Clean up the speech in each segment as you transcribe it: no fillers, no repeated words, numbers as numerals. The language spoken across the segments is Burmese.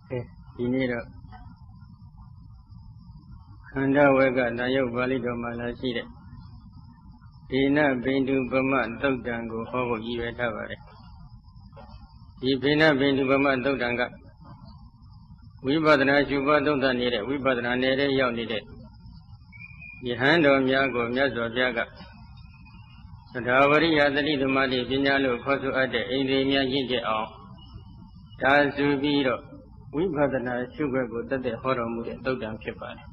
ဒီနေ့တော့ခန္ဓာဝက်ကနာယုတ်ပါဠိတော်မှာလာရှိတဲ့ဒေနဘိန္ဒုပမသုတ်တံကိုဟောဖို့ရည်ရွယ်ထားပါတယ်ဒီဒေနဘိန္ဒုပမသုတ်တံကဝိပဿနာရှုပွားသုံးသပ်နေတဲ့ဝိပဿနာနယ်ထဲရောက်နေတဲ့ယဟန်တော်များကိုမြတ်စွာဘုရားကသဒ္ဓဝရိယသတိသမารိပညာလို့ခေါ်ဆိုအပ်တဲ့အိန္ဒြေများရင့်ကျက်အောင်ဒါဆိုပြီးတော့ဝိပဿနာရှုွက်ကိုတသက်ဟောတော်မူတဲ့သုတ်တံဖြစ်ပါတယ်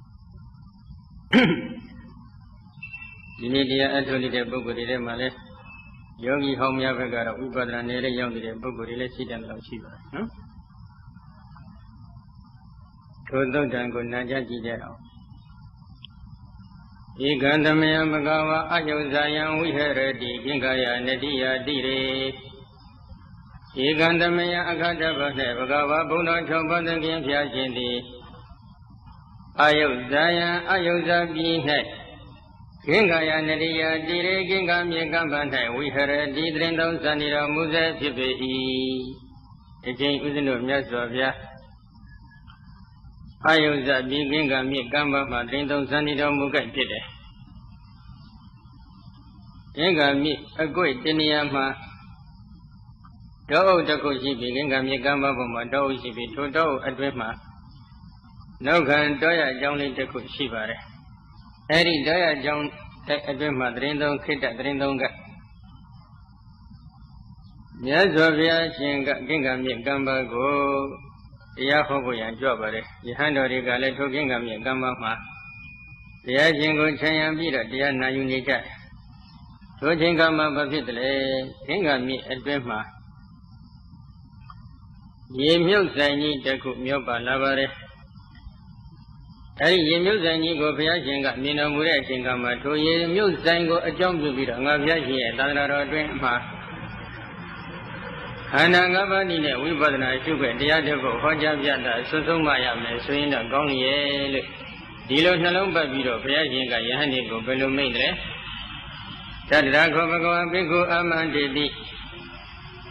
ဒီနေ့တရားအထုတ်တဲ့ပုဂ္ဂိုလ်တွေထဲမှာလည်းယောဂီဟောင်းများဘက်ကတော့ဝိပဿနာနယ်ထဲရောက်နေတဲ့ပုဂ္ဂိုလ်တွေလည်းရှိတယ်လို့ရှိပါတယ်နော်ထိုသုတ်တံကိုနာကြားကြည့်ကြအောင်ဧကံသမယမကဝါအယုဇာယံဝိဟရတိကင်္ကာယနတိယတိရေဧကံသမယအခတ္တဘနှင့်ဘဂဝါဘုံတော်၆ပါးသခင်ဖျားရှင်သည်အယုဇာယံအယုဇာပြည်၌ကင်္ကာယနတိယတိရေကင်္ကာမြေကံပ၌ဝိဟရတိတရင်တော်စံနေတော်မူစေဖြစ်ပေ၏အချင်းဥစဉ်တို့မြတ်စွာဘုရားအယုဇပြည်ကင်္ကာမြေကံပမှာတရင်တော်စံနေတော်မူခဲ့ဖြစ်တယ်ကင်္ကာမြေအကွေ့တနေရာမှာတောအုပ်တစ်ခုရှိပြီးကင်္ကာမြေကံပပေါ်မှာတောအုပ်ရှိပြီးထိုတောအုပ်အတွင်းမှာနောက်ခံတောရအကြောင်းလေးတစ်ခုရှိပါတယ်အဲဒီတောရအကြောင်းအတွင်းမှာတရင်သုံးခိတ္တတရင်သုံးကမြတ်စွာဘုရားရှင်ကကင်္ကာမြေကံပကိုတရားဟောဖို့ရန်ကြွပါတယ်ယဟန်တော်တွေကလည်းထိုကင်္ကာမြေကံပမှာတရားရှင်ကိုခြံရံပြီးတော့တရားနာယူနေကြထိုချိန်ကမှဘာဖြစ်တယ်လဲကင်္ကာမြေအတွင်းမှာရေမြုပ်ဆိုင်ကြီးတစ်ခုမြောက်ပါလာပါတယ်အဲဒီရေမြုပ်ဆိုင်ကြီးကိုဘုရားရှင်ကမြင်တော်မူတဲ့အချိန်ကမှထိုရေမြုပ်ဆိုင်ကိုအကြောင်းပြုပြီးတော့ငါဘုရားရှင်ရဲ့သာသနာတော်အတွင်းမှာခန္ဓာ၅ပါးနဲ့ဝိပဿနာရှုခွင့်တရားတစ်ခုဟောကြားပြတာဆွဆုံးမရမယ်ဆိုရင်တော့ကောင်းရဲ့လို့ဒီလိုနှလုံးပတ်ပြီးတော့ဘုရားရှင်ကယဟန်တွေကိုဘယ်လိုမိန့်တယ်သတ္တရာခောဘဂဝါဘိက္ခုအမန္တေတိ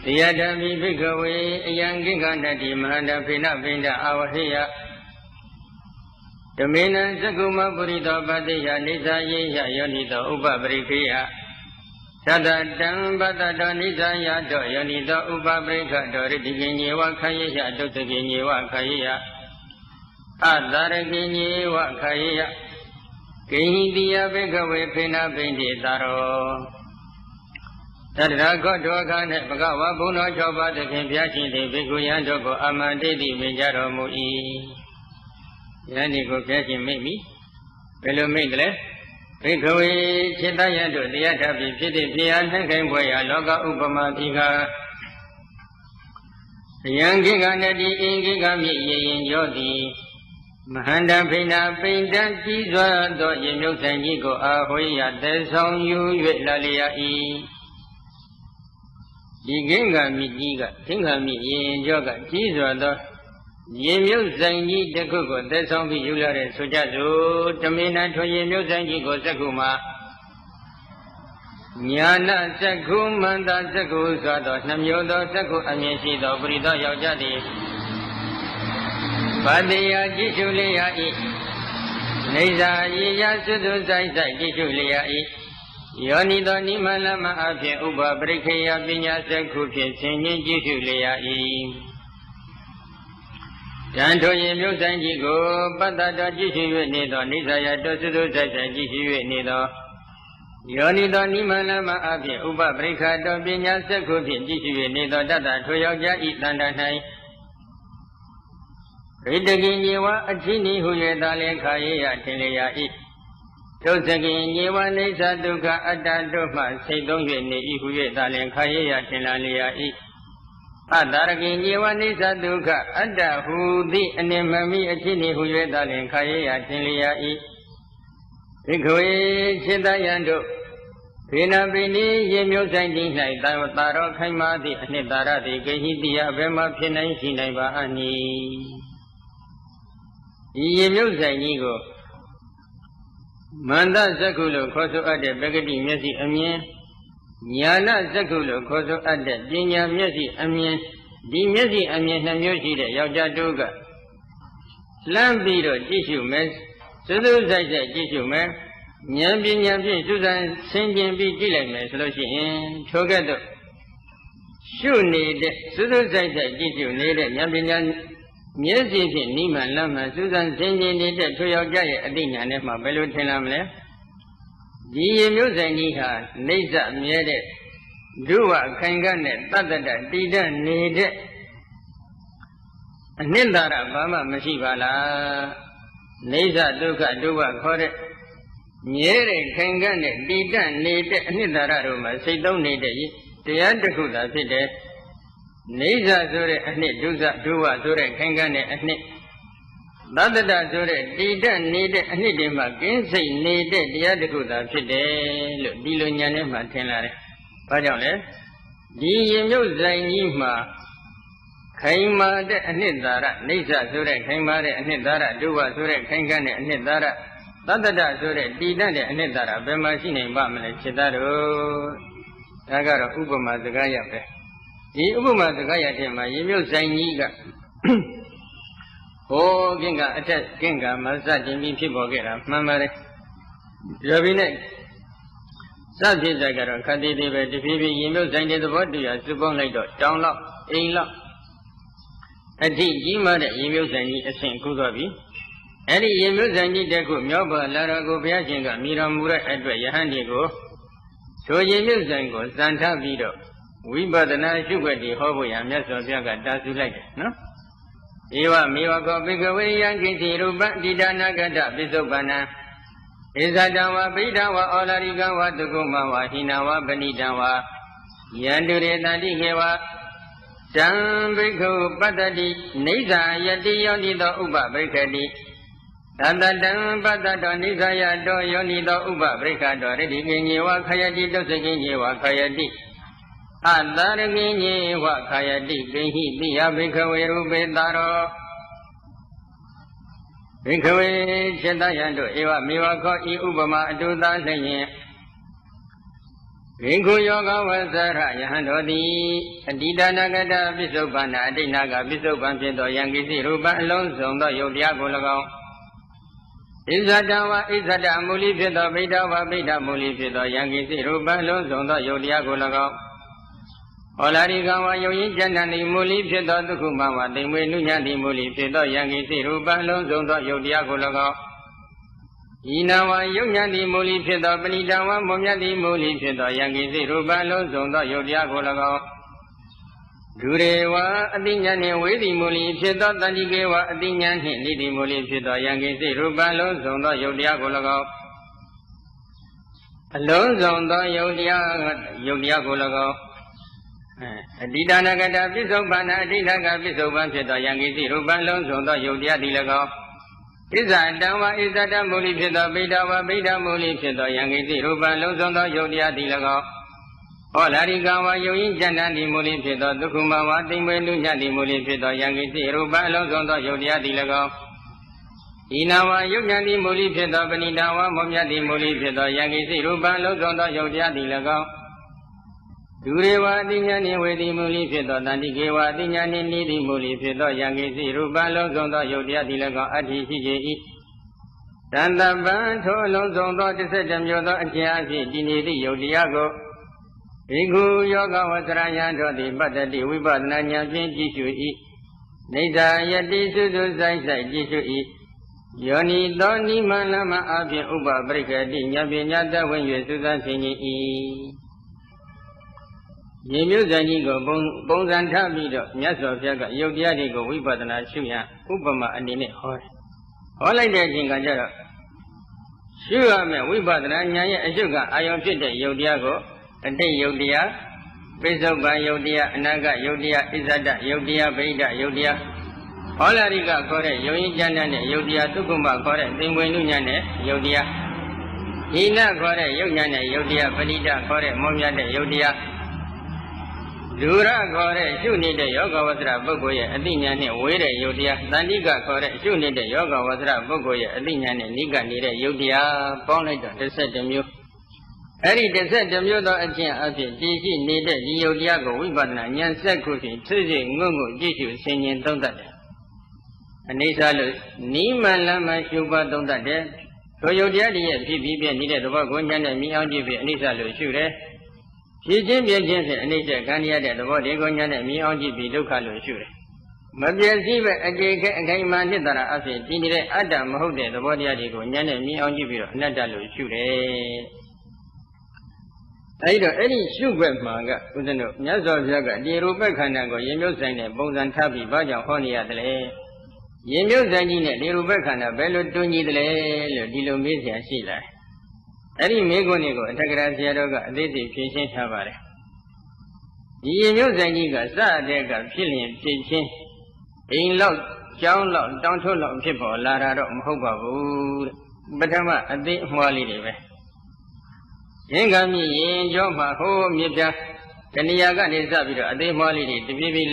တရားဓမ္မိဘိက္ခဝေအယံကိက္ခဏတိမဟာန္တဖိနပိန္ဒအာဝဟိယဓမေနံသက္ကုမပုရိသောပတိယနေသာယေယယောနိသောဥပပရိခေယသတ္တတံပတ္တတောနိသာယတောယောနိသောဥပပရိခတောရတိကိညေဝခယေယတုတကိညေဝခယေယအသာရကိညေဝခယေယကိဟိတိယဘိက္ခဝေဖိနပိန္ဒေသာရောသတ္တရာခောတောခါနှင့်ဘဂဝါဘုံတော်၆ပါးသခင်ဘုရားရှင်သည်ဘိက္ခုယံတို့ကိုအမန္တေတိမိန့်ကြတော်မူ၏ယန္တိကိုဘုရားရှင်မိန့်ပြီဘယ်လိုမိန့်တယ်လဲဘိက္ခဝေခြေတယံတို့တရားထပ်ပြီးဖြစ်တဲ့ဖြစ်အားနှံ့ခိုင်ဖွယ်ရာလောကဥပမာတိကယံကိကနတိအင်ကိကမြင့်ရင်ရောသည်မဟာန္တဖိနာပိန္ဒကြီးစွာသောရေမြုပ်ဆိုင်ကြီးကိုအာဟွေယသေဆောင်ယူ၍လာလျာ၏ဒီကင်္ဂါမြစ်ကြီးကကင်္ဂါမြစ်ရင်ကျော်ကကြီးစွာသောရေမြုပ်ဆိုင်ကြီးတစ်ခုကိုသေဆောင်ပြီးယူလာတဲ့ဆိုကြစို့တမေနထိုရေမြုပ်ဆိုင်ကြီးကိုစက္ခုမှာညာနာစက္ခုမန္တစက္ခုဆိုသောနှမျိုးသောစက္ခုအမြင်ရှိသောပရိသောယောက်ျားသည်ဗတ္တိယကြည့်ရှုလျာ၏နေသာရေရစွတ်ဆိုင်ဆိုင်ကြည့်ရှုလျာ၏ယောနိသောနိမလမအဖြင့်ဥပပရိခေယပညာစက္ခုဖြင့်ဆင်ញင်းကြည့်ရှုလျာ၏တန်ထိုရေမြုပ်ဆိုင်ကြီးကိုပတ္တတော်ကြည့်ရှု၍နေသောနေသာယတောစွတ်ဆိုင်ဆိုင်ကြည့်ရှု၍နေသောယောနိသောနိမလမအဖြင့်ဥပပရိခတောပညာစက္ခုဖြင့်ကြည့်ရှု၍နေသောတတ္တထိုယောက်ျားဤတန်တ၌ရိတကိညေဝအထိနိဟု၍သာလေခာယေယထင်လျာ၏ဒုစကိညေဝနေသဒုက္ခအတ္တတို့မှစိတ်သုံး၍နေ၏ဟု၍သာလေခာယေယထင်လာလျာ၏အတ္တရကိညေဝနေသဒုက္ခအတ္တဟူသည်အနိမမိအထိနိဟု၍သာလေခာယေယထင်လျာ၏ဘိက္ခဝေခြေတယံတို့ဖေနပိနိရေမြုပ်ဆိုင်တိ၌သာရောခိုင်မာသည့်အနှစ်သာရသည်ဂိဟိတိယဘယ်မှဖြစ်နိုင်ရှိနိုင်ပါအနိဒီရေမြုပ်ဆိုင်ကြီးကိုမန္တစက္ခုလို့ခေါ်ဆိုအပ်တဲ့ပဂတိမျက်စိအမြင်ညာနာစက္ခုလို့ခေါ်ဆိုအပ်တဲ့ပညာမျက်စိအမြင်ဒီမျက်စိအမြင်နှမျိုးရှိတဲ့ယောက်ျားတို့က Lambi or tissue mess, so those I said tissue mess, Yambi, Susan, Singing be dealing solution, together. Shoe need it, so those I said tissue needed, Yambi, music, Niman Lama, Susan, Singing it to your guy, I think I never below Telamle. The music need her, Lisa, made it. Dua, Kanganet, Tata, didn't need it. Nindara Bama Mashivala Neza Duka Dua Kore Nyere Kangane Didan need Nindara Roma, say don't need it. The Andakuda said it. Neza Zure Anit Duza Dua Zure Kangane Anit Dada Zure Didan need Anidima Ginsay needed the Andakuda said it. Dilunian Matinare. Pajale Di Zainima Kaima de Anidara, Nisa Sure, Kaima de Anidara, Dua Sure, Kangane, Anidara, Tata Sure, Dida de Anidara, Bemashine, Bamale, Chidaro, Tagara, Ubama, the Gayape. The Ubama, the Gayatema, you Zainiga. Oh, Ginga, attack, Ginga, Massaging people get up, Mamma. Rabinet. Such is a girl, Kadi, the Phoebe, you know, Zaini the body, as the bone like down lock, in lock. A deep Jima that you and a Saint Kugabi. Any you and the good Yoba, Larago Biajinga, Miramura, Edward Yahandigo. So you and go, Santa Vido. We but the night sugar, the Hobo Yamas of Yaga, does you like it, no? Eva Miwako, big away, Yankee, Ruba, Didana Gada, Bizobana. Izadawa, Bidawa, Olarigawa, Tugumawa, Hinawa, Benidawa, Yandure, Nadigewa. Sambiku Patadi, Nisa Yati Yonido Uba Brikadi. Tadam Patado Nisa Yado Yonido Uba Brikado, Redigini Wakayadi, Dosagini Wakayadi. Adaragini Wakayadi, Behi, Biabika Rubedaro. Bikawe Chetayando, Eva Miwako, Ubama, Duda Sayin. Vinku Yoga was a Yahandodi, Adida Nagada, Bisopana, Dinaga, Bisopan, Yangi, Ruba, Alonso, Yodia Golago. Izadawa, Izada, Mulifida, Bida, Mulifida, Yangi, Ruba, Alonso, Yodia Golago. Olarigawa, Yoyinjani, Mulifida, the Kumawa, the Winuya, Mulifida, Yangi, Ruba, Alonso, Yodia Golago. Inawa Yungani Muli Pida, Benidawa, Momyadi Muli Pida, Yangi, Rubalo, Zonda, Yodia Golago. Durewa, Adinyani, Widi Muli Pida, Danigewa, Adinyani, Lidi Muli Pida, Yangi, Rubalo, Zonda, Yodia Golago. Alone Zonda, Yodia Golago. Adidana Gada, Bisobana, Adinaga, Bisoban Pida, Yangi, Rubalo, Zonda, Yodia Dilago. Izadawa Izada Muli Pida, Bida Muli Pida, Yangi, Ruba, Lozonda, Yodia Dilago. Olarigawa, Yoin Janani Muli Pida, Dukumawa, Dimunya di Muli Pida, Yangi, Ruba, Lozonda, Yodia Dilago. Inawa, Yugani Muli Pida, Benidawa, Momya di Muli Pida, Yangi, Ruba, Lozonda, Yodia Dilago. Durewa, Dinyani, Wedi Muli Pida, Nandigewa, Dinyani, Nidi Muli Pida, Yangi, Ruba, Lozonda, Yodia Dilago, Adi, Tandaban, Lozonda, the Sedam Yoda, Ajiasi, Dinidi, Yodiago. Igu Yoga was Rayan, the Badadi, Wibadnanya, Jishu eat. Neza Yadi Sudu Zai, Jishu eat. Yoni Doni Malama Abi Uba Brigadi, Yabinyada, when you Susan Sini. Yemuzanigo, Bones and Tabido, Yaso Yaga, Yodiadigo, Wibadana, Shuya, Ubama, and in it. All I did in Gajara. Sure, me, Wibadana, Sugar, I am fit Yodiago, and day Yodia, Besoba Yodia, Naga Yodia, Izada, Yodia, Beda, Yodia. All Ariga, Kore, Yoin Janane, Yodia, Tukuma, Kore, Dimwinuyane, Yodia. Hina Kore, Yunane, Yodia, Panida, Kore, Momiane, Yodia. Dura Kore, Shuni de Yoga was a Bogoya, Adinyan, Wede Yodia, Dandiga Kore, Shuni de Yoga was a Bogoya, Adinyan, Niga Nida, Yodia, Poneta, the set them you. Harry the set them you the Aji, Gigi needed Yodia go, Wibana, Yan Sekusi, Tuzi, Mungu, Jishu, singing Tonda. အနေစာလို့နိမလမရှုပ်ပါသုံးတတ်တယ်ထိုယုတ်တရားတွေရဲ့ဖြစ်ပြီးပြနေတဲ့သဘောကိုဉာဏ်နဲ့မြင်အောင်ကြည့်ပြီးအနေစာလို့ရှုတယ်ဖြစ်ခြင်းပြခြင်းဖြင့်အနေကျခံရတဲ့သဘောတွေကိုဉာဏ်နဲ့မြင်အောင်ကြည့်ပြီးဒုက္ခလို့ရှုတယ်မပြည့်စည်ပဲအခြေခဲအခိုင်အမာနှစ်သာရအဖြစ်ဒီနေတဲ့အတ္တမဟုတ်တဲ့သဘောတရားတွေကိုဉာဏ်နဲ့မြင်အောင်ကြည့်ပြီးတော့အနတ္တလို့ရှုတယ်အဲဒီတော့အဲ့ဒီရှုွက်မှာကဦးဇင်းတို့မြတ်စွာဘုရားကဒီရူပခန္ဓာကိုရင်မြုပ်ဆိုင်တဲ့ပုံစံထားပြီးဘာကြောင့်ဟောနေရတယ်လဲရင်မြုပ်ဆိုင်ကြီးနဲ့ဒီရူပခန္ဓာဘယ်လိုတွန်းကြီးတယ်လဲလို့ဒီလိုမေးเสียရှိလာအဲ့ဒီမေးခွန်းတွေကိုအထက်ကရာဆရာတော်ကအသေးစိတ်ဖြေရှင်းထားပါတယ်ဒီရင်မြုပ်ဆိုင်ကြီးကစတဲ့ကဖြစ်လျင်ဖြစ်ချင်းအိမ်လောက်ကျောင်းလောက်တောင်ထုလောက်ဖြစ်ပေါ်လာတာတော့မဟုတ်ပါဘူးတဲ့ပထမအသေးအမွှားလေးတွေပဲရင်းကမြင့်ရင်ကျောင်းမှာဟိုးမြစ်ပြတဏှာကနေစပြီးတော့အသေးမွှားလေးတွေတပြေးပြေး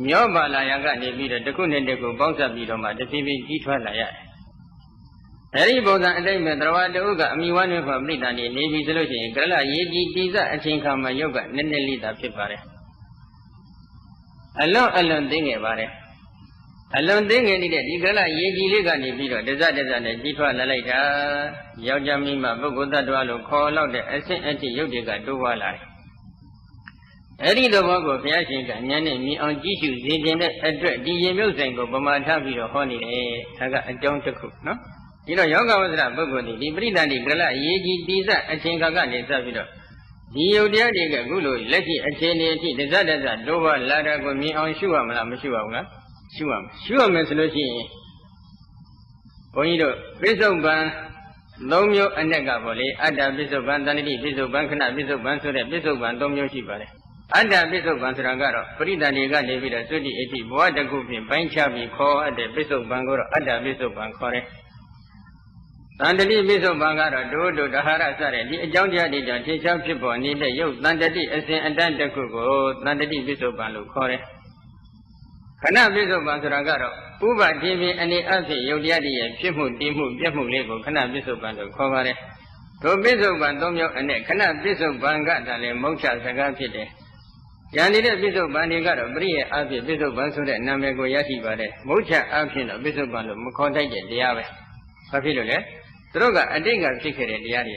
မျောပါလာရကနေပြီးတော့တစ်ခုနဲ့တစ်ခုပေါင်းစပ်ပြီးတော့မှတပြေးပြေးကြီးထွားလာရတယ်အဲဒီပုံစံအတိုင်းပဲတရားတဥကအမိဝမ်းနဲ့ပြိဋ္ဌာန်နေပြီဆိုလို့ရှိရင်ကရလရေကြီးတိစအချိန်ခါမှာယုတ်ကနည်းနည်းလေးသာဖြစ်ပါတယ်အလွန်သိငယ်ပါတယ်အလွန်သိငယ်နေတဲ့ဒီကရလရေကြီးလေးကနေပြီးတော့တစနဲ့ကြီးထွားလာလိုက်တာယောက်ျားမိန်းမပုဂ္ဂိုလ်တ attva လို့ခေါ်လောက်တဲ့အဆင့်အထိယုတ်တွေကတိုးပွားလာတယ်အဲ့ဒီသဘောကိုဘုရားရှင်ကဉာဏ်နဲ့မြင်အောင်ကြည့်ရှုစေခြင်းတဲ့အတွက်ဒီရင်မြုပ်ဆိုင်ကိုပမာထပြီးတော့ဟောနေတယ်ဒါကအကြောင်းတစ်ခုနော်ဒီတော့ယောဂဝဆရာပုဂ္ဂိုလ်ဒီပရိသတ်ဒီကလအရေးကြီးတိစအချိန်ခါကနေစပြီးတော့ဒီယုတ်တရားတွေကအခုလိုလက်ရှိအခြေအနေအထိတစတိုးပွားလာတာကိုမြင်အောင်ရှုရမလားမရှုရဘူးလားရှုရမယ်ဆိုလို့ရှိရင်ဘုန်းကြီးတို့ပိဿုပန်၃မျိုးအ내ကပေါ့လေအတ္တပိဿုပန်တဏှတိပိဿုပန်ခဏပိဿုပန်ဆိုတဲ့ပိဿုပန်၃မျိုးရှိပါတယ်အတ္တပိဿုပန်ဆိုတာကတော့ပရိသတ်တွေကနေပြီးတော့သုတိအထိဘဝတစ်ခုဖြင့်ပိုင်းခြားပြီးခေါ်အပ်တဲ့ပိဿုပန်ကိုတော့အတ္တပိဿုပန်ခေါ်တယ်တန်တတိပိဿုပန်ကတော့ဒုဒုဒဟာရစတဲ့ဒီအကြောင်းတရားတွေကြောင့်ထင်ရှားဖြစ်ပေါ်နေတဲ့ယုတ်တန်တတိအစဉ်အတန်းတစ်ခုကိုတန်တတိပိဿုပန်လို့ခေါ်တယ်ခဏပိဿုပန်ဆိုတာကတော့ဥပတိပိအနေအဖြစ်ယုတ်တရားတွေရဲ့ဖြစ်မှုတည်မှုပြတ်မှုလေးကိုခဏပိဿုပန်လို့ခေါ်ပါတယ်ဒုပိဿုပန်၃မျိုးအ내ခဏပိဿုပန်ကတည်းကမုတ်ချစကားဖြစ်တယ်ဉာဏ်နေတဲ့ပိဿုပန်တွေကတော့ပရိယေအဖြစ်ပိဿုပန်ဆိုတဲ့နာမည်ကိုရရှိပါတယ်မုတ်ချအဖြစ်တော့ပိဿုပန်လို့မခေါ်တတ်တဲ့တရားပဲဘာဖြစ်လို့လဲသူတို့ကအတိတ်ကဖြစ်ခဲ့တဲ့တရားတွေ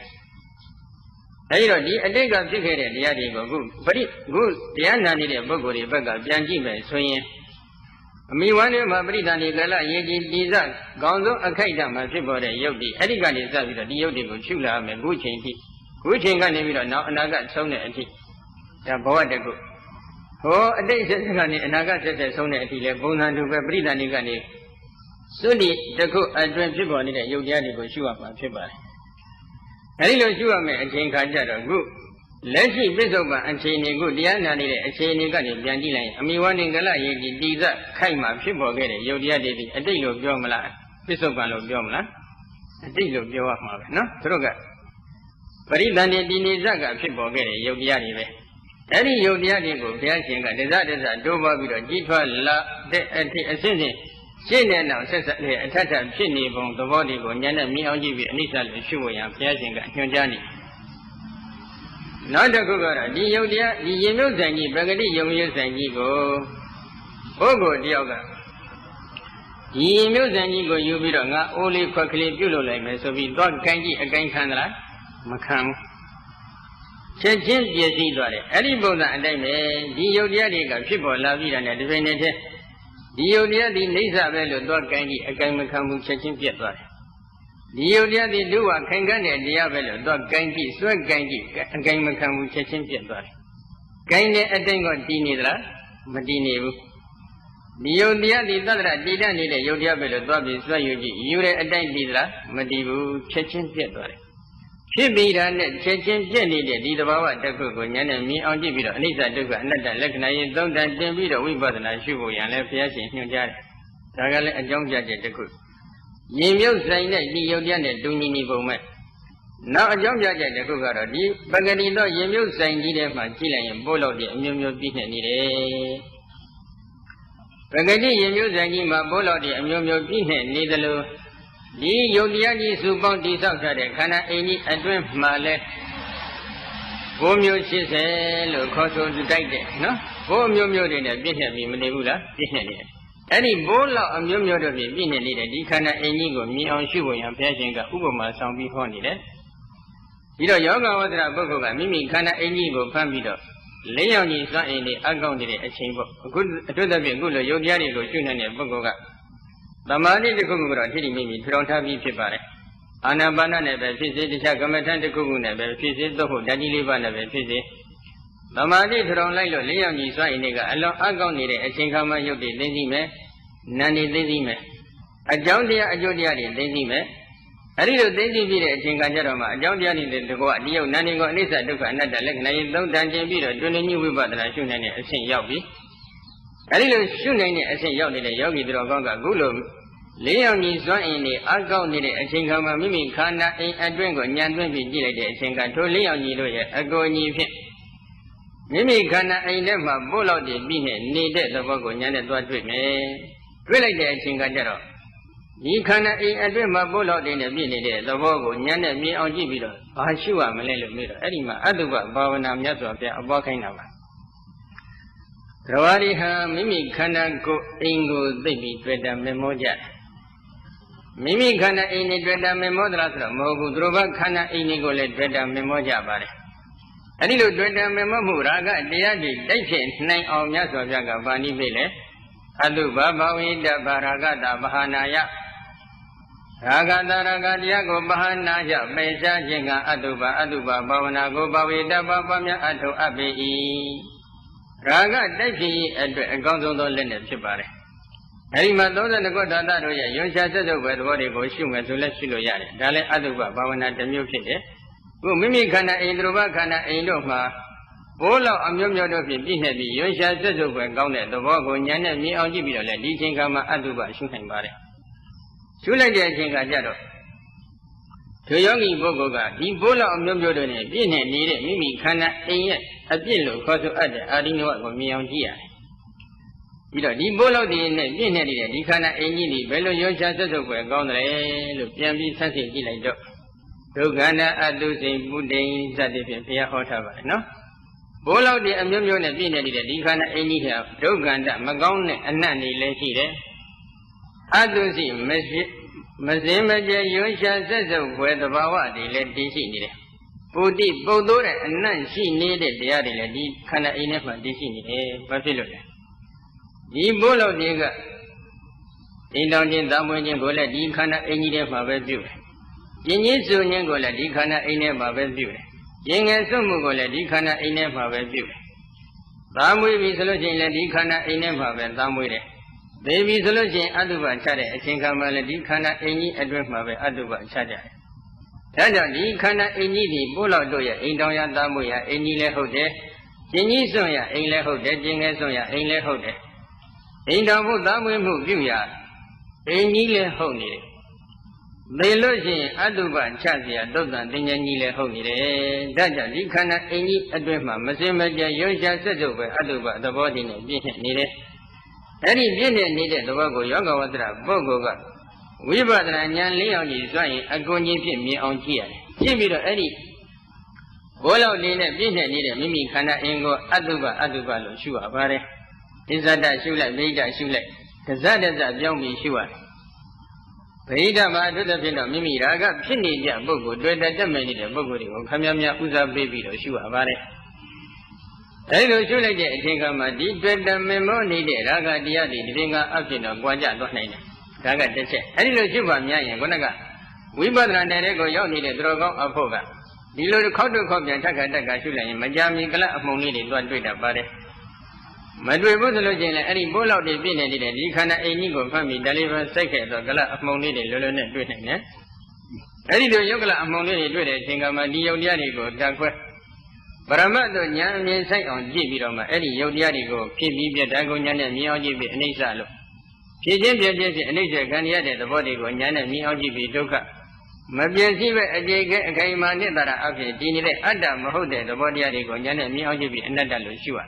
အဲဒီတော့ဒီအတိတ်ကဖြစ်ခဲ့တဲ့တရားတွေကိုအခုတရားနာနေတဲ့ပုဂ္ဂိုလ်တွေဘက်ကပြန်ကြည့်မယ်ဆိုရင်အမိဝမ်းတွေမှာပရိသတ်တွေကလရေကြီးတိစကောင်းဆုံးအခိုက်အတန့်မှာဖြစ်ပေါ်တဲ့ယုတ်ဒီအဲ့ဒီကနေစပြီးတော့ဒီယုတ်တွေကိုဖြူလာမယ်ခုချိန်ထိခုချိန်ကနေပြီးတော့နောက်အနာဂတ်ဆုံးတဲ့အထိဒါဘဝတကူဟောအတိတ်ဆက်ကနေအနာဂတ်ဆက်ဆုံးတဲ့အထိလဲပုံစံတူပဲပရိသတ်တွေကနေစွန့်ဒီတခုအတွင်ဖြစ်ပေါ်နေတဲ့ယုတ်တရားတွေကိုရှုရမှာဖြစ်ပါတယ်အဲဒီလိုရှုရမယ်အချိန်ခါကြတော့ခုလက်ရှိပိဿုပန်အခြေအနေကိုတရားနာနေတဲ့အခြေအနေကနေပြန်ကြည့်လိုက်ရင်အမိဝန္ဒင်္ဂလရေကြီးတိစခိုက်မှာဖြစ်ပေါ်ခဲ့တဲ့ယုတ်တရားတွေဒီအတိတ်လို့ပြောမလားပိဿုပန်လို့ပြောမလားအတိတ်လို့ပြောရမှာပဲနော်သူတို့ကပရိသန္တိဒီနေဇကဖြစ်ပေါ်ခဲ့တဲ့ယုတ်တရားတွေပဲအဲ့ဒီယုတ်တရားတွေကိုဘုရားရှင်ကတစတိုးပွားပြီးတော့ကြီးထွားလာတဲ့အထိအစဉ်စဉ်ရှင်းတဲ့နောက်ဆက်ဆက်လေးအထက်ထဖြစ်နေပုံသဘောတွေကိုဉာဏ်နဲ့မြင်အောင်ကြည့်ပြီးအနိစ္စလို့ရှုဖို့ရန်ဘုရားရှင်ကညွှန်ကြားနေနောက်တစ်ခုကတော့ဒီယုတ်တရားဒီရင်မြုပ်ဆိုင်ကြီးပဂတိယုံရဆိုင်ကြီးကိုပုဂ္ဂိုလ်တယောက်ကဒီရင်မြုပ်ဆိုင်ကြီးကိုယူပြီးတော့ငါအိုးလေးခွက်ကလေးပြုတ်လို့လိုက်မယ်ဆိုပြီးသွားကိုင်းကြည့်အကိုင်းခံသလားမခံဘူးချက်ချင်းပြည့်စည်သွားတယ်အဲ့ဒီပုံစံအတိုင်းပဲဒီယုတ်တရားတွေကဖြစ်ပေါ်လာပြီးတာနဲ့ဒီပင်နဲ့တည်းဒီယုတ်တရားဒီနှိစ္စပဲလို့သွားကိုင်းကြည့်အကိုင်းမခံဘူးချက်ချင်းပြတ်သွားတယ်ဒီယုတ်တရားဒီလူဝခိုင်ခန့်တဲ့တရားပဲလို့သွားကိုင်းကြည့်စွဲကိုင်းကြည့်အကိုင်းမခံဘူးချက်ချင်းပြတ်သွားတယ်ကိုင်းတဲ့အတိုင်းကတည်နေသလားမတည်နေဘူးဒီယုတ်တရားဒီသတ္တရတည်တတ်နေတဲ့ယုတ်တရားပဲလို့သွားပြီးစွဲယူကြည့်ယူတဲ့အတိုင်းတည်သလားမတည်ဘူးချက်ချင်းပြတ်သွားတယ်ဖြစ်ပြီးတာနဲ့ချက်ချင်းပြည့်နေတဲ့ဒီသဘာဝတစ်ခုကိုဉာဏ်နဲ့မြင်အောင်ကြည့်ပြီးတော့အနိစ္စဒုက္ခအနတ္တလက္ခဏာရင်သုံးတန်တင်ပြီးတော့ဝိပဿနာရှုဖို့ရန်လည်းဘုရားရှင်ညွှန်ကြားတယ်။ဒါကလည်းအကြောင်းပြချက်တစ်ခု။ရင်မြုပ်ဆိုင်တဲ့ဒီယုတ်တရားနဲ့တူညီနေပုံမဲ့။နောက်အကြောင်းပြချက်တစ်ခုကတော့ဒီပဂတိသောရင်မြုပ်ဆိုင်ကြီးထဲမှာကြည့်လိုက်ရင်ပို့လို့တဲ့အမျိုးမျိုးပြည့်နေတယ်။ပဂတိရင်မြုပ်ဆိုင်ကြီးမှာပို့လို့တဲ့အမျိုးမျိုးပြည့်နေသလိုဒီယုတ်တရားကြီးစုပေါင်းတိဆောက်ထားတဲ့ခန္ဓာအိမ်ကြီးအတွင်းမှာလဲ9မျိုး80လို့ခေါ်ဆိုတိုက်တယ်နော်9မျိုးမျိုးတွေနဲ့ပြည့်နေပြီမနေဘူးလားပြည့်နေတယ် Any bowl of Mumyo be being a leader, Dikana Enigo, me on Shubo and Peshinga, Uboma sound be horny. You know, Yoga was a book of Mimi Kana Enigo, Pambido. Leon is not in the accounted a chamber. Good to be good, Yogiani go soon and a bogoga. The money the Kugura hitting me, don't have you pipare. Anabana never visit the Sagamatan the Kugu never visit the whole Daddy Liva never visit. The money thrown like Leon is right in the accounted a chinkama yogi, lazy me, Nani lazy me. A Joundia, a Jodiani, lazy me. A little daisy beat a chinkajarama, Joundiani the go at you, Nani got Nisa took another leg, and I don't dungeon beat or doing new about the Shunan a Saint Yogi. A little Shunan a Saint Yogi, the Yogi Drogonga Gulum. Leon is one in the accounted a chinkama, Mimi Kana, a drink or Yan Wimpy, a chinka to Leon Yido, a go new hit. Mimi Kana, I never bull out the bean, needed the Bogo Yan and what with me. Really, the chinkajaro. He cannot eat a dream of bull out in a minute, the Bogo, Yan and me on Gibido. I sure am a little mirror. Edima, Aduba, Bavanam Yato, a Bokanava. Rawariha, Mimi Kana go Ingo, baby, Dreda Memoja. Mimi Kana in a Dreda Memodra, Mogu Droba Kana Inigo, Dreda Memoja Bare. A little Dreda Memomuraga, the Adi, Daishin, 9 of Yaso Jaga, Bani Vile. Aduba, Bawida, Baragada, Bahanaya. Ragada Ragadia go Bahanaya, Besa Jinga, Aduba, Bavana go Bawida, Babamia, Atu Abbey. Raga, Daisy, and Gonzo Leonard Chibare. Harima, those and the good Dadaroya, you shall say the word what they go shoot to let you know Yare, Dale Aduba, Bavana, the music. Who Mimi Kana, Indruba Kana, Indoma. Bola Amyodo be heavy, you shall say the word Gaunet, the Bogo, Yan and me on Gibido, Dicing Gama Aduba, shooting Bare. Sula de Jingajado. To Yogi Bogoga, the Bola Amyodo, being needed Mimi Kana, a pillow, cause to other, adding what me on here. You know, the Bola de Binhead, the Kana, any Bello, you shall say the word Gaunet, look, Yambi, something like that. Rogana, Adusing, Budding, Zadipia, Hotava, no? Bola de Amyon and Binhead, the Kana, any here, Roganda, Magone, and Nani, Lady. Adusi, Mazimaja, you shall say where the Bawa, the lady she needed. Budi, Bodora, and none she needed the other lady, Kana enough and Dissini, Buffalo. The Bola Diga. In down in Damwin Gola, the Kana any day for view. In Yisun Gola, the Kana any of view. Ying and Sumugola, the Kana any of view. Damwi be solution, the Kana any of Damwi. Baby solution, Aduba Chade, a Chinkamala, the Kana any address of Aduba Chada. Tada, the Kana any the Bola Doya, in Doya Damuya, any lehote. Jinny Soya, in lehote, Jingasoya, in lehote. In Damu Damu View, any lehote. Belosin, Aduba Chazia, Dodan, Dinyanile Holy, Dada, the Kana any address, Mazimaja, Yosha says over Aduba, the body needed. Any Indian needed the Bogo Yoga Wadra, Bogoga. We brought an young Leon is trying a good me on here. Give me the Eddie. Bola Lina, Indian needed Mimi Kana Ingo, Aduba, Shua, Bare. Is that Shula, Veda Shula? The Zadas young me Shua. Veda Madu the Mimi Raga, Pinny, Bogo, do that many the Bogo, Kamia Uza baby, Shua, Bare. I know you like it, think of my deep the memo needed, Raga Diadi, the finger up in a Guaja, Raga the check. I know you want Yan Gonaga. We bought an Erego, you need a drogo of Hoga. Below the Koto Copy and Taka Shula in Majami Gala among needed one bit of body. Madrid was looking at any bull out the bin and you cannot any go family deliver second or Gala among needed Lulun doing it. I know Yogala among needed do it, think of my Diodianigo, Dakwa. But I'm not the young say on Gibiroma, Eddie Yodiadigo, Kibi, Dagoyan and Miogi, and Isalo. Kijin, and Asia can yet the body go Yan and Miogi, Doka. Mabiasiva, a Jaga, Kaiman, that are up here, Dini, Adam, Mahode, the body Adigo, Yan and Miogi, and Nadalo Shua.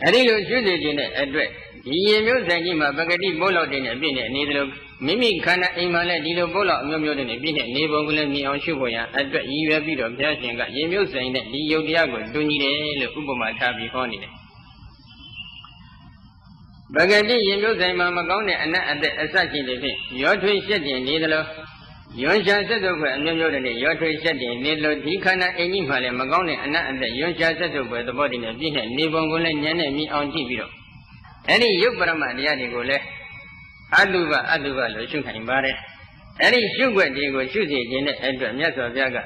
Adigo should in it, address. He knows that him a bagadi bolo in a bin, neither Mimi Kana Imala, Dido Bola, no more than a bin, neighbor will me on Shuboya, address you a bit of Jashin, got you saying that the Yodiago, Dunide, the Uboma Tabi Honey. Bagadi Yimbusa Mamagone and at the Asaki, your tree shedding needle. Yonsha said over and your tree shedding needle, Hikana, any Male, Magone, and at the Yonsha said over the body of Jihan, Nibongole, Yanemi on Tibio. Any Yubrama, Yanigole, Aduba, Lushukan Bare. Any sugar they go shooting in the entrance of Yaga.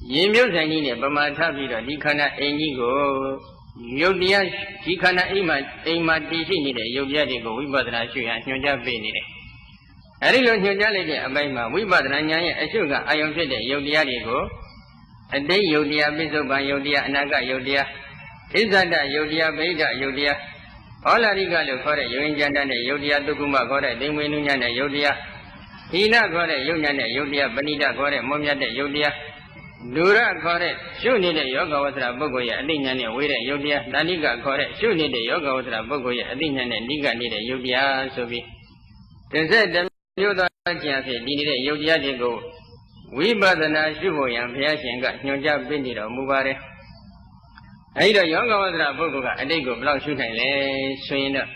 Yimbusa Nina, Bama Tabida, Hikana, Enigo. Yodia, Hikana Ima Tishini, Yodia, we bought an issue and Yoja Benny. Arilo Yojality, Abema, we bought an a sugar, I am said Yodia go. A day Yodia, Bisoba Yodia, Naga Yodia. Isada Yodia, Beta Yodia. All Arigalo for a Yoinjana, Yodia, Tukuma got a Diminuna Yodia. Hina got a Yunana Yodia, Benita got a Momia Yodia. Dura correct, should need a yoga was a bogoya, a dingan, a way a yodia, Daniga correct, should need a yoga was a bogoya, a dingan, and Diga need a yodia, so be. They said the Yoda needed a yodia to go. We but the Nashubo and Piasan got no job bended or Mubare. I either yoga was a bogoga, a day go block shooting, swing up.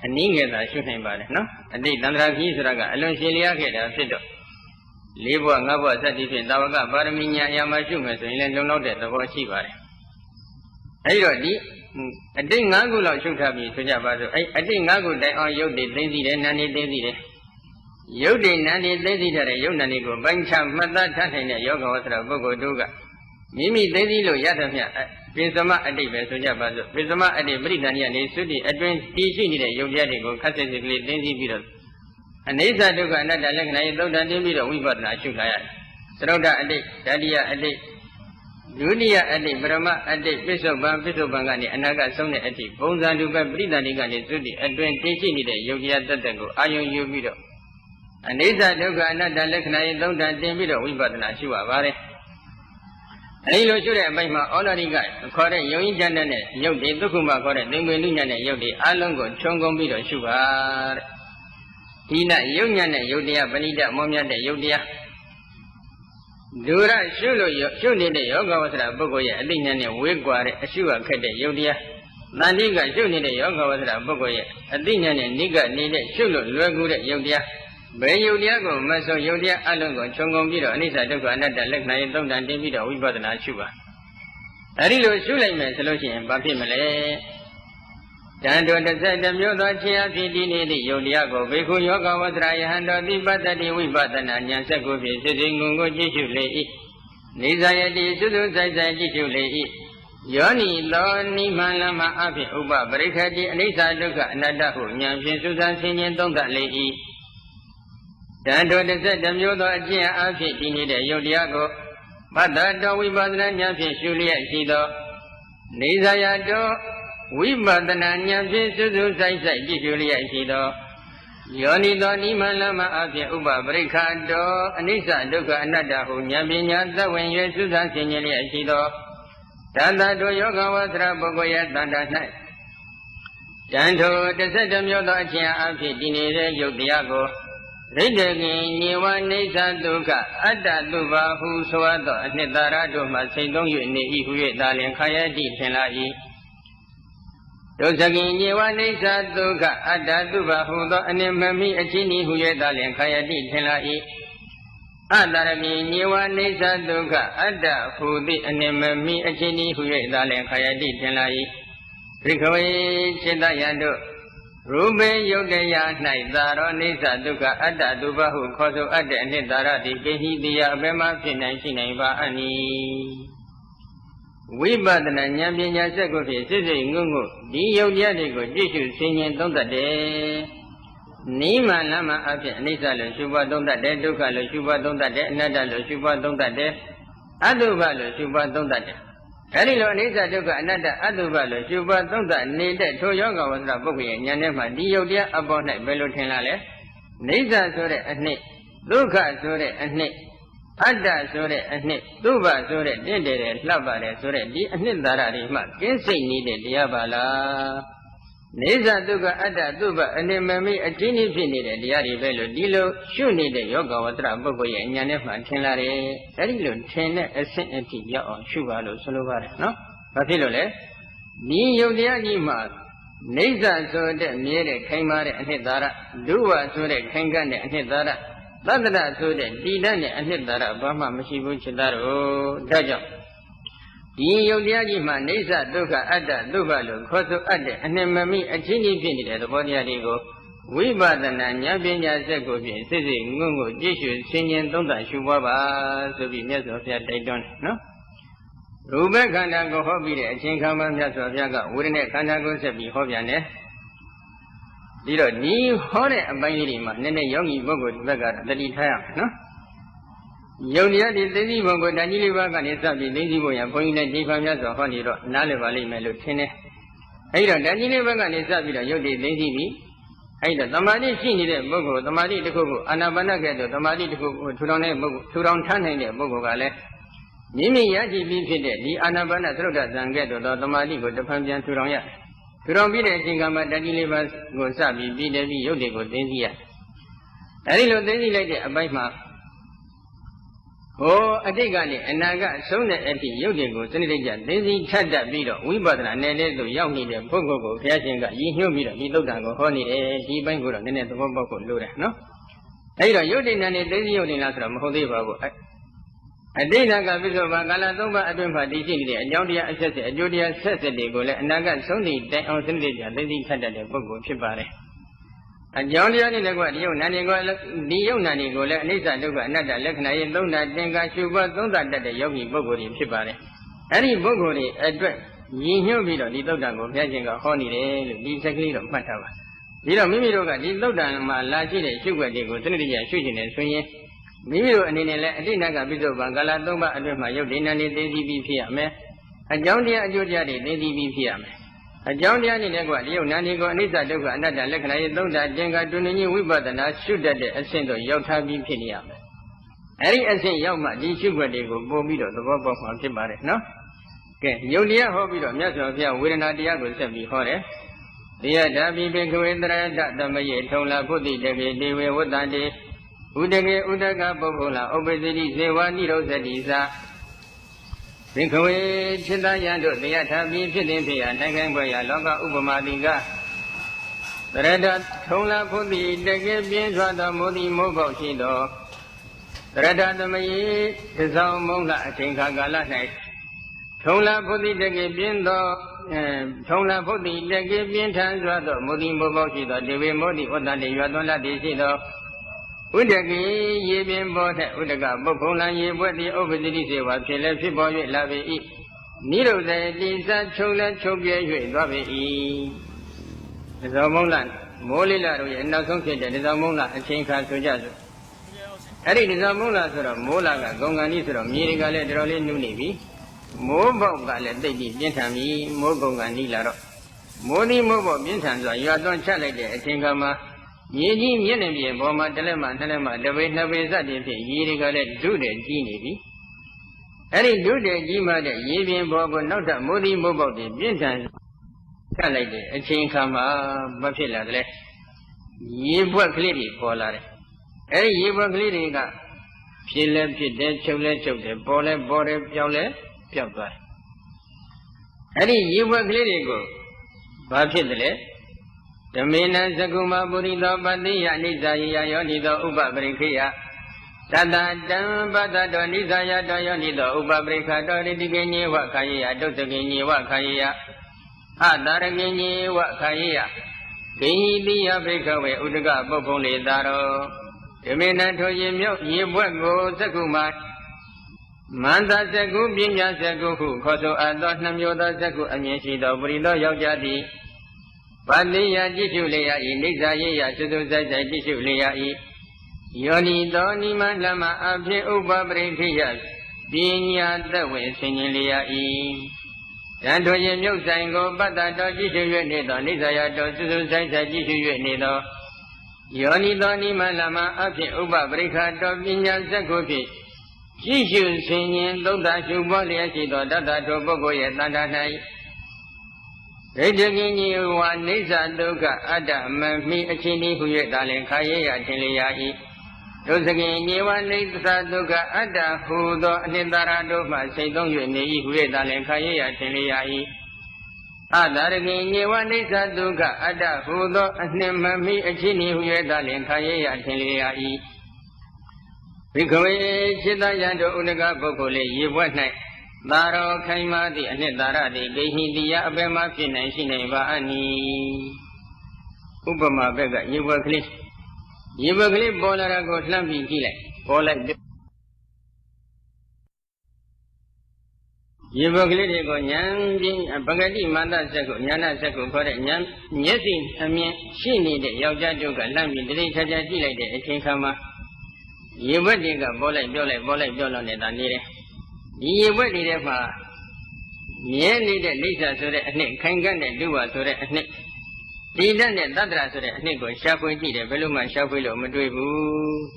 And Ninga shooting by it, no? And they don't have his raga, alone Celia get a fiddle. Libo and Gabo satisfied Davaga, Baraminia, Yamashumas, and don't know that the war Shiva. I think Nagula should have been Sujabazo. I think Nagu they are you did Daisy and Nanny Daisy. You did Nanny Daisy that a Yonanigo, Bancham, Mother Tatina, Yoga was a Bogo Duga. Mimi Daisy Lo Yatamia, Pinsama at the Sujabazo, Pinsama at the Britannia, they should be advanced teaching the Yodiadigo, classically Daisy Beatles. And these are the kind of like don't be a weaver, I should like. Sroda a day, Dadia a day, Julia a day, Brahma a day, Bishop Bangani, and Naga Sone a day, Bones and Duga, Britannica, Sudi, advantage in the Yogia Tatago, Iron Yubido. And these are the kind of like don't be a weaver, I should have. I know you have my already guy, correct, Yoin Janet, Yodi, Tukuma, correct, Dinguina, Yodi, Alongo, Chongo Bido, Sugar. Hina Union Yodia, Benita, Momia de Yodia. Dura Shuli de Yoga was a Bogoya, Linan, Wigware, a Shua Kade Yodia. Naniga Shuli de Yoga was a Bogoya, a Linan and Niga needed Shulu, Lugura Yodia. Bay Yodia, Maso Yodia, Alongo, Chongo Bido, and Isa Duga, and the Lek Nayam and Davido, we bought an Ashuba. Arilo Shulaiman solution, Bapi Malay. Tanto the said the Muda Chia Pidini, Yodiago, Beku Yoga was Rayahanda, the Batati, we button and Yansaku, sitting Gungo Jishule. Nizayati, Sudu Zai Jishule. Yoni, Loni Malama Api, Uba, Brikadi, Nisa Duka, Nadahu, Yanshin Susan Sinian Donda Lady. Tanto the said the Muda Chia Pidini, Yodiago, but that do we button and Yanshin Julia Sido. Nizayato. We but the Nanya Suzu Sai Julia Sido. Yoni Doni Malama Asia Uba Bricado, Anisa Duka Anada Hunyaminya, when you Susan Sinelia Sido. Tanda do Yoga was Rabogoya Tanda Night. Tanto the Sedam Yoda Chia Afi Dinere Yodiago. Redegin Niwa Nisa Duka, Ada Duba, who Soado, Nedara Duma, say don't you in the Ihu Dalian Kaya di Tenai. Dosagin Yewa Nisa Duka, Ada Duba, who the Anemami, a Chini who yet Dalian Kaya di Tenai. Adarabi Yewa Nisa Duka, Ada, who the Anemami, a Chini who yet Dalian Kaya di Tenai. Rikaway Chedayando. Rube Yodaya Night, Zaro Nisa Duka, Ada Duba, who Koso Ada and Darati, Behi, the Abema, Sinaiba, Ani. We but the Nanyamia Secretary, Sisi Gungu, Di Yodiadigo, Jishu, singing Donda De Nima Lama Api, Nisa Lusuba Donda De, Duka Lusuba Donda De, Nada Lusuba Donda De, Aduba Lusuba Donda De. Carilo Nisa Duka, Nada Aduba Lusuba Donda, needed to Yoga was a book in Yanema, Di Yodia about Belutinale, Nisa Sore and Nick, Duka Sore and Nick. Ada sore and Duba sore, Dede, Lavare sore, the Nidara, Kinsi needed Diabala. Nisa Duga Ada Duba and Mami, a genie needed Diari Velo Dilo, Shu needed Yoga Watra Bogoya and Yanefa Tenare, Erilo Tene, a Sentia or Shuvalo Solovare, no? Patilole, Ni Yodiagi Mark, နေစာဆိုတဲ့မြဲတဲ့ခိုင်မာတဲ့အနှစ်သာရဒုဝဆိုတဲ့ခိုင်ကန့်တဲ့အနှစ်သာရသတ္တရဆိုတဲ့တည်တတ်တဲ့အနှစ်သာရဘာမှမရှိဘူးချစ်သားတို့ဒါကြောင့်ဒီယုတ်တရားကြီးမှာနေစာဒုက္ခအတ္တဒုက္ခလို့ခေါ်ဆိုအပ်တဲ့အနှစ်မမိအချင်းချင်းဖြစ်နေတဲ့သဘောတရားတွေကိုဝိပဿနာဉာဏ်ပညာစက်ကိုဖြင့်စစ်စစ်ငုံငုံကြည့်ရှုဆင်ခြင်သုံးသပ်ရှုပွားပါဆိုပြီးမြတ်စွာဘုရားတိုက်တွန်းတယ်နော်ရူပခန္ဓာကိုဟောပြီးတဲ့အချိန်ခါမှာမြတ်စွာဘုရားကဝေဒနာခန္ဓာကိုဆက်ပြီးဟောပြန်တယ်ဒီတော့ဒီဟောတဲ့အပိုင်းလေးတွေမှာနည်းနည်းယောဂီပုဂ္ဂိုလ်ဒီဘက်ကတော့တတိထားရမယ်နော်ယုံတရားဒီသိသိဘုံကိုဓာတ်ကြီးလေးပါးကနေစပြီးသိသိဘုံရဘုန်းကြီးနဲ့ဒီဖန်မြတ်စွာဟောနေတော့နားလည်ပါလိမ့်မယ်လို့ထင်တယ်အဲဒီတော့ဓာတ်ကြီးလေးပါးကနေစပြီးတော့ယုတ်တိသိသိပြီးအဲဒီတော့သမာဓိရှိနေတဲ့ပုဂ္ဂိုလ်သမာဓိတစ်ခုကိုအာနာပါနကဲ့သို့သမာဓိတစ်ခုကိုထူထောင်တဲ့ပုဂ္ဂိုလ်ထူထောင်ထားနိုင်တဲ့ပုဂ္ဂိုလ်ကလည်းမိမိရရှိပြီးဖြစ်တဲ့ဒီအာနာပါနသရုတ်တဇံကဲ့သို့သောသမာဓိကိုတစ်ဖန်ပြန်ထူထောင်ရထူထောင်ပြီးတဲ့အချိန်ကမှဓာတ်ကြီးလေးပါးကိုစပြီးပြီးတယ်ပြီးယုတ်တွေကိုသိသိရအဲဒီလိုသိသိလိုက်တဲ့အပိုင်းမှာဟောအတိတ်ကနေအနာကအဆုံးတဲ့အထိယုတ်တွေကိုစနစ်တကျသိသိထပ်တတ်ပြီးတော့ဝိပဿနာနယ်တဲ့သို့ရောက်နေတဲ့ပုဂ္ဂိုလ်ကိုဘုရားရှင်ကရည်ညွှန်းပြီးတော့ဒီသုတ်တံကိုဟောနေတယ်ဒီပိုင်းကိုတော့နည်းနည်းသဘောပေါက်ဖို့လိုတယ်နော်အဲဒီတော့ယုတ်တိဏ္ဍနဲ့သိသိယုတ်တိဏ္ဍဆိုတော့မဟုတ်သေးပါဘူးအတိတ်ကပြစ္ဆောဘာကာလ၃ပါးအတွင်းမှာတည်ရှိနေတဲ့အကြောင်းတရားအဆက်ဆက်အကျိုးတရားဆက်ဆက်တွေကိုလည်းအနာကဆုံးသည့်တိုင်အောင်စနစ်တကျသိသိထပ်တတ်တဲ့ပုဂ္ဂိုလ်ဖြစ်ပါတယ်အကြောင်းတရားတွေလည်းကဒီယုတ်နာနေကိုဒီယုတ်နာနေကိုလည်းအနိစ္စဒုက္ခအနတ္တလက္ခဏာရဲ့သုံးဓာတ်သင်္ကာရှုပွားသုံးဓာတ်တတ်တဲ့ယောဂီပုဂ္ဂိုလ်တွေဖြစ်ပါတယ်။အဲဒီပုဂ္ဂိုလ်တွေအတွက်ရည်ညွှန်းပြီးတော့ဒီသုတ်တံကိုဘုရားရှင်ကဟောနေတယ်လို့ဒီစက်ကလေးတော့မှတ်ထားပါ။ဒီတော့မိမိတို့ကဒီသုတ်တံမှာလာရှိတဲ့ရှုွက်တွေကိုစနစ်တကျရှုကျင်နေဆိုရင်မိမိတို့အနေနဲ့လည်းအတိတ်ကပြစ္ဆုတ်ပံကာလ၃ပါးအတွင်းမှာယုတ်ဒိဏနေသိသိပြီးဖြစ်ရမယ်။အကြောင်းတရားအကျိုးတရားတွေသိသိပြီးဖြစ်ရမယ်။အကြောင်းတရားနဲ့ကွာဒီယုတ်နာနေကိုအနိစ္စဒုက္ခအနတ္တလက္ခဏာရဲ့သုံးဓာတ်သင်္ကာတွင်ကြီးဝိပဿနာရှုတတ်တဲ့အဆင့်တို့ရောက်ထားပြီးဖြစ်နေရမယ်။အဲဒီအဆင့်ရောက်မှဒီရှုွက်တွေကိုပို့ပြီးတော့သဘောပေါက်မှဖြစ်ပါတယ်နော်။ကဲယုတ်တရားဟောပြီးတော့မြတ်စွာဘုရားဝေဒနာတရားကိုဆက်ပြီးဟောတယ်။တရားဓာပိဘေခဝေတရဒသမယေထုံလာဖုတိတကေဒေဝေဝတ္တတေဥဒကေဥဒကပုဂ္ဂုလဥပ္ပဇိတိဇေဝနိရောဇတိသာဘိက္ခဝေจิตယံတို့တရားထားပြီးဖြစ်တဲ့ဖြစ်ရာနိုင်ငံဘွယ်ရာလောကဥပမာတိကတရဒထုံလာဖုတိတကယ်ပြင်းစွာသောမိုးတိမိုးပေါက်ရှိသောတရဒသမယေသစ္ဆောင်မုံလအချိန်ခါကာလ၌ထုံလာဖုတိတကယ်ပြင်းသောထုံလာဖုတိတကယ်ပြင်းထန်စွာသောမိုးတိမိုးပေါက်ရှိသောဒေဝေမောတိဝတ္တတေရွာသွန်းလာတည်ရှိသောဥဒကေရေပင်ပေါ်ထက်ဥဒကပုတ်ဖုံလံရေပွက်သည်ဥပ္ပဇိတိစေဝါဖြစ်လည်းဖြစ်ပေါ်၍လာပေ၏နိရုဒ္ဓတိစချုပ်လည်းချုပ်ပြဲ၍သွားပေ၏ဒဇောမုံလမိုးလိလတို့ရဲ့နောက်ဆုံးဖြစ်တဲ့ဒဇောမုံလအချိန်ခါဆိုကြစို့အဲ့ဒီဒဇောမုံလဆိုတော့မိုးလာကဂုံကန်ကြီးဆိုတော့မြေတွေကလည်းတော်တော်လေးနုနေပြီမိုးပေါက်ကလည်းတိတ်ပြီးပြင်းထန်ပြီမိုးဂုံကန်ကြီးလာတော့မိုးသည်မိုးပေါက်ပြင်းထန်စွာရွာသွန်းချလိုက်တဲ့အချိန်ခါမှာရေကြီးမျက်နှာပြင်ပေါ်မှာတလက်မှနှစ်လက်မှတပိနှစ်ပိစသည်ဖြင့်ရေတွေကလည်းဒုတဲ့ကြီးနေပြီအဲ့ဒီဒုတဲ့ကြီးမှတဲ့ရေပြင်ပေါ်ကိုနောက်ထပ်မိုးသည်မိုးပေါက်တွေပြင်းထန်ချလိုက်တဲ့အချိန်ခါမှာမဖြစ်လာတယ်ရေပွက်ကလေးတွေပေါ်လာတယ်အဲ့ဒီရေပွက်ကလေးတွေကဖြစ်လဲဖြစ်တယ်ချုပ်လဲချုပ်တယ်ပေါ်လဲပေါ်တယ်ပြောင်းလဲပြောက်သွားတယ်အဲ့ဒီရေပွက်ကလေးတွေကိုဘာဖြစ်တယ်လဲဓမေနသကုမပုရိသောပတိယနိစ္စယေယယောနိသောဥပပရိခေယသတ္တတံပတ္တတောနိစ္စယတောယောနိသောဥပပရိခတောရိတိကေညေဝခာယေယတုတ်တကေညေဝခာယေယအတာရကေညေဝခာယေယဂိဟိတိယဘိခဝေဥဒကပုပ္ဖုံလေသာရောဓမေနထိုရေမြောက်ရေဘွက်ကိုသကုမမန္တသကုပညာသကုဟုခေါ်ဆိုအပ်သောနှမျိုးသောသကုအမြင်ရှိသောပုရိသောယောက်ျားသည်ပတိယကြည့်ရှုလျာဤနိစ္စယေယစွစွဆိုင်ဆိုင်ကြည့်ရှုလျာဤယောနိသောနိမလမအဖြစ်ဥပပရိခိယပညာသက်ဝင်ဆင်ញင်လျာဤတန်ထိုရင်မြုပ်ဆိုင်ကိုပတ္တတော်ကြည့်ရှု၍နေသောနိစ္စယတော်စွစွဆိုင်ဆိုင်ကြည့်ရှု၍နေသောယောနိသောနိမလမအဖြစ်ဥပပရိခတော်ပညာစက်ကိုဖြင့်ကြည့်ရှုဆင်ញင်သုံးသရှုပေါ်လျက်ရှိသောတတ္တထိုပုဂ္ဂိုလ်ရဲ့တဏ္ဍာ၌ဒိဋ္ဌိကိညေဝနိစ္စဒုက္ခအတ္တမမိအချင်းဤဟု၍ဒါလင်ခါရရထင်လျာ၏ဒုစကိညေဝနိစ္စဒုက္ခအတ္တဟူသောအနိတ္တရာတို့မှစိတ်သုံး၍နေ၏ဟု၍ဒါလင်ခါရရထင်လျာ၏ Adaraki Niva Nisa Duga Ada Hudo Anemami Achini Huyeda Linkaya Tiliai Vikwe Chita Yando Unaga Bokole Yiwatne Daro Kaima the Anedara the Behidia Abema Financineva Ani Upama Bega Yiwakli Yiwakli Bolara Goslambi Gile Bola Yivogli go Yan Bagadi Manda Seko, Yana Seko, Yan Yesin, Amin, Shini, the Yajajuga, Lambi, the Tajaji, the Etinkama. Yivodiga, Bola, Bola, Danire. Yivodifa Yeni, the Lisa, so that Nick, Kangan, the Dua, so that Nick. Didan, the Dadra, so that Nick was Shapu, the Beluma, Shapulo, Madribu.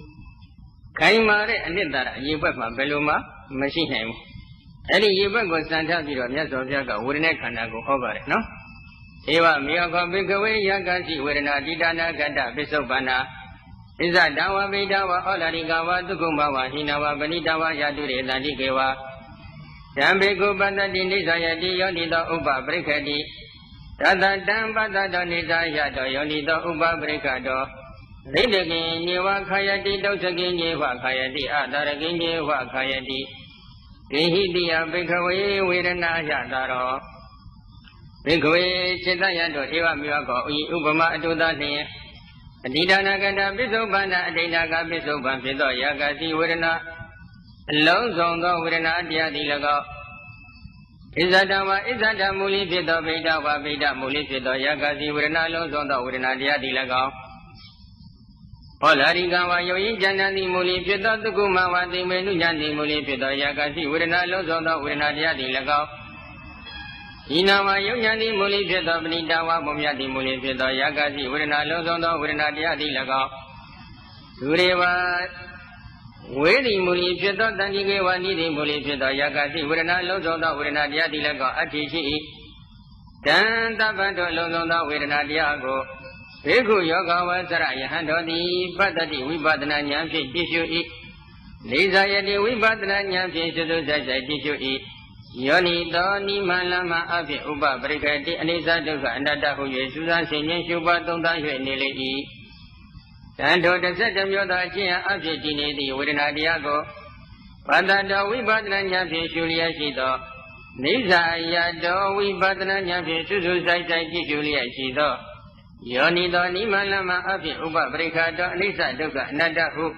Kaimare, and Nidara, Yiwapa, Beluma, Machine. Any Yiba was Santa Viro, Yasojaga, wouldn't I can go over it, no? Eva Miyako Bigaway Yagasi, Werena Didana Ganda, Bisopana. Is that Dawa Vidawa, Olarigawa, Tukumawa, Hinawa, Benitawa, Yadure, Landigawa. Jambigo Banda Dinizaya, Yonida Uba Bricadi. Tata Damba Danida Yado, Yonida Uba Bricado. Ridagi, Niwa Kayati, Dosagi, Niwa Kayati, Adaragi, Niwa Kayati. Vihidia Bigaway, Wirana Yadaro. Bigaway, Chitayando, Eva Miyako, Ubama, Dudani. Didana Ganda, Bisobana, Dinaga, Bisoban, Pido, Yagasi, Wirana. Lonzongo, Wirana, Diadilago. Izadama, Muli, Pido, Vida, Muli, Pido, Yagasi, Wirana, Lonzongo, Wirana, Diadilago. Olarigawa Yoyi Janani Muli Pita Tukuma the Menu Jani Muli Pita Yakasi Urina Lozoda Urina Diadi Lagao Inawa Yoyani Muli Pita Benitawa Mumiati Muli Pita Yakasi Urina Lozoda Urina Diadi Lagao Sureva Wedi Muli Pita Tandigawa Nidi Muli Pita Yakasi Urina Lozoda Urina Diadi Lagao Atishi Tanta Bando Lozoda Urina Diago Beku Yoga Wasara Yahandodi, Patati, Wibadana Yamshi, Tishu eat. Lisa Yadi, Wibadana Yamshi, Sudu Tishu eat. Yoni Doni Malama Afi Uba Brigadi, Anisa Duka, and Nadahu, Susan Sinian Shuba, Tonda, Nili eat. Santo the Setam Yoda Chia Afi Tinidi, Within Adiago. Patata, Wibadana Yamshi, Julia Shido. Lisa Yado, Wibadana Yamshi, Sudu Julia Shido. Yoni Doni Malama Afi Uba Bricado, Lisa Duka, Nadahu.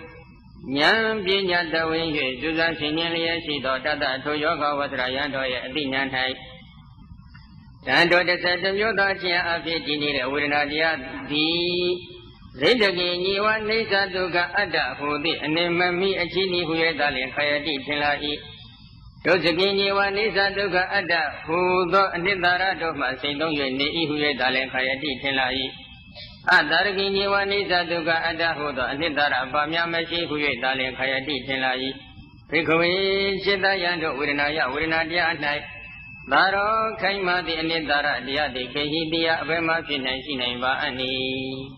Yam Pinya the Wing, Susan Sinilia Shido, Tata, Toyoga was Rayando, Dinan High. Santo the Satam Yoda Chia Afi Tinida, Urinadia, the Zedagi, Niwa, Lisa Duka, Ada, who the Nemami, Achini, who had Dalin, Kayati, Tilai. Josegini, one Lisa Duka, Ada, who the Nidara Doma, Sindong, who had Dalin, Kayati, Tilai. Adargini, one Lisa Duka, Ada, who the Nidara, Bamia Mashi, who had Dalin, Kayati, Tilai. Pikui, Chitayando, Urinadia, night. Daro, Kaima, the Nidara, the Adi, Kehidia, Vema, Financineva, Ani.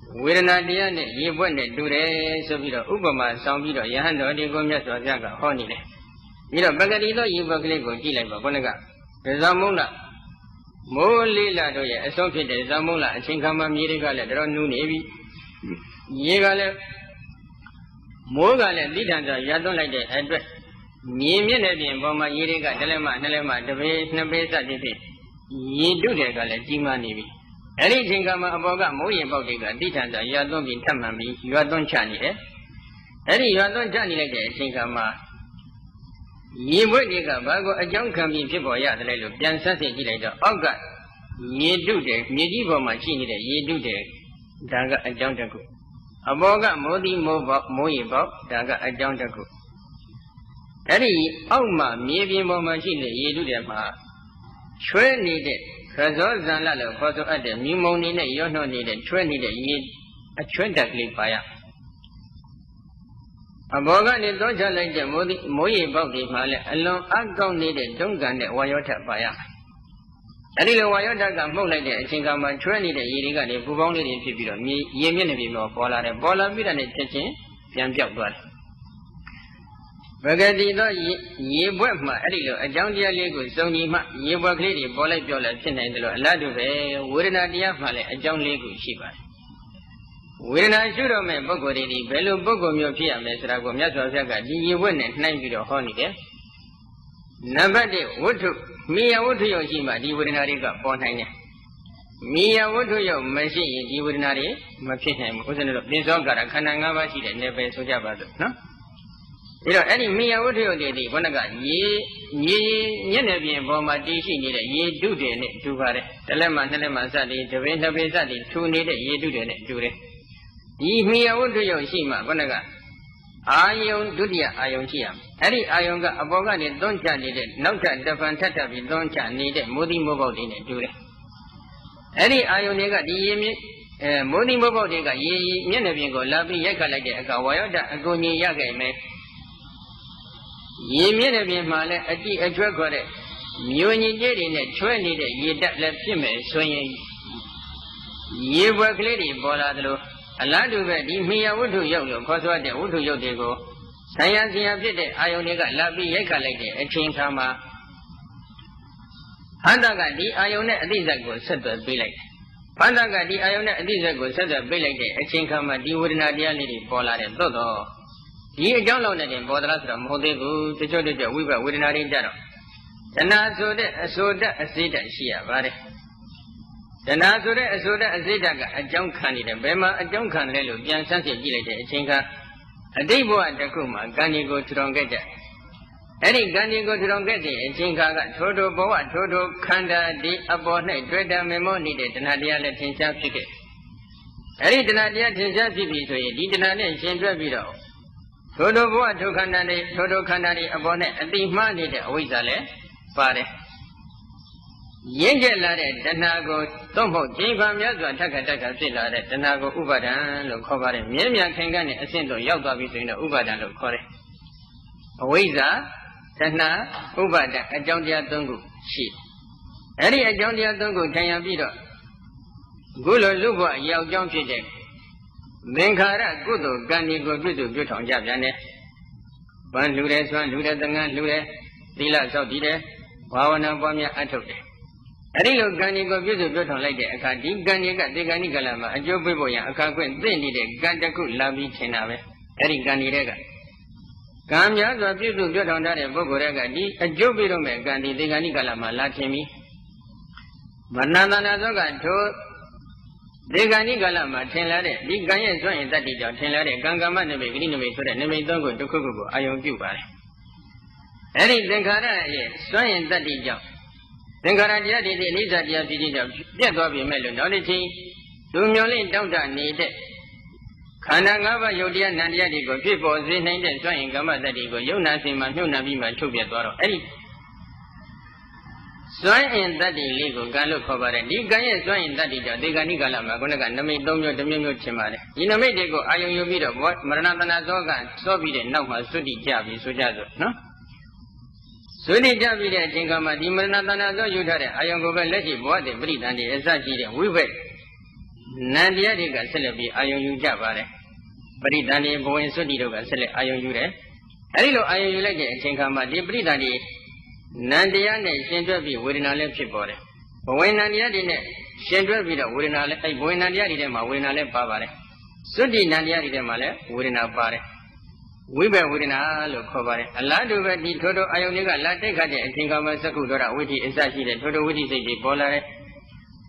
Wiranadia, you wouldn't do this, so we don't Ubama, some video, Yahando, the Gomias or Zaga, honey. You know, Bagadino, you will go Gila, Bonaga. The Zamula. More Lila, associated Zamula, Chinkama, Miriga, the new Navy. Yegale Mogale, Lidanda, Yadon like the address. Mimian, Boma, Yiriga, Nelema, the base, Nabesa, ye do the Gala, Jima Navy. Anything come about Moy about the Ditanda, you don't be Tamami, you are don't Chani, eh? Any you are don't Chani like that, Sinkama. Ye would nigga, Bago, a young coming people, yard, Yan Sassi, later. Oh God, ye do the medieval machine, ye do the Daga a Jontaku. A boga, Modi, Moy about Daga a Jontaku. Any Oma, maybe more machine, ye do them. Sure needed. Kazol Zanala, Koto at the Mimoni, you're not needed, 20 years, a 20 fire. A bogan is don't like the Moy about the Male, alone, I don't need it, don't gun the Wayota fire. A little Wayota can move like that, I think I'm 20 the Yiriga, the Buboni in people, me, Yemen, or Bola, Bola, with an attention, Pian Piaguan. Bagadi though ye wet ma Adilo, a Jandia Lego, Sony ma, ye work lady, Bola Jola, Pinandelo, Laduve, Wurina Diafale, a John Lego Shiba. When I should have met Bogori, Bello Bogomio Pia, Mesrago, Yasaga, ye win at 9 video holiday. Nobody would to me, I would to your Jima, the Wurinariga, Bonhine. Me, I would to your machine, the Wurinari, Machine, wasn't a Bizonga, Kanangava, and never Sojaba, no? You know, any me, I would to your lady, when I got ye, Yenevian Boma, DC needed, ye do it to Vare, Telema Sadi, the winter Sadi, 2 needed, ye do it to it. Ye me, I would to your Shima, when I got. Ayon Dudia Ayon Any Ayonga Abogani don't need it, no time the Fantata don't need it, Moody Mobile in it, do it. Any Ayonega, the Moody Mobile, ye, Yenevingo, Labi Yakalaka, Wayada, Agoni Yaga, me. Ye Yenevin Male, a drug, Muni did in it, 20 ye that left him, swinging. Ye work lady, Bolado. A lot of it, me, I would do Yolo, Coswa, the Udu Yodego. Sayansi did it, Ioniga, Labi Yakalake, a chain kama. Handaga, the Iona, these are good, said the Billy. Handaga, the Iona, these are good, said the Billy, a chain kama, the Udina Diality, Pola, and Dodo. Ye downloaded in Bodras from Hodegu, the Jody, the Weaver, Udina Jaro. And I saw that a seat at Shia, Vare. The Nazure Azuda Azidaga, a junk candidate, Bema, a junk candidate, young Sansi Gilete, a chinka, a debo at the Kuma, Gani go to Rongeta. Any Gani go to Rongeti, a chinka, Toto Boa, Toto Kanda, the Abone, Dreda Memo needed, and Nadia Latinsa Picket. Any Nadia Tinsa Pipi, so he did not change video. Toto Boa, Toto Kandari, Abone, and the man needed, Wizale, Pare. Yangela, Danago, Tombo, Jiva Yaza, Taka, Silla, Danago, Ubadan, Lokovari, Mia Kangani, Ascendo, Yoga between the Ubadan, Lokore. Oiza, Tana, Ubada, a Jondia Dungu, sheep. Any a Jondia Dungu, Tayabito. Gulo Luba, Yao John Pidek. Benkara, Gudo, Gani, go to Juton Jabane. One Ludes, Dangan, Lude, Dila Saudide, Wawana Bomia Atoke. Arilo Gani go to Joton like a Kadi Gani got the Gani Galama, a Joe Biboya, a Kakwin, they needed Gandaku, Labi Chenave, Eric Gani Rega. Gamya was to Joton and Bogorega, a Joe Bidome, Gandhi, the Gani Galama, Latimi. Banana Zoga told the Gani Galama, Tenlare, the Ganya joined that did Tenlare, Gangama, and Greenway to the Neme Dongo to Kuku, I own you by. Eric Denkara, joined that did job. Denkara did Lisa Diabidi, Jacobi Melodity, Dumulin Dauda needed. Kanangava Yodia Nadiadigo, people, they named and joined Gama that he go, Yonasima, Yonabima, Tubiadoro, Eric. Soin that illegal Galo cover and the guy soin that is the Ganigalama, Gonagan, the maid don't the Mimo Chimare. In a way they go, I owe you bit of what Maranatana Zogan, so be it now, Sudi Jabi, Sujazo, no? Sudi Jabi, Jingama, the Maranatana Zojutare, I am going to let you what they breathe and the Esachi, we wait. Nandiadiga celebi, I owe you Javare. But it done a boy in Sudidoga, I owe you there. Hello, I owe you like it, Jingama, the breathe and the Nandiane, Shendra within a left body. But when Nandiadine, Shendra Vida within a left, I win Nandiadima within a left pavare. Sudi Nandiadimale within a pare. We were within a look cover. A lot of the Toto Ioniga Latte Gade and think of a Sakudora witty is actually Toto witty city Bolare.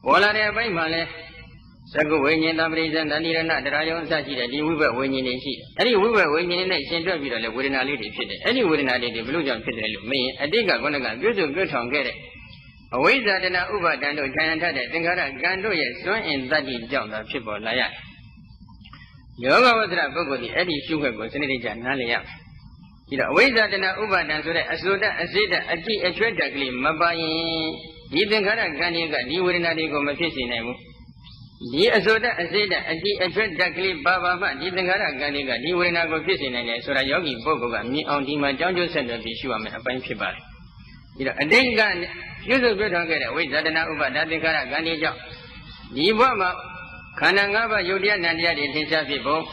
Bolare by Male. Sago winning the reason that neither not the Rayon Sachi that we were winning in sheet. Any we were winning in a Shendra Vida within a lady fit. Any within a lady blue jump fit. Me, I think I'm going to go to good on get it. Away that in a Uber Dando Canada, Tinkara Gando, yes, so in that is John the people like that. Yoga was a book with the Eddie Sugar was in it and Nalia. Away that in a Uber Dando, a soda, a zeta, a tea, a tragically, Mabai, Tinkara Ganiga, you wouldn't have go my fishing name. The Azoda, a zeta, a tea, a tragically, Baba, Tinkara Ganiga, you wouldn't have go fishing and so a yogi Boga, me on the Majanjo Center, the Shua, a pine shibari. A day gun, you do good on get away that now over that the Gani job. The Bama, Kanangava, Yudia, Nadia, the Tisha people,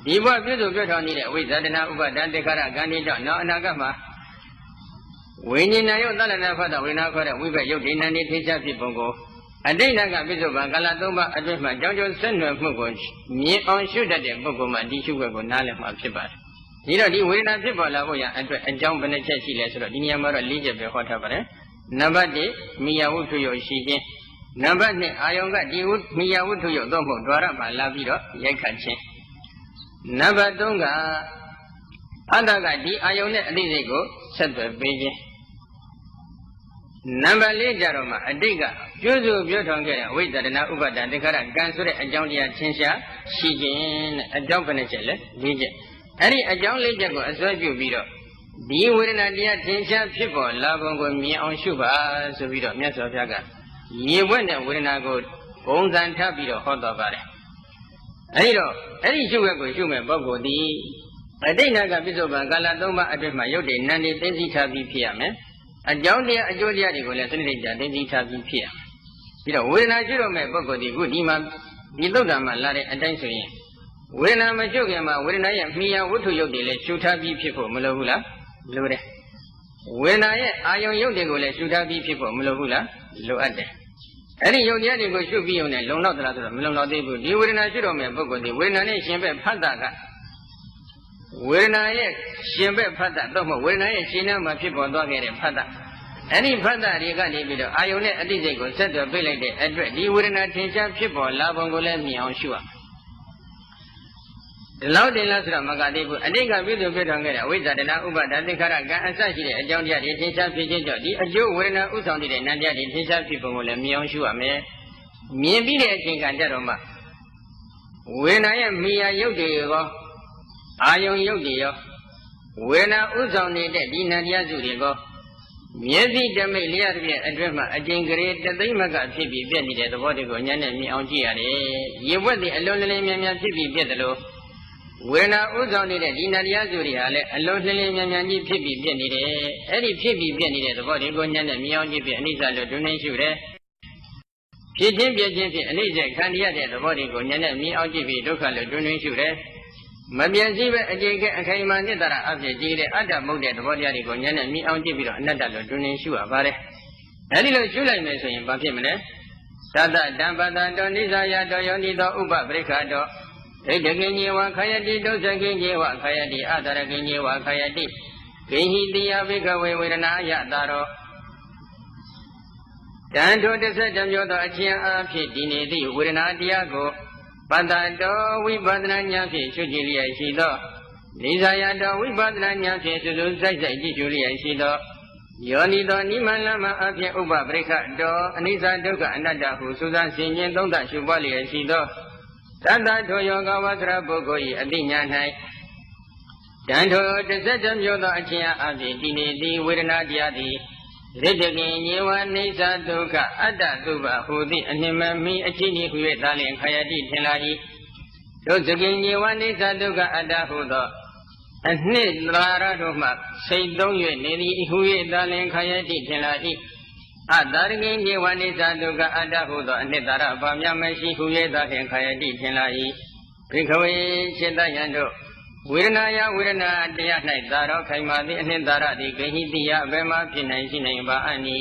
ဒီဘဝပြုစုပြောထောင်နေတဲ့ဝိဇာတနာဥပါဒံတေခရကံဒီကြောင့်နောက်အနာဂတ်မှာဝိညာဏယုတ်သလနာဖတ်တော်ဝိနာခေါ်တဲ့ဝိဘက်ယုတ်ဒီနန္ဒီထေချဖြစ်ပုံကိုအတိတ်ကပြစ္ဆုတ်ပံကာလ၃ပါးအတွင်းမှာကြောင်းကျိုးဆက်နွယ်မှုကိုမြင်အောင်ရှုတတ်တဲ့ပုဂ္ဂိုလ်မှဒီရှုွက်ကိုနားလည်မှာဖြစ်ပါတယ်။ဒီတော့ဒီဝေဒနာဖြစ်ပေါ်လာဖို့ရအတွက်အကြောင်းဘယ်နှချက်ရှိလဲဆိုတော့ဒီနေရာမှာတော့၄ချက်ပဲဟောထားပါတယ်။နံပါတ်၁မိယဝုထုယုတ်ရှိခြင်းနံပါတ်2အာယုံကဒီမိယဝုထုယုတ်တော့မဟုတ် द्वार မှာလာပြီးတော့ရိုက်ခတ်ခြင်းနံပါတ်3ကအတ္တကဒီအာယုံနဲ့အသိစိတ်ကိုဆက်သွယ်ပေးခြင်းနံပါတ်4ကြတော့မှအတိတ်ကပြုစုပြောထောင်ခဲ့တဲ့အဝိဇ္ဇာတနာဥပါဒံသင်္ခါရကံဆိုတဲ့အကြောင်းတရားချင်းရှားရှိခြင်းတဲ့အကြောင်းဘယ်နှချက်လဲ၄ချက်အဲ့ဒီအကြောင်း၄ချက်ကိုအစွဲပြုပြီးတော့ဒီဝေဒနာတရားထင်ရှားဖြစ်ပေါ်လာပုံကိုမြင်အောင်ရှုပါဆိုပြီးတော့မြတ်စွာဘုရားကရေဝက်တဲ့ဝေဒနာကိုပုံစံထားပြီးတော့ဟောတော်ပါတယ်အဲဒီတော့အဲ့ဒီရှုဝက်ကိုရှုမဲ့ပုဂ္ဂိုလ်ဒီအတိတ်ကပြစ္ဆုတ်ပံကာလ၃ပါးအတွင်းမှာရုပ်တည်နံတည်သိသိထားပြီးဖြစ်ရမယ်အကြောင်းတရားအကျိုးတရားတွေကိုလည်းစနစ်တကျသိသိထားပြီးဖြစ်ရမယ်ပြီးတော့ဝေဒနာရှုတော့မဲ့ပုဂ္ဂိုလ်ဒီခုဒီမှာဒီသုဒ္ဓမှာလာတဲ့အတိုင်းဆိုရင်ဝေဒနာမရှုခင်မှာဝေဒနာရဲ့မိယာဝတ္ထုရုပ်တွေလည်းရှုထားပြီးဖြစ်ဖို့မလိုဘူးလားလိုတယ်ဝေဒနာရဲ့အာယုံရုပ်တွေကိုလည်းရှုထားပြီးဖြစ်ဖို့မလိုဘူးလားလိုအပ်တယ်အဲ့ဒီယုတ်တရားတွေကိုရှုပြီးုံနဲ့လုံလောက်သလားဆိုတော့မလုံလောက်သေးဘူးဒီဝေဒနာရှုတော့မဲ့ပုဂ္ဂိုလ်ဒီဝေဒနာနဲ့ရှင်ဘက်ဖတ်တာကဝေဒနာရဲ့ရှင်ဘက်ဖတ်တာတော့မဟုတ်ဝေဒနာရဲ့ရှင်နာမှာဖြစ်ပေါ်သွားခဲ့တဲ့ဖတ်တာအဲ့ဒီဖတ်တာတွေကနေပြီးတော့အာယုံနဲ့အတိစိတ်ကိုဆက်သွယ်ပေးလိုက်တဲ့အတွက်ဒီဝေဒနာထင်ရှားဖြစ်ပေါ်လာပုံကိုလည်းမြင်အောင်ရှုရမယ်ဒီလောက်တင်လားဆိုတော့မကသေးဘူးအတိတ်ကပြုစုပြထောင်ခဲ့တဲ့အဝိဇ္ဇာတဏှာဥပါဒသင်္ခါရကံအစရှိတဲ့အကြောင်းတရားတွေထင်ရှားဖြစ်ခြင်းကြောင့်ဒီအကျိုးဝေဒနာဥဆောင်တဲ့နံတရားတွေထင်ရှားဖြစ်ပုံကိုလည်းမြင်အောင်ရှုရမယ်မြင်ပြီးတဲ့အချိန်ကကြတော့မှဝေဒနာရဲ့မိယာရုပ်တွေရောအာယုံရုပ်တွေရောဝေဒနာဥဆောင်နေတဲ့ဒီနံတရားစုတွေရောမျက်စိတမိတ်လျှက်တဲ့အတွင်းမှာအကျဉ်းကလေးတသိမ့်မကဖြစ်ပြီးပြည့်နေတဲ့သဘောတွေကိုဉာဏ်နဲ့မြင်အောင်ကြည့်ရတယ်ရေဝက်တွေအလွန်လင်းလင်းမြန်မြန်ဖြစ်ပြီးပြည့်တယ်လို့ဝေဒနာဥဆောင်နေတဲ့ဒီနာတရားစုတွေဟာလည်းအလုံးလှင်းလင်းမြန်မြန်ကြီးဖြစ်ပြီးပြည့်နေတယ်။အဲ့ဒီဖြစ်ပြီးပြည့်နေတဲ့သဘောတွေကိုညံ့နဲ့မြင်အောင်ကြည့်ပြီးအနိစ္စလို့တွင်တွင်ရှုတယ်။ဖြစ်ခြင်းပြည့်ခြင်းဖြင့်အနိစ္စခံရတဲ့သဘောတွေကိုညံ့နဲ့မြင်အောင်ကြည့်ပြီးဒုက္ခလို့တွင်တွင်ရှုတယ်။မပြည့်စည်ပဲအကျိကဲအခိုင်အမာနိတ္တရာအဖြစ်ကြည့်တဲ့အတ္တမဟုတ်တဲ့သဘောတရားတွေကိုညံ့နဲ့မြင်အောင်ကြည့်ပြီးတော့အနတ္တလို့တွင်တွင်ရှုရပါတယ်။အဲ့ဒီလိုရှုလိုက်မယ်ဆိုရင်ဘာဖြစ်မလဲ။သတ္တတံပတ္တတောနိစ္စယတောယောနိသောဥပပရိက္ခတောဒိဋ္ဌကိညေဝခယတိဒုစကိညေဝခယတိအတရကိညေဝခယတိဂိဟိတိယဘိကဝေဝေဒနာယတာရောတန်ထို11မျိုးသောအချင်းအားဖြင့်ဒီနေသည့်ဝေဒနာတရားကိုပတ္တတောဝိပဿနာဉာဏ်ဖြင့်ရှုကြည့်လျက်ရှိသောနိဇာယတောဝိပဿနာဉာဏ်ဖြင့်စူးစူးစိုက်စိုက်ကြည့်ရှုလျက်ရှိသောယောနိသောနိမန္လမအဖြင့်ဥပပရိက္ခတောအနိစ္စဒုက္ခအနတ္တဟုစူးစမ်းဆင်ခြင်သုံးသပ်ရှုပွားလျက်ရှိသောသတ္တထိုယောဂဝသရပုဂ္ဂိုလ်၏အတိညာ၌တန်ထို11မျိုးသောအချင်းအားဖြင့်ဒီနေသည်ဝေဒနာတရားသည်ရိတ္တကိညေဝနိစ္စဒုက္ခအတ္တသုဘဟူသည့်အနှိမမီအချင်းဤဟူ၍သာလျှင်ခယတိထင်လာ၏ဒုစကိညေဝနိစ္စဒုက္ခအတ္တဟုသောအနှစ်သာရတို့မှစိတ်သုံး၍နေသည်ဟူ၍သာလျှင်ခယတိထင်လာ၏အတ္တရကိညေဝနိစ္စဒုက္ခအတ္တဟုသောအနှစ်သာရဘာများမရှိဟူ၍သာလျှင်ခယတိထင်လာ၏ဘိခဝေစေတယံတို့ဝေဒနာယဝေဒနာတရား၌သာရောခိုင်မာသည့်အနှစ်သာရသည်ဂိဟိတိယအဘယ်မှဖြစ်နိုင်ရှိနိုင်ပါအနိ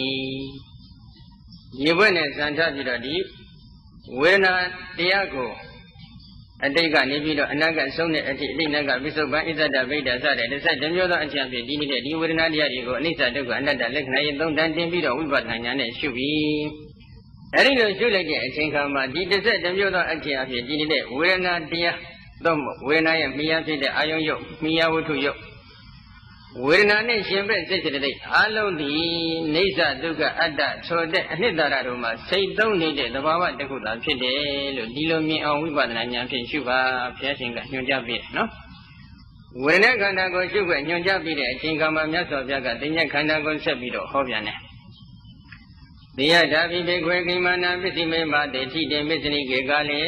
ရေဘွဲ့နဲ့ဇန်ထပြီးတော့ဒီဝေဒနာတရားကိုအတိတ်ကနေပြီးတော့အနက်ကဆုံးတဲ့အထိအတိတ်နက်ကပိစုပန်ဣဇဒဗိဒ္ဓစတဲ့12မျိုးသောအချက်ဖြင့်ဒီနေတဲ့ဒီဝေဒနာတရားတွေကိုအနိစ္စဒုက္ခအနတ္တလက္ခဏာရင်သုံးတန်တင်ပြီးတော့ဝိပဿနာဉာဏ်နဲ့ရှုပြီးအဲဒီလိုရှုလိုက်တဲ့အချိန်ခါမှာဒီ12မျိုးသောအချက်အဖြစ်ဒီနေတဲ့ဝေဒနာတရားသို့မဟုတ်ဝေဒနာရဲ့မိယာဖြစ်တဲ့အာယုံယုတ်မိယာဝတ္ထုယုတ်ဝေဒနာနဲ့ရှင်ဘက်စိတ်စိတ်တိတ်အလုံးသည်နေသဒုက္ခအတ္တဆိုတဲ့အနှစ်သာရတို့မှာစိတ်သုံးနေတဲ့သဘာဝတစ်ခုသာဖြစ်တယ်လို့ဒီလိုမြင်အောင်ဝိပဿနာဉာဏ်ဖြင့်ရှုပါဘုရားရှင်ကညွှန်ကြားပေးတယ်နော်ဝေဒနာခန္ဓာကိုရှုခွင့်ညွှန်ကြားပြီးတဲ့အချိန်ကမှမြတ်စွာဘုရားကသိဉ္ဇခန္ဓာကိုဆက်ပြီးတော့ဟောပြန်တယ်သေယဓာပိဘေခွေကိမာနာပစ္စည်းမေမတေထိတေမစ္စနိကေကာလေ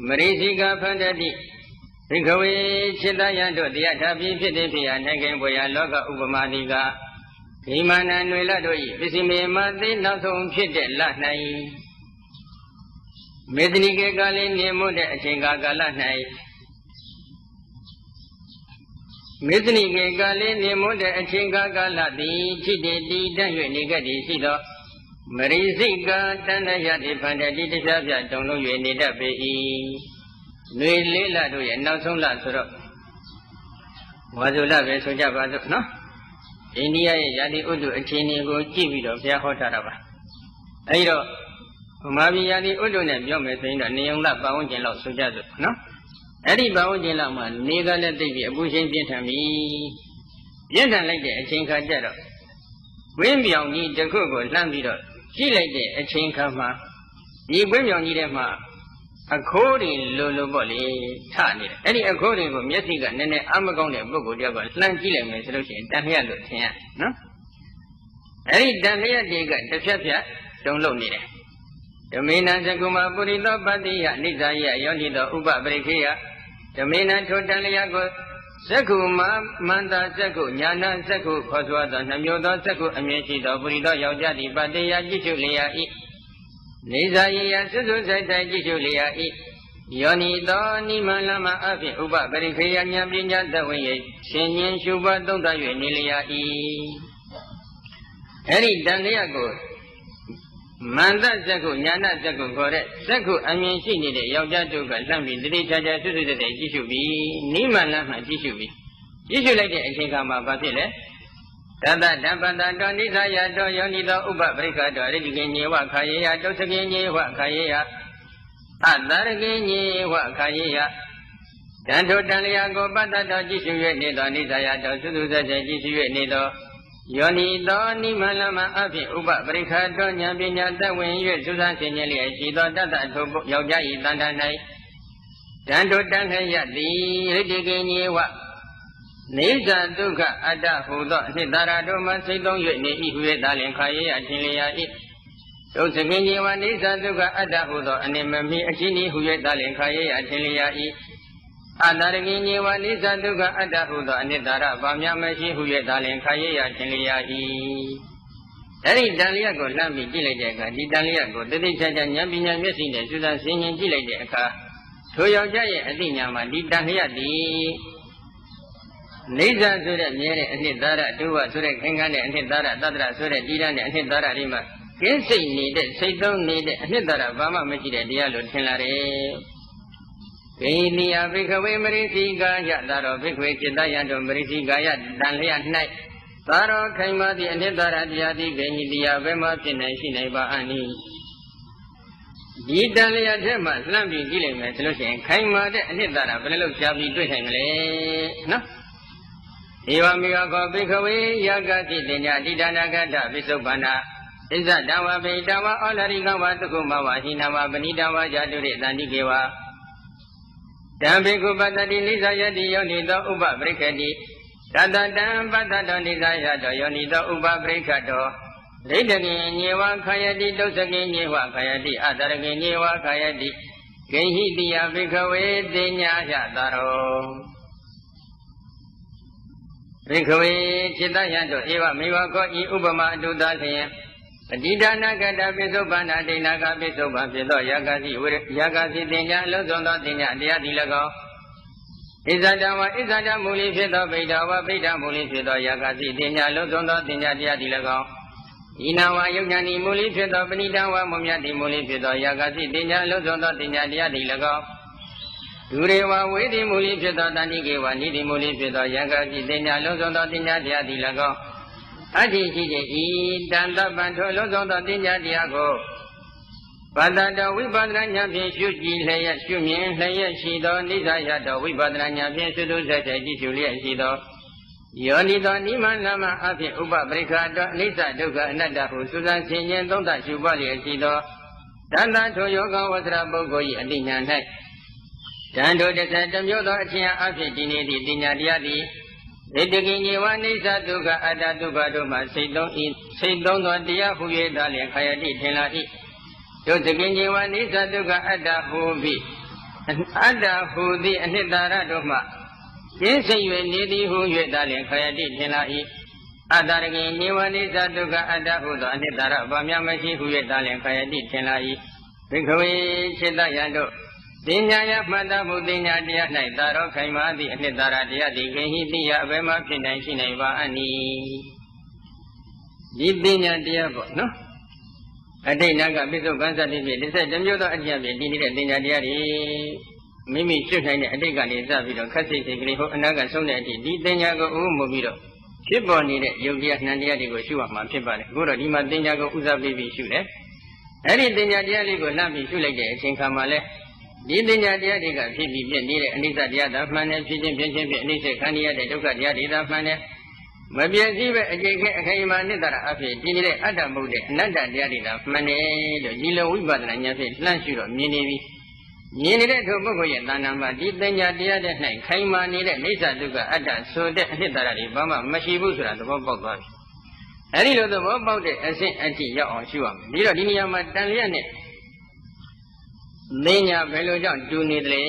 မရိစီကဖန္တတိဘိခဝေจิตယံတို့တရားထာပြီးဖြစ်တဲ့ဖြစ်ရာနိုင်ငံဘွယ်ရာလောကဥပမာတိကဂိမာနံຫນွေလတို့၏ပစ္စည်းမေမသိနောက်ဆုံးဖြစ်တဲ့လ၌မေတ္တိကေကာလေးနေမှုတဲ့အချိန်ကာလ၌ မေသနိကေကာလေနေမွန်းတဲ့အချိန်ကာလသည်ထိတေတီတန့်၍နေခဲ့သည်ရှိသောမရိစိကတဏ္ဍယတိဖန္တတိတခြားပြတုံလုံး၍နေတတ်ပေ၏။နှွေလေးလတို့ရဲ့နောက်ဆုံးလဆိုတော့ဝါဇုလပဲဆိုကြပါစို့နော်။အိန္ဒိယရဲ့ယာတိဥဒ္ဓအခြေအနေကိုကြည့်ပြီးတော့ဘုရားဟောထားတာပါ။အဲဒီတော့ဗမာပြည်ယာတိဥဒ္ဓနဲ့ပြောမယ်ဆိုရင်တော့နေုံလပတ်ဝန်းကျင်လောက်ဆိုကြစို့နော်။အဲ့ဒီပတ်ဝန်းကျင်လောက်မှာနေကလည်းသိပြီးအပူချိန်ပြင်းထန်ပြီ။ပြင်းထန်လိုက်တဲ့အချိန်ခါကျတော့ဝင်းပြောင်ကြီးတစ်ခုကိုလှမ်းပြီးတော့ကြည့်လိုက်တဲ့အချိန်ခါမှာဒီဝင်းပြောင်ကြီးထဲမှာအခိုးတွေလိုပေါ့လေထနေတယ်အဲ့ဒီအခိုးတွေကိုမျက်စိကနည်းနည်းအမကောင်းတဲ့ပုဂ္ဂိုလ်တယောက်ကလှမ်းကြည့်လိုက်မယ်ဆိုလို့ရှိရင်တန်လျက်လို့ထင်ရနော်အဲ့ဒီတန်လျက်တွေကတစ်ဖြတ်ဖြတ်တုံလုံးနေတယ်ဓမေနံသကုမပုရိသောပတ္တိယနိစ္စယယောနိသောဥပပရိခေယဓမေနံထိုတန်လျက်ကိုသက္ခုမန္တသက္ခုညာနာသက္ခုခေါ်ဆိုသောနှမျိုးသောသက္ခုအမြင်ရှိသောပုရိသောယောက်ျားသည်ပတ္တိယကြည့်ရှုလျက်၏နေဇာယေယစွစွဆိုင်ဆိုင်ကြည့်ရှုလျက်၏ယောနိသောနိမလမအဖြင့်ဥပပရိခေယဉာဏ်ပညာသဝိယရှင်ဉ္ရှုပသုံးသ၍နေလျက်၏အဲ့ဒီတန်လျက်ကိုမန္တသက္ခုညာနာသက္ခုခေါ်တဲ့သက္ခုအမြင်ရှိနေတဲ့ယောက်ျားတို့ကလှမ်းပြီးတတိချာချာစွစွတဲ့ကြည့်ရှုပြီးနိမလမှကြည့်ရှုပြီးကြည့်ရှုလိုက်တဲ့အချိန်ခါမှာဘာဖြစ်လဲတတဓမ္ပတတောနိသယတောယောနိသောဥပပရိက္ခတောရိတိကေညေဝခာယေယတုသကေညေဝခာယေယအတရကေညေဝခာယေယတန်ထိုတန်လျာကိုပတ္တတောကြည့်ရှု၍နေသောနိသယတောသုသုဆက်ဆက်ကြည့်ရှု၍နေသောယောနိသောနိမလမအဖြင့်ဥပပရိက္ခတောဉာဏ်ပညာသက်ဝင်၍သုသဆင်ခြင်းလျက်ရှိသောတတထိုယောက်ျား၏တန်တန်၌တန်ထိုတန်လျက်သည်ရိတိကေညေဝနေဇာဒုက္ခအတ္တဟူသောအနှစ်သာရတို့မှစိတ်သုံး၍နေ၏ဟူ၍သာလင်ခါရရထင်လျာ၏ဒုစကင်ကြီးဝနေဇာဒုက္ခအတ္တဟူသောအနိမမီအချင်းဤဟူ၍သာလင်ခါရရထင်လျာ၏အတ္တရကင်ကြီးဝနေဇာဒုက္ခအတ္တဟူသောအနှစ်သာရဘာများမရှိဟူ၍သာလင်ခါရရထင်လျာ၏အဲ့ဒီတန်လျက်ကိုလှမ်းပြီးကြည့်လိုက်တဲ့အခါဒီတန်လျက်ကိုတတိချာချာဉာဏ်ပညာမျက်စိနဲ့စူးစမ်းဆင်ခြင်ကြည့်လိုက်တဲ့အခါထိုယောက်ျားရဲ့အသိဉာဏ်မှာဒီတန်လျက်သည်နေဇာဆိုတဲ့မြဲတဲ့အနှစ်သာရဒုဝဆိုတဲ့ခင်ခန်းတဲ့အနှစ်သာရသတ္တရဆိုတဲ့တိရတဲ့အနှစ်သာရတွေမှာကင်းစိတ်နေတဲ့စိတ်သုံးနေတဲ့အနှစ်သာရဘာမှမရှိတဲ့တရားလို့ထင်လာတယ်။ဂိနိယဘိခဝေမရိစီကာယသာရောဘိခဝေจิตတယံတို့မရိစီကာယတန်လျက်၌သာရောခိုင်မာသည့်အနှစ်သာရတရားသည်ဂိနိတရားဘယ်မှာဖြစ်နိုင်ရှိနိုင်ပါအနည်း။ဒီတန်လျက်ထဲမှာလှမ်းပြီးကြည့်လိုက်မယ်ဆိုလို့ရှိရင်ခိုင်မာတဲ့အနှစ်သာရဘယ်လိုရှားပြီးတွေ့နိုင်မလဲနော်။ဧဝမေဝခောဘိခဝေယဂတိတညာတိဒါနာဂတပိစုပ္ပန္နာဣဇဒဝဗေတဝဩလရိကဝတုကုမဝဟိနဝပဏိတဝဇာတုရိတန္တိကေဝတံဘေကုပတ္တိနိသယတိယောနိသောဥပပရိက္ခတိတတတံပတ္တတောနိသယတောယောနိသောဥပပရိက္ခတောရိတကေညေဝခာယတိဒုစကေညေဝခာယတိအတရကေညေဝခာယတိဂိဟိတိယဘိခဝေတေညာယသာရောဘိခဝေจิตတယံတို့ဧဝမေဝခောဤဥပမာအတုသာလျင်အတိဒါနကတပိစုပ္ပန္နာဒိဏကပိစုပ္ပန်ဖြစ်သောယာဂစီဝရယာဂစီတင်ညာအလုံးစုံသောတင်ညာတရားသည်၎င်းဣဇဒဝဣဇဒမူလိဖြစ်သောဗိဒဝဗိဒမူလိဖြစ်သောယာဂစီတင်ညာအလုံးစုံသောတင်ညာတရားသည်၎င်းဤနာဝယုတ်ညာတိမူလိဖြစ်သောပဏိတဝမုံမြတ်တိမူလိဖြစ်သောယာဂစီတင်ညာအလုံးစုံသောတင်ညာတရားသည်၎င်းဒုရေဝဝေတိမူလိဖြစ်သောတဏိကေဝနိတိမူလိဖြစ်သောယံကတိတင်ညာလုံးစုံသောတင်ညာတရားသည်၎င်းအတ္တိရှိတဲ့ဤတန်တပံထိုလုံးစုံသောတင်ညာတရားကိုဘာသာတော်ဝိပဿနာဉာဏ်ဖြင့်ရှုကြည့်လျက်ရှုမြင်လျက်ရှိသောနိစ္စရတော်ဝိပဿနာဉာဏ်ဖြင့်သုတ္တဆက်ဆက်ကြည့်ရှုလျက်ရှိသောယောနိသောနိမလမအဖြင့်ဥပပရိက္ခတောအနိစ္စဒုက္ခအနတ္တဟုသုဇံဆင်ញင်သုံးသရှုပါလျက်ရှိသောတန်တထိုယောဂဝဆရာပုဂ္ဂိုလ်၏အတိညာ၌တန်ထိုတစ်ဆက်တစ်မျိုးသောအချင်းအဖြစ်ဒီနေ့ဒီတင်ညာတရားသည်ဣတကိညေဝနိစ္စဒုက္ခအတ္တဒုက္ခတို့မှစိတ်သုံးသောတရားဟူ၍သာလျှင်ခယတိထင်လာ၏ဒုစကိညေဝနိစ္စဒုက္ခအတ္တဟူပြီးအတ္တဟူသည်အနှစ်သာရတို့မှကျင်းစိတ်၍နေသည်ဟူ၍သာလျှင်ခယတိထင်လာ၏အတ္တရကိညေဝနိစ္စဒုက္ခအတ္တဟူသောအနှစ်သာရဘာများမရှိဟူ၍သာလျှင်ခယတိထင်လာ၏ဘိက္ခဝေจิตတယံတို့ တင်ညာယမှတ်သားမှုတင်ညာတရား၌သာရောခိုင်မာသည့်အနှစ်သာရတရားသည်ကိဟိတိယအဘယ်မှဖြစ်နိုင်ရှိနိုင်ပါအနိဒီတင်ညာတရားပေါ့နော်အတိတ်နာကပိဿုကံသတိဖြင့်41မျိုးသောအကျင့်ဖြင့်တည်နေတဲ့တင်ညာတရားတွေမိမိကျွတ်နိုင်တဲ့အတိတ်ကနေစပြီးတော့ခက်စိတ်စိတ်ကလေးဟိုအနာကဆုံးတဲ့အထိဒီတင်ညာကိုဥမှုပြီးတော့ဖြစ်ပေါ်နေတဲ့ယုတ်တရားနှံတရားတွေကိုရှုရမှာဖြစ်ပါတယ်အခုတော့ဒီမှာတင်ညာကိုဥစားပေးပြီးရှုတယ်အဲ့ဒီတင်ညာတရားလေးကိုလှမ်းပြီးရှုလိုက်တဲ့အချိန်ခါမှာလဲဒီတင်ညာတရားတွေကဖြစ်ပြီးပြည့်နေတဲ့အနိစ္စတရားသာမှန်တယ်ဖြစ်ခြင်းပြည့်ခြင်းဖြင့်အနိစ္စခံရတဲ့ဒုက္ခတရားတွေသာမှန်တယ်မပြည့်စည်ပဲအကျိတ်ခဲအခိုင်အမာနိတ္တရာအဖြစ်တည်နေတဲ့အတ္တမဟုတ်တဲ့အနတ္တတရားတွေသာမှန်တယ်လို့ဒီလိုဝိပဿနာဉာဏ်ဖြင့်လှမ်းရှုတော့မြင်နေပြီမြင်နေတဲ့ထိုပုဂ္ဂိုလ်ရဲ့တဏ္ဍာမှာဒီတင်ညာတရားတဲ့၌ခိုင်မာနေတဲ့အိဋ္ဌဒုက္ခအတ္တဆိုတဲ့အနှစ်သာရတွေဘာမှမရှိဘူးဆိုတာသဘောပေါက်သွားပြီအဲဒီလိုသဘောပေါက်တဲ့အဆင့်အထိရောက်အောင်ရှုရမယ်ပြီးတော့ဒီနေရာမှာတန်လျက်နဲ့တင်ညာဘယ်လိုကြောင့်တူနေတယ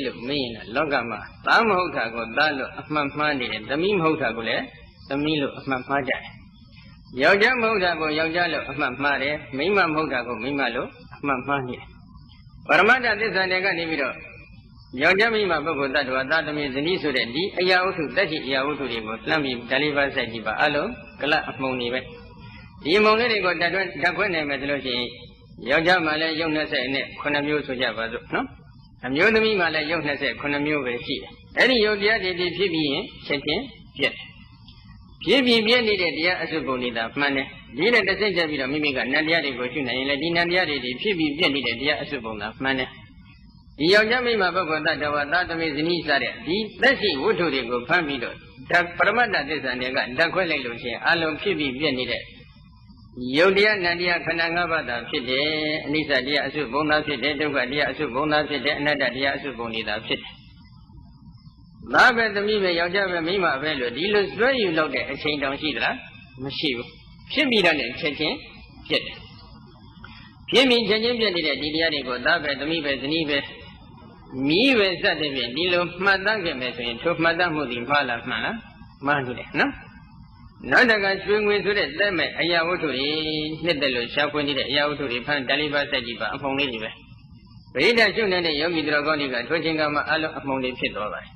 ်လို့မေးရင်လောကမှာသားမဟုတ်တာကိုသားလို့အမှန်မှားနေတယ်သမီးမဟုတ်တာကိုလည်းသမီးလို့အမှန်မှားကြတယ်ယောက်ျားမဟုတ်တာကိုယောက်ျားလို့အမှန်မှားတယ်မိန်းမမဟုတ်တာကိုမိန်းမလို့အမှန်မှားနေတယ်ပရမတ္ထသစ္စာတွေကနေပြီးတော့ယောက်ျားမိန်းမပုဂ္ဂိုလ်တ attva သာသမီဇနီးဆိုတဲ့ဒီအရာဝတ္ထုတက်ရှိအရာဝတ္ထုတွေကိုလှမ်းပြီးဓာလိပါဆက်ကြည့်ပါအလုံးကလအမှုန်တွေပဲဒီအမှုန်လေးတွေကိုဓာတ်ခွဲနိုင်မယ်ဆိုလို့ရှိရင်ယောက်ျားမှလည်းယုတ်20နဲ့9မျိုးဆိုကြပါစို့နော်အမျိုးသမီးမှလည်းယုတ်29မျိုးပဲရှိတယ်အဲ့ဒီယုတ်တရားတွေဖြစ်ပြီးရင်ချက်ချင်းပြည့်ဖြစ်ပြီးပြည့်နေတဲ့တရားအစုပုံနေတာမှန်တယ်ဒီနဲ့တစ်စိတ်ချက်ပြီးတော့မိမိကနတ်တရားတွေကိုရှုနိုင်ရင်လည်းဒီနတ်တရားတွေဖြစ်ပြီးပြည့်နေတဲ့တရားအစုပုံတာမှန်တယ်ဒီယောက်ျားမိန်းမပုဂ္ဂိုလ်တ attva သာသမီဇနီးစတဲ့ဒီသက်ရှိဝတ္ထုတွေကိုဖမ်းပြီးတော့ပရမတ္ထသစ္စာတွေကဓာတ်ခွဲလိုက်လို့ရှိရင်အလုံးဖြစ်ပြီးပြည့်နေတဲ့ယုတ်တရားနတ်တရားခန္ဓာ၅ပါးသာဖြစ်တယ်အနိစ္စတရားအစုဘုံသာဖြစ်တယ်ဒုက္ခတရားအစုဘုံသာဖြစ်တယ်အနတ္တတရားအစုဘုံနေတာဖြစ်တယ်။ဒါပဲသမီးပဲယောက်ျားပဲမိန်းမပဲလို့ဒီလိုစွဲယူလောက်တဲ့အချိန်တောင်ရှိသလားမရှိဘူးဖြစ်ပြီးတော့လည်းချက်ချင်းပြည့်တယ်ဖြစ်ပြီးချက်ချင်းပြည့်နေတဲ့ဒီတရားတွေကိုဒါပဲသမီးပဲဇနီးပဲမိပဲစတဲ့ဖြင့်ဒီလိုမှတ်သားခဲ့မယ်ဆိုရင်ထိုမှတ်သားမှုဒီမှားလားမှန်လားမှားနေတယ်နော်နောက်တကရွှေငွေဆိုတဲ့သက်မဲ့အရာဝတ္ထုတွေနှစ်သက်လို့ရှားဖွေနေတဲ့အရာဝတ္ထုတွေဖန်တလိပါဆက်ကြည့်ပါအမှုန်လေးတွေပဲပရိဒတ်ရှုနေတဲ့ယောဂီတော်ကောင်းတွေကထိုချိန်ကမှအလုံးအမှုန်လေးဖြစ်သွားပါတယ်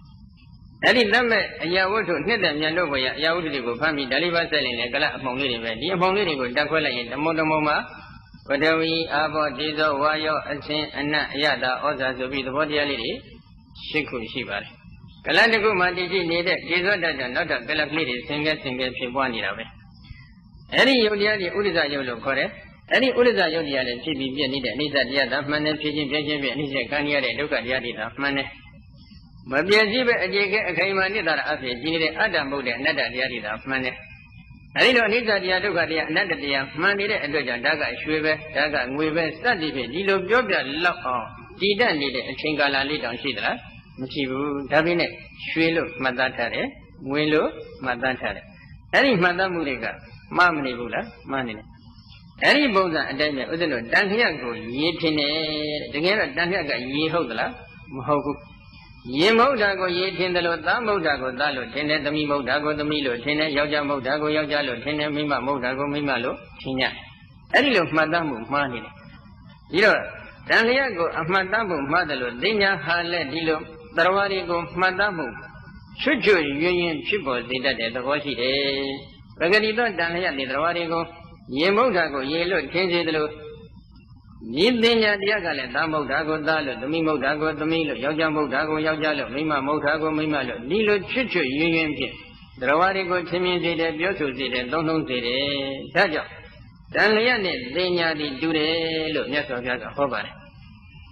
အဲ့ဒီသက်မဲ့အရာဝတ္ထုနှစ်သက်မြန်လို့ဘယ်အရာဝတ္ထုတွေကိုဖန်ပြီးတလိပါဆက်ရင်လည်းကလအမှုန်လေးတွေပဲဒီအမှုန်လေးတွေကိုတက်ခွဲလိုက်ရင်ဓမ္မမှာပထဝီအာဘောတေဇောဝါယောအရှင်အနတ်အယတာဩဇာဆိုပြီးသဘောတရားလေးတွေ၈ခုရှိပါတယ်ကလတစ်ခုမှတည်ရှိနေတဲ့ဒေဇောတတ်တဲ့နောက်ထပ်ကလကလေးတွေဆင်ကဲဖြစ်ပွားနေတာပဲအဲ့ဒီယုတ်တရားတွေဥဒ္ဒဇယုတ်လို့ခေါ်တယ်အဲ့ဒီဥဒ္ဒဇယုတ်တရားတွေဖြစ်ပြီးပြည့်နေတဲ့အနိစ္စတရားသာမှန်တယ်ဖြစ်ခြင်းပြည့်ခြင်းပြည့်အနိစ္စခံရတဲ့ဒုက္ခတရားတွေသာမှန်တယ်မပြည့်စည်ပဲအကျေကဲအခိုင်အမာနိတ္တရာအဖြစ်ကြီးနေတဲ့အတ္တမဟုတ်တဲ့အနတ္တတရားတွေသာမှန်တယ်အဲ့ဒီလိုအနိစ္စတရားဒုက္ခတရားအနတ္တတရားမှန်နေတဲ့အတွက်ကြောင့်ဒါကရွှေပဲဒါကငွေပဲစသည်ဖြင့်ဒီလိုပြောပြလောက်အောင်တည်တတ်နေတဲ့အချိန်ကာလလေးတောင်ရှိသလားမရှိဘူးဒါပေမဲ့ရွှေလို့မှတ်သားထားတယ်ငွေလို့မှတ်သားထားတယ်အဲ့ဒီမှတ်သားမှုတွေကမှားမနေဘူးလားမှားနေတယ်အဲ့ဒီပုံစံအတိုင်းပဲဥစ္စလို့တန်ခရကိုရေထင်တယ်တကယ်တော့တန်ခရကရေဟုတ်သလားမဟုတ်ဘူးရေမဟုတ်တာကိုရေထင်တယ်လို့သားမဟုတ်တာကိုသားလို့ထင်တယ်သမီးမဟုတ်တာကိုသမီးလို့ထင်တယ်ယောက်ျားမဟုတ်တာကိုယောက်ျားလို့ထင်တယ်မိန်းမမဟုတ်တာကိုမိန်းမလို့ထင်ကြအဲ့ဒီလိုမှတ်သားမှုမှားနေတယ်ဒီတော့တန်ခရကိုအမှတ်သားမှုမှားတယ်လို့သိညာဟာလည်းဒီလိုသရဝါတွေကိုမှတ်သားမှုချွတ်ချွတ်ယွင်းယွင်းဖြစ်ပေါ်စေတတ်တဲ့သဘောရှိတယ်။ပဂတိသောတန်လျက်နေသရဝါတွေကိုရေမုတ်တာကိုရေလို့ထင်စေသလိုဒီပညာတရားကလည်းသားမုတ်တာကိုသားလို့သမီးမုတ်တာကိုသမီးလို့ယောက်ျားမုတ်တာကိုယောက်ျားလို့မိန်းမမုတ်တာကိုမိန်းမလို့ဒီလိုချွတ်ချွတ်ယွင်းယွင်းဖြင့်သရဝါတွေကိုထင်မြင်စေတယ်ပြောဆိုစေတယ်သုံးစေတယ်။ဒါကြောင့်တန်လျက်နဲ့ပညာတိတူတယ်လို့မြတ်စွာဘုရားကဟောပါတယ်။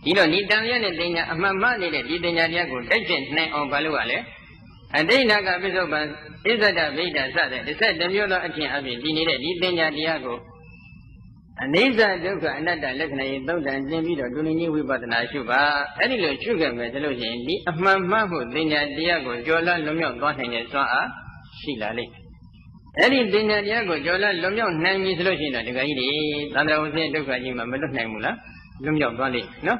ဒီတော့ဒီတန်လျက်နဲ့ပညာအမှန်မှနေတဲ့ဒီပညာတရားကိုတိုက်ကျင့်နိုင်အောင်ဘာလို့ ရလဲအတိတ်ကပိဿုပံဣဇဒဗိဒ္ဓစတဲ့12မျိုးသောအခြင်းအပြင်ဒီနေတဲ့ဒီပညာတရားကိုအနိစ္စဒုက္ခအနတ္တလက္ခဏာရေးသုံးတန်ကျင်ပြီးတော့ဒုနိဝိပဿနာရှုပါအဲ့ဒီလိုရှုခဲ့မယ်ဆိုလို့ရှိရင်ဒီအမှန်မှမှုပညာတရားကိုကျော်လွန်လွန်မြောက်သွားနိုင်တဲ့စွမ်းအားရှိလာလိမ့်မယ်အဲ့ဒီပညာတရားကိုကျော်လွန်လွန်မြောက်နိုင်ပြီဆိုလို့ရှိရင်တော့ဒကာကြီးတွေသန္တရာဝဆင်းဒုက္ခကြီးမှာမလွတ်နိုင်ဘူးလားလွတ်မြောက်သွားလိမ့်မယ်နော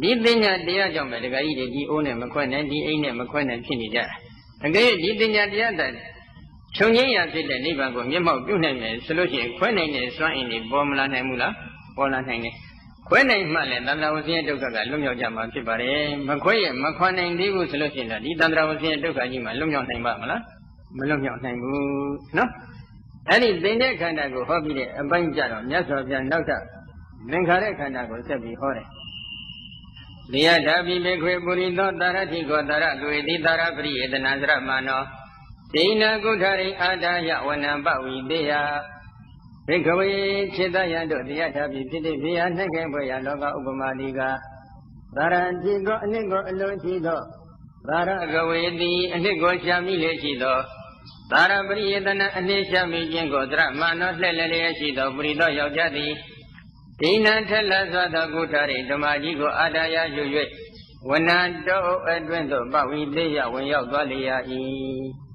်ဒီပညာတရားကြောင့်ပဲဒကာကြီးတွေဒီအိုးနဲ့မခွဲနိုင်ဒီအိမ်နဲ့မခွဲနိုင်ဖြစ်နေကြတာအကယ်၍ဒီပညာတရားတည်းခြုံငင်းရဖြစ်တဲ့နိဗ္ဗာန်ကိုမျက်မှောက်ပြုနိုင်မယ်ဆိုလို့ရှိရင်ခွဲနိုင်တဲ့စွမ်းအင်တွေပေါ်မလာနိုင်ဘူးလားပေါ်လာနိုင်တယ်ဟ ခွဲနိုင်မှလည်းသန္တာဝဆင်းရဲဒုက္ခကလွတ်မြောက်ကြမှာဖြစ်ပါတယ်မခွဲရမခွာနိုင်သေးဘူးဆိုလို့ရှိရင်ဒီသန္တာဝဆင်းရဲဒုက္ခကြီးမှာလွတ်မြောက်နိုင်ပါမလားမလွတ်မြောက်နိုင်ဘူးနော်အဲ့ဒီသင်တဲ့ခန္ဓာကိုဟောပြီးတဲ့အပိုင်းကြတော့မြတ်စွာဘုရားနောက်ထပ်သင်္ခါရခန္ဓာကိုဆက်ပြီးဟောတယ်လေယဓာပိဘေခွေပုရိသောတာရတိကောတာရကွေတိတာရပရိယေတနာစရမနောဒိဏကုဋ္ဌရိအာဒါယဝနံပဝိတေယဘေခဝေခြေတယံတို့တရားဓာပိဖြစ်တဲ့ဖေယနှက်ကဲဘွယ်ရလောကဥပမာတိကသာရတိကောအနည်းကိုအလိုရှိသောသာရကဝေတိအနည်းကိုရှာမိလေရှိသောသာရပရိယေတနာအနည်းရှာမိခြင်းကိုသရမနောလှဲ့လျက်ရှိသောပုရိသောယောက်ျားသည်ဒိဏထက်လစွာသောကုဋ္ဌရိဓမ္မကြီးကိုအာဒါယယူ၍ဝနံတောအတွင်းသို့ပဝိသေယဝင်ရောက်သွားလေ၏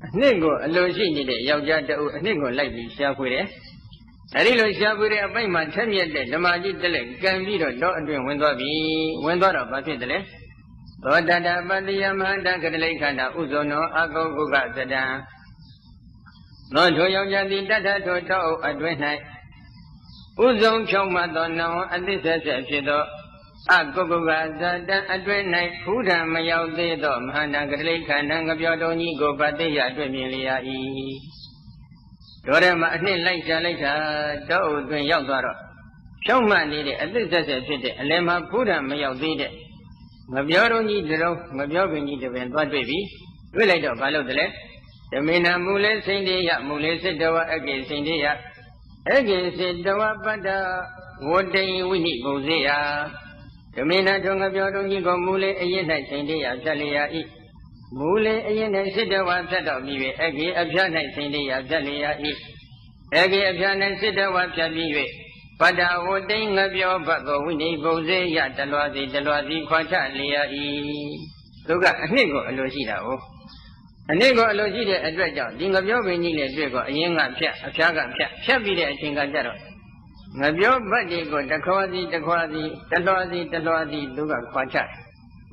အနှစ်ကိုအလိုရှိနေတဲ့ယောက်ျားတအုပ်အနှစ်ကိုလိုက်ပြီးရှာဖွေတယ်အဲဒီလိုရှာဖွေတဲ့အပိုက်မှာထက်မြက်တဲ့ဓမ္မကြီးတက်လက်ကံပြီးတော့တောအတွင်းဝင်သွားပြီဝင်သွားတော့ဘာဖြစ်တယ်လဲသောတတပတ္တိယမဟာတကတလိခန္ဓာဥဇုံနောအကောကုကသတံသောထိုယောက်ျားသည်တထထိုတောအုပ်အတွင်း၌ဥဇုံဖြောင်းမှသောနဝအသစ္ဆက်ဆက်ဖြစ်သောအကုကုကဇတံအတွင်း၌ဖူးထံမရောက်သေးသောမဟာနာကတလိခန္ဓာငပြောတုံကြီးကိုပတိယတွေ့မြင်လျာ၏တို့ထဲမှာအနှစ်လိုက်ရှာလိုက်တာတောအုပ်တွင်ရောက်သွားတော့ဖြောင်းမှနေတဲ့အသစ္ဆက်ဆက်ဖြစ်တဲ့အလယ်မှာဖူးထံမရောက်သေးတဲ့ငပြောတုံကြီးတရုံငပြောပင်ကြီးတပင်သွားတွေ့ပြီတွေ့လိုက်တော့ဘာလုပ်တယ်လဲဓမေနမူလေစိန်တေယမူလေစိတဝအကေစိန်တေယအကေစိတဝပတ္တဝတိဝိနိပုဇေယဓမေနထုံငပြောတုံကြီးကိုမူလေအရင်၌စိန်တေယဖြတ်လျာ၏မူလေအရင်၌စိတဝဖြတ်တော်ပြီး၍အကေအဖြတ်၌စိန်တေယဖြတ်လျာ၏အကေအဖြတ်၌စိတဝဖြတ်ပြီး၍ပတ္တဝတိငပြောဘတ်ကိုဝိနိပုဇေယတလွားစီခွာချလျာ၏သူကအနှစ်ကိုအလိုရှိတာ哦အနည်းကိုအလိုရှိတဲ့အတွက်ကြောင့်ဒီငပြောပင်ကြီးနဲ့တွေ့ကောအရင်ကဖြတ်အဖျားကဖြတ်ပြီးတဲ့အချိန်ကကြတော့ငပြောဘတ်တွေကိုတခွာစီတလွှာစီသူကခွာချတယ်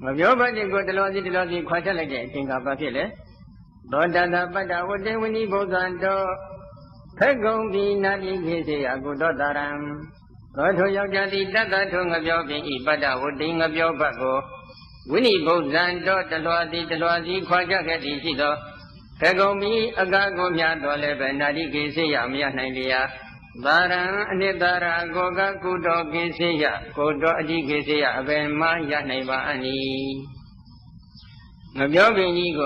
ငပြောဘတ်တွေကိုတလွှာစီခွာချလိုက်တဲ့အချိန်ကဘာဖြစ်လဲသောတတပတ္တဝတေဝိနိဘုဇံတောဖက်ကုံဒီနာတိခေစေယကုတောတရံသောထိုယောက်ျားသည်တတ္တထုံငပြောပင်ဤပတ္တဝတိငပြောဘတ်ကိုဝိနိဗုဒ္ဓံတောတလွာစီခွာကြခဲ့သည်ရှိသောခေကုံမီအကားကိုမြတ်တော်လည်းပဲနာတိကိစေယမရနိုင်လျာသာရံအနိတ္တရာကိုကကုတောကိစေယကိုတောအတိကိစေယအဘယ်မှရနိုင်ပါအနိငပြောပင်ကြီးက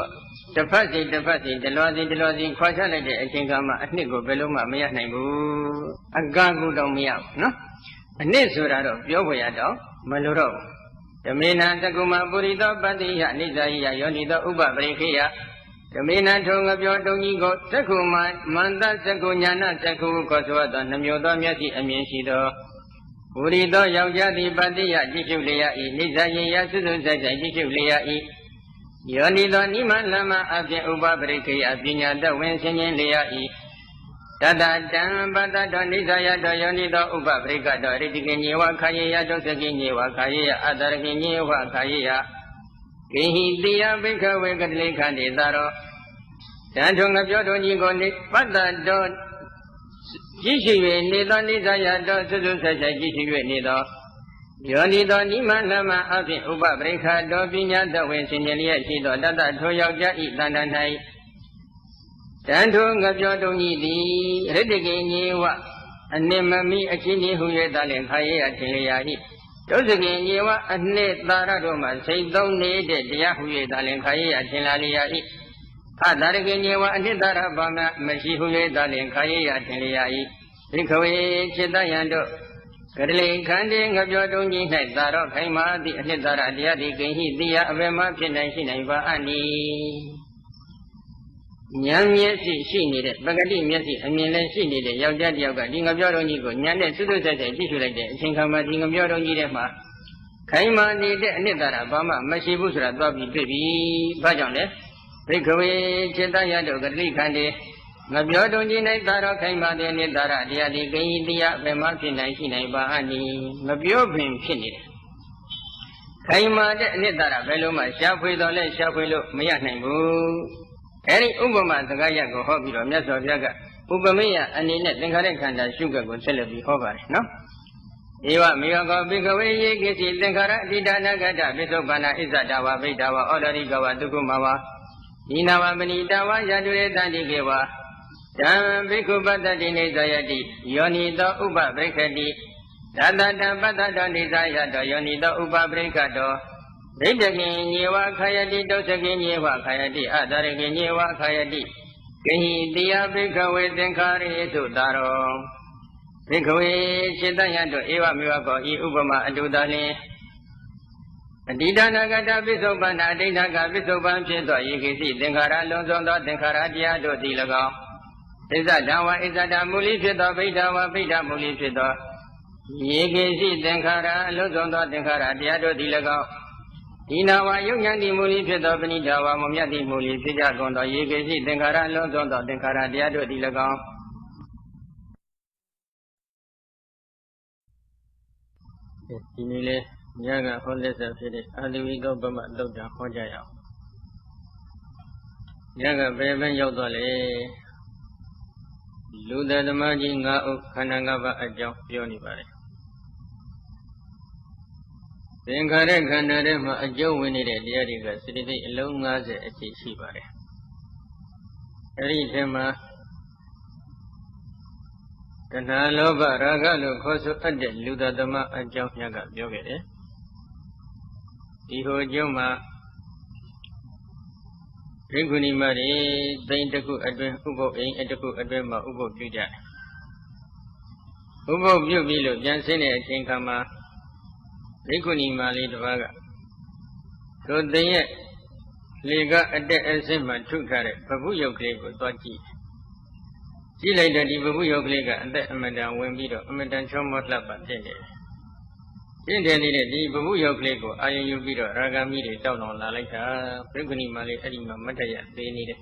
တစ်ဖက်စီတလွာစီခွာချလိုက်တဲ့အချိန်ကမှအနှစ်ကိုဘယ်လို့မှမရနိုင်ဘူးအကားကုတော့မရဘူးနော်အနှစ်ဆိုတာတော့ပြောဖွယ်ရတော့မလိုတော့ဘူးဓမေနသကုမပုရိသောပတ္တိယနိစ္စယယောနိသောဥပပရိခေယဓမေနထုံငပြောတုံကြီးကိုသက္ခုမန္တသက္ခုညာနာသက္ခုခေါ်ဆိုသောနှမျိုးသောမျက်စိအမြင်ရှိသောပုရိသောယောက်ျားသည်ပတ္တိယကြည့်ရှုလျက်၏နိစ္စယစွစွဆိုင်ကြည့်ရှုလျက်၏ယောနိသောနိမလမအပြင်ဥပပရိခေယပညာတဝင်ဆင်ခြင်လျက်၏တတတံပတ္တတောနိစ္စယတောယောနိသောဥပပရိကတောရိတိကိညေဝခာယေယတောသကိညေဝခာယေယအတ္တရကိညေဝခာယေယကိဟိတိယဘိခဝေကတလိခန္တိသာရောတန်ထုံငပြောတုံကြီးကိုပတ္တတောကြည့်ရှိ၍နေသောနိစ္စယတောစွစွဆက်ဆက်ကြည့်ရှိ၍နေသောယောနိသောနိမလမအပြင်ဥပပရိခတောပညာတဝင်ဆင်ခြင်လျက်ရှိသောတတထိုယောက်ျားဤတဏ္ဍ၌တန်ထုံငပြောတုံကြီးသည်ရတ္တကိညေဝအနစ်မမိအချင်းချင်းဟူ၍သာလင်ခါရရထင်လျာ၏ဒုစကိညေဝအနှစ်သာရတို့မှစိတ်သုံးနေတဲ့တရားဟူ၍သာလင်ခါရရထင်လာလျာ၏အတာရကိညေဝအနှစ်သာရဘာမှမရှိဟူ၍သာလင်ခါရရထင်လျာ၏ဘိခဝေจิตယံတို့ကတလေခန္တေငပြောတုံကြီး၌သာရောခိုင်မာသည့်အနှစ်သာရတရားသည်ကိဟိတိယအဘယ်မှဖြစ်နိုင်ရှိနိုင်ပါအနိဉာဏ်မျက်စိရှိနေတဲ့ပဂတိမျက်စိအမြင်လည်းရှိနေတဲ့ယောက်ျားတစ်ယောက်ကဒီငပြောတော်ကြီးကိုဉာဏ်နဲ့စွတ်စွတ်ဆက်ဆက်ကြည့်ရှုလိုက်တဲ့အချိန်ခါမှာဒီငပြောတော်ကြီးထဲမှာခိုင်မာနေတဲ့အနှစ်သာရဘာမှမရှိဘူးဆိုတာသွားပြီးတွေ့ပြီ။ဘာကြောင့်လဲ။ဘိက္ခဝေจิตယတုကတိခန္တေငပြောတော်ကြီး၌သာရောခိုင်မာတဲ့အနှစ်သာရတရားဒီကိယတရားဘယ်မှဖြစ်နိုင်ရှိနိုင်ပါအနိမပြောပင်ဖြစ်နေတယ်။ခိုင်မာတဲ့အနှစ်သာရဘယ်လိုမှရှားဖွေတော်လဲရှားဖွေလို့မရနိုင်ဘူး။အဲဒီဥပမာစကားရပ်ကိုဟောပြီးတော့မြတ်စွာဘုရားက ဥပမေယအနေနဲ့သင်္ခါရခန္ဓာရှုခွက်ကိုဆက်လက်ပြီးဟောပါတယ်နော်ဧဝမေယကောဘိကဝေယေကိစီသင်္ခါရအဋ္ဌိဒါနဂတပိဿုပန္နာဣဇဒဝဗိဒဝဩဒရိကဝဒုက္ခမဝဤနာဝမဏိတဝယတုရေတန္တိကေဝဓမ္ဘိက္ခုပတ္တိနေဇယတိယောနိတောဥပပရိခတိသတ္တတပတ္တတောနေဇယတောယောနိတောဥပပရိခတောဒိဋ္ဌကိညေဝခာယတိဒုစကိညေဝခာယတိအတရကိညေဝခာယတိဂဟိတိယဘိက္ခဝေသင်္ခါရေသုတာရောဘိက္ခဝေစေတယတောဧဝမေဝကောဤဥပမာအတုတလင်အတ္တိဒါနဂတပိဿုပန္နာဒိဋ္ဌကပိဿုပန်ဖြစ်သောယေကိစီသင်္ခါရလုံးစုံသောသင်္ခါရတရားတို့သည်၎င်းဣဇဒဝဣဇဒမူလိဖြစ်သောဗိဒဝဗိဒမူလိဖြစ်သောယေကိစီသင်္ခါရလုံးစုံသောသင်္ခါရတရားတို့သည်၎င်းဒီနာဝယုတ်ဉာဏ်တိမူလိဖြစ်သောပဏိတာဝမမြတ်တိမူလိဖြစ်ကြကုန်သောယေကိစီသင်္ခါရလုံးစုံသောသင်္ခါရတရားတို့သည်၎င်းဒီနေ့လေညကဟောလက်ဆက်ဖြစ်တဲ့အာသဝိကောပမသုတ်တံဟောကြရအောင်ညကဘယ်ဘက်ရောက်သွားလဲလူသက်သမားကြီး၅ဦးခန္ဓာ၅ပါးအကြောင်းပြောနေပါတယ်သင်္ခါရခန္ဓာထဲမှာအကျုံးဝင်နေတဲ့တရားတွေကစိတ္တိအလုံး50အကျိရှိပါတယ်အဲ့ဒီထဲမှာတဏှာလောဘရာဂလို့ခေါ်ဆိုအပ်တဲ့လူသက်သမားအကြောင်းညကပြောခဲ့တယ်ဒီဟိုအကျုံးမှာဘိက္ခုနီမတွေသိန်းတစ်ခုအတွင်းဥပုပ်အိမ်တစ်ခုအတွင်းမှာဥပုပ်ပြုကြတယ်ဥပုပ်ပြုပြီးလို့ပြန်ဆင်းတဲ့အချိန်ခါမှာဘိက္ခုနီမလေးတစ်ပါးကသို့သိရဲ့လေကအတက်အဆင်းမှထုထားတဲ့ဘပုယုတ်ကလေးကိုသွားကြည့်လိုက်တဲ့ဒီဘပုယုတ်ကလေးကအသက်အမတန်ဝင်ပြီးတော့အမတန်ချောမောလှပဖြစ်နေတယ်ရှင်းတယ်နေတဲ့ဒီဘပုယုတ်ကလေးကိုအာယုယူပြီးတော့ရာဂမီတွေတောက်လောင်လာလိုက်တာဘိက္ခုနီမလေးအဲ့ဒီမှာမတ်တရသေးနေတယ်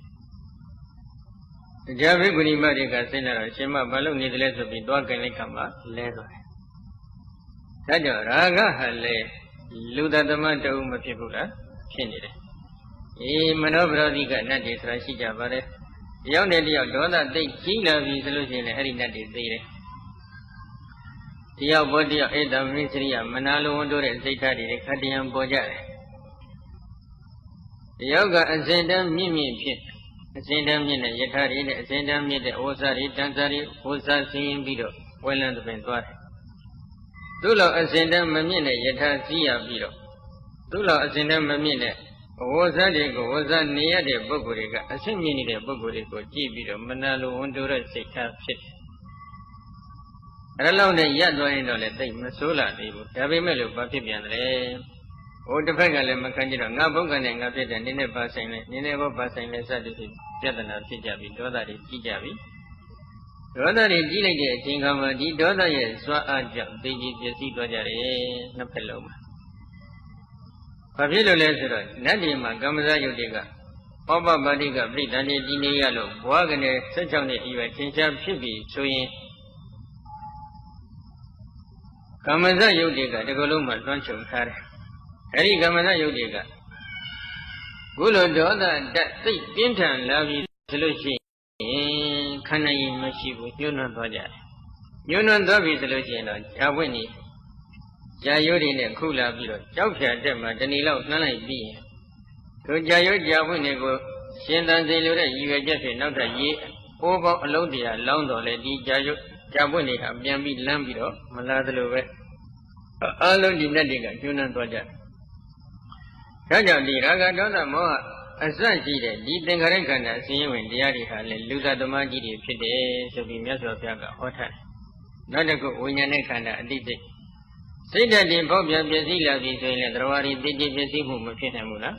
တရားဘိက္ခုနီမတွေကစဉ်းလာတော့ရှင်မဘာလို့နေတယ်လဲဆိုပြီးသွားကြင်လိုက်ခါမှာလဲသွားတယ်ဒါကြောင့်ရာဂဟာလေလူတသမတအုပ်မဖြစ်ဘူးလားဖြစ်နေတယ်မနောပရောဓိကနတ်တွေဆိုတာရှိကြပါတယ်တယောက်နဲ့တယောက်ဒေါသသိကြီးလာပြီဆိုလို့ရှိရင်လည်းအဲ့ဒီနတ်တွေသိတယ်တယောက်ပေါ်တယောက်ဧတမိစရိယမနာလိုဝန်တို့တဲ့စိတ်ဓာတ်တွေခတ္တယံပေါ်ကြတယ်တယောက်ကအစဉ်တန်းမြင့်မြင့်ဖြစ်အစဉ်တန်းမြင့်တဲ့ယထာတွေနဲ့အစဉ်တန်းမြင့်တဲ့ဝဇ္ဇတွေတန်ဇာတွေဝဇ္ဇဆင်းရင်ပြီးတော့ဝဲလန်းသပင်သွားတယ်သူ့လောက်အစဉ်တန်းမမြင့်တဲ့ယထာစီးရပြီးတော့သူ့လောက်အစဉ်တန်းမမြင့်တဲ့ဝဇ္ဇတွေကိုဝဇ္ဇနေရတဲ့ပုဂ္ဂိုလ်တွေကအဆင့်မြင့်နေတဲ့ပုဂ္ဂိုလ်တွေကိုကြည့်ပြီးတော့မနာလိုဝန်တို့တဲ့စိတ်ဓာတ်ဖြစ်တယ်အဲ့လောက်နဲ့ရပ်သွားရင်တော့လည်းသိမဆိုးလာသေးဘူးဒါပေမဲ့လို့ဘာဖြစ်ပြန်တယ်ဟိုတစ်ဖက်ကလည်းမခံကြတော့ငါဘုက္ခနဲ့ငါဖြစ်တဲ့နင်းနဲ့ပါဆိုင်လဲနင်းနဲ့ဘောပါဆိုင်လဲစသည်ဖြင့်ပြဿနာဖြစ်ကြပြီဒေါသတွေကြီးကြပြီဒေါသတွေကြီးလိုက်တဲ့အချိန်ခါမှာဒီဒေါသရဲ့စွမ်းအားကြောင့်သိကြီးပျက်စီးသွားကြတယ်နှစ်ဖက်လုံးမှာဘာဖြစ်လို့လဲဆိုတော့နတ်တွေမှာကမ္မဇယုတ်တွေကဩပပါတိကပြိတ္တန်ဒီနေရလို့ဘွားကနေ16နှစ်အရွယ်သင်္ချာဖြစ်ပြီဆိုရင်ကမ္မဇယုတ်တွေကဒီကလုံးမှာလွှမ်းခြုံထားတယ်အဲဒီကမ္မဇယုတ်တွေကဘုလိုဒေါသတက်သိပြင်းထန်လာပြီဆိုလို့ရှိရင်ခန္ဓာရင်မရှိဘူးညှို့နှံ့သွားကြတယ်ညှို့နှံ့သွားပြီဆိုလို့ရှိရင်တော့ဇာဝိနေကြာရိုးတွေနဲ့ခုလာပြီးတော့ကြောက်ဖြာတက်မှတဏီလောက်နှမ်းလိုက်ပြီးရင်တို့ကြာရိုးကြာဝိနေကိုရှင်သန်စေလိုတဲ့ရည်ရွယ်ချက်ဖြင့်နောက်ထပ်ရေးအိုးပေါင်းအလုံးတရာလောင်းတော်လေဒီကြာရိုးကြာဝိနေဟာပြန်ပြီးလမ်းပြီးတော့မလာသလိုပဲအလုံးဒီနဲ့တွေကညှို့နှံ့သွားကြဒါကြောင့်ဒီရာဂဒေါသမောဟအစရှိတဲ့ဒီသင်္ခါရခန္ဓာအစဉ်ဝင်တရားတွေဟာလေလူသတ္တမကြီးတွေဖြစ်တယ်ဆိုပြီးမြတ်စွာဘုရားကဟောထားတယ်နောက်တစ်ခုဝိညာဉ်နဲ့ခန္ဓာအတိတ်စိတ်ဓာတ်တွေပေါက်ပြန်ပျက်စီးလာပြီဆိုရင်လည်းသရဝရီတိတိပျက်စီးမှုမဖြစ်နိုင်ဘူးလား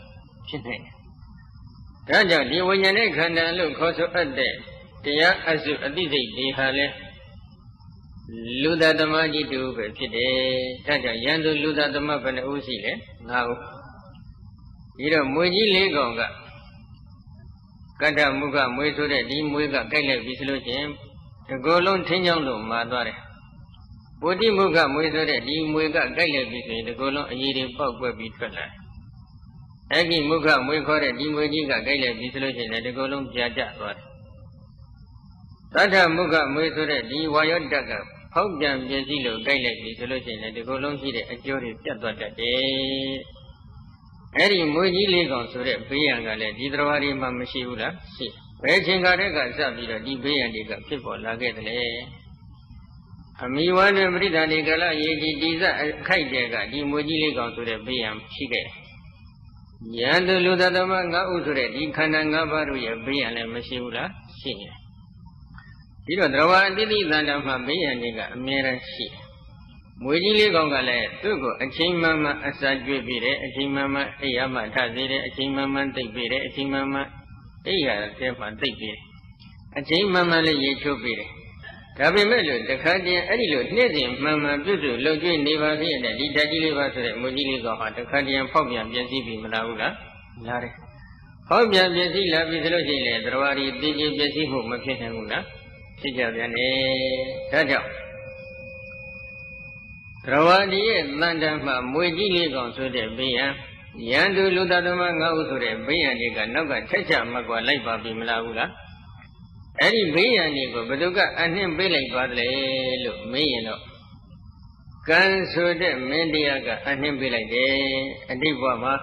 ဖြစ်နိုင်တယ်ဒါကြောင့်ဒီဝိညာဉ်နဲ့ခန္ဓာလို့ခေါ်ဆိုအပ်တဲ့တရားအစုအတိစိတ်တွေဟာလေလူသတ္တမကြီးတူပဲဖြစ်တယ်ဒါကြောင့်ယန္တုလူသတ္တမဘယ်နှဦးရှိလဲ5ဦးဒီတော့မွေကြီး၄ကောင်ကကတ္တမုခမွေဆိုတဲ့ဒီမွေကကြိုက်လိုက်ပြီဆိုလို့ချင်းဒီကိုယ်လုံးထင်းချောင်းလို့မာသွားတယ်။ပုတိမုခမွေဆိုတဲ့ဒီမွေကကြိုက်လိုက်ပြီဆိုရင်ဒီကိုယ်လုံးအည်တွေပေါက်ကွက်ပြီးထွက်လာတယ်။အဲ့ဒီမုခမွေခေါ်တဲ့ဒီမွေကြီးကကြိုက်လိုက်ပြီဆိုလို့ချင်းဒီကိုယ်လုံးပြာကျသွားတယ်။ Tata Muka Muisure, the Wayotaka, Hogan Yazilo, Gaelic, the solution, and the Golonsi, a jury, Piatota Day. Eri Muji Legon Sure, Piangale, Didroari Mamashula, see. Pechingarega Sabira, the Bay and the people, Lagetale. Amiwan and Britannicala, Yegi Diza, Kaitega, the Muji Legon Sure, Bayam, Chige. Yandu Ludadamanga Usure, the Kananga Baruya, Bayan and Mashula, senior. You know, Drawa did the Zandama Bayaniga, Mera Shi. Mujili Gongale, Tugo, a chimama, a Sajubire, a chimama, a Yama Tazire, a chimama, take bire, a chimama, a Yaman, take bire. A chimama, a Chopire. Tabimelo, the Kadian, Adilo, Nezim, Mamma, Buzu, Logi, Neva, and the Dajiliva, Mujili Goha, the Kadian Pobian, Jessibi, Malaula, Lare. Pobian, Jessila, Vizologi, Drawari, Digi, Jessibu, Makinamuna. Sijabane, Taja Rawadi, Landama, Muji Ligon to the Bayan, Yandu Ludadama to the Bayan, Naga, Chacha, Magua, Laiba, Bimlaula. Any Bayanigo, Baduga, and him Billy Badle, look, Mayano. Can so the Mendiaga, and him Billy Day, and Dibama.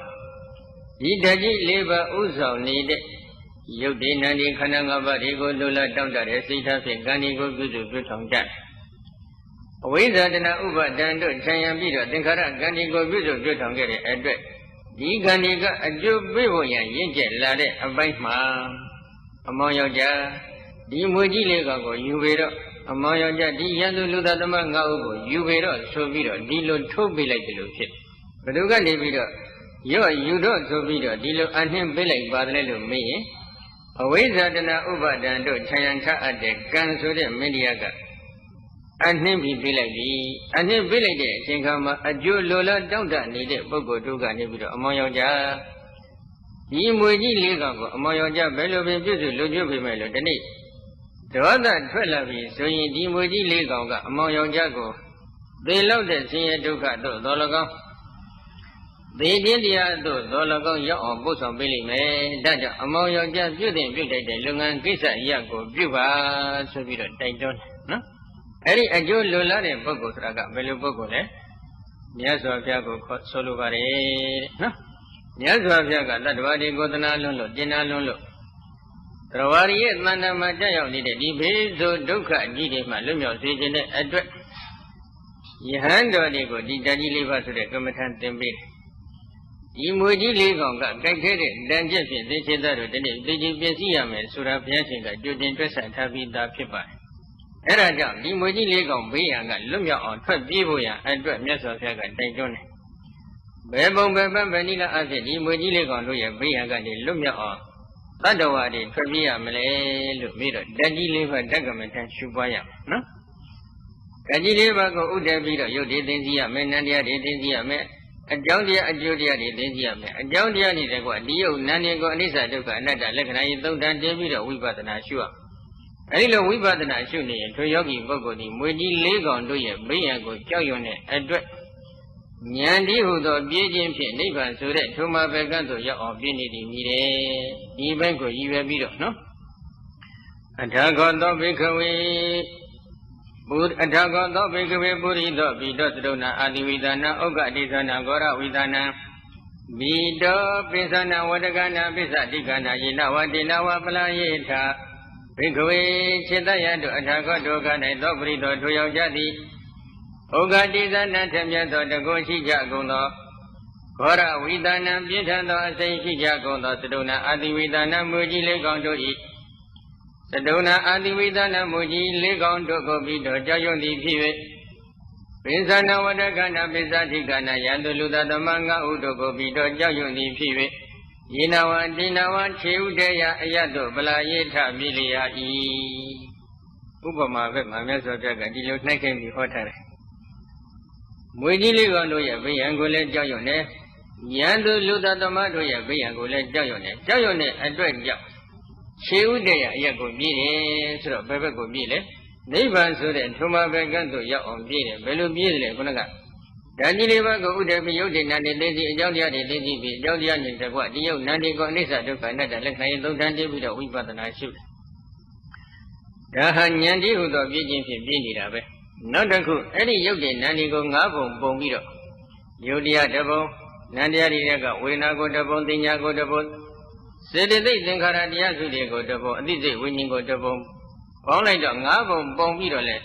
Didaji labor also needed. You did not in Kananga, Rigo Lula down the Sita, Ganigo, good on that. Wizard and Uba Dando, Chayambida, Dinkara, Ganigo, good on getting address. The Ganiga, a Jew Bivoyan, Yenjet, Lade, a bite ma. Among your jar, the Muji Lego, you wait up. Among your jar, the Yandu Luda the Manga, you wait up, so we don't, Dilo to be like the Lucid. But you got live it up. You don't so be the Dilo and him be like Badle me. Away that an Uba Dando, Chayanta at the Gansude Mediaga. And him be like the, and him be like the, Chinkama, a Jew Lola down that needed Bogo Duga Nibido, Amoyoja. The Muji Ligago, Amoyoja, Bello Bizu, Lujo Bimelo, the need. The other 12 so in the Muji Ligaga, Amoyojago. They love the senior Duca, Dolago. They did the other Dolago, your both on Billy May, that among your just building, the Lungan Kisa Yago, Juba, so we don't, no? Eri a Joe Lola and Bogo Traga, Bello Bogo, eh? Yes, of Yago, Solubare, no? Yes, of Yaga, that Wadi Godana Lolo, Jena Lolo. Travari, Manda Maja, did a deep, so Duca, Gidi, Malumio, Sijin, address. Ye hand or they go, did Daddy leave us to the combatant temple. Imuji Ligon got gated, then Jeffy, they said that the Jim Sura Piasinga, Judin Dress and Tabi da Pipa. Eraja, Imuji Ligon, Bayanga, Lumia on Trap Vivoya, and Drap Mesosaga, Dajon. Bebon Bebam Vanilla as the Imuji Ligon, Bayanga, Lumia on. Otherwise, Trabia Malay, Lumira, Daddy Liver, Dagament and Shubaya, no? Daddy Liver go Udabida, you didn't see a man, and didn't see a man. A Jodia, a Judia, a Jodia, the one, Dio, Nanigo, and Lisa took another, like I don't David, we got an assure. A little we got an assure, to Yogi Bogodi, Muji Legon, do you, Bayango, Joyone, address. Nyandi who the Bijan Pin, Nivan, so that Toma Veganto, your obinity, even go you a bit, no? Attack on the bakery. Attack on the bakery, Burido, Bidotona, Adividana, Oga Dizana, Gora Vidana. Bido, Pisana, Wadagana, Pisatigana, Yinawa, Dinawa, Palayeta. Bakery, Chitaya, to attack on Dogan and Dobrido to your jadi. Oga Dizana, Tamiato, the Goshi Jagono. Gora Vidana, Bitano, Saiki Jagono, Sedona, Adividana, Muji Legon to eat. Sedona Adividana Muji Legon to go be the Jayon di Pive. Pinsana Wadagana Pisatigana Yanduluda the Manga Udo be the Jayon di Pive. Yinawa Dinawa Childea Yado Balayeta Milia E. Ubama Vema Mesojaga, Dilo Nakan be hotter. Muji Legon to ya Bayangole Jayone. Yandu Luda the Madoya Bayangole Jayone. Jayone address Jap. Childea Yago Bile, so Bebe go Bile. Nevan so that Toma Veganto Ya on Bile, Belu Bile, Gunaga. Danileva go Udabi Yodin and the Lady Jodia, the Lady Jodia in the what, Dio Nandi Gonisa to find that like I don't Dandi with a week but an I shoot. ဒါဟာဉာဏ်တည်းဟူသောပြည့်ခြင်းဖြင့်ပြည့်နေတာပဲနောက်တစ်ခုအဲ့ဒီယုတ်တဲ့နန္ဒီကို၅ပုံပုံပြီးတော့ယုတ်တရားတစ်ပုံနန္တရားတွေကဝေဒနာကိုတစ်ပုံသိညာကိုတစ်ပုံစေတသိက်သင်္ခါရတရားစုတွေကိုတစ်ပုံအသိစိတ်ဝိညာဉ်ကိုတစ်ပုံပေါင်းလိုက်တော့၅ပုံပုံပြီးတော့လေ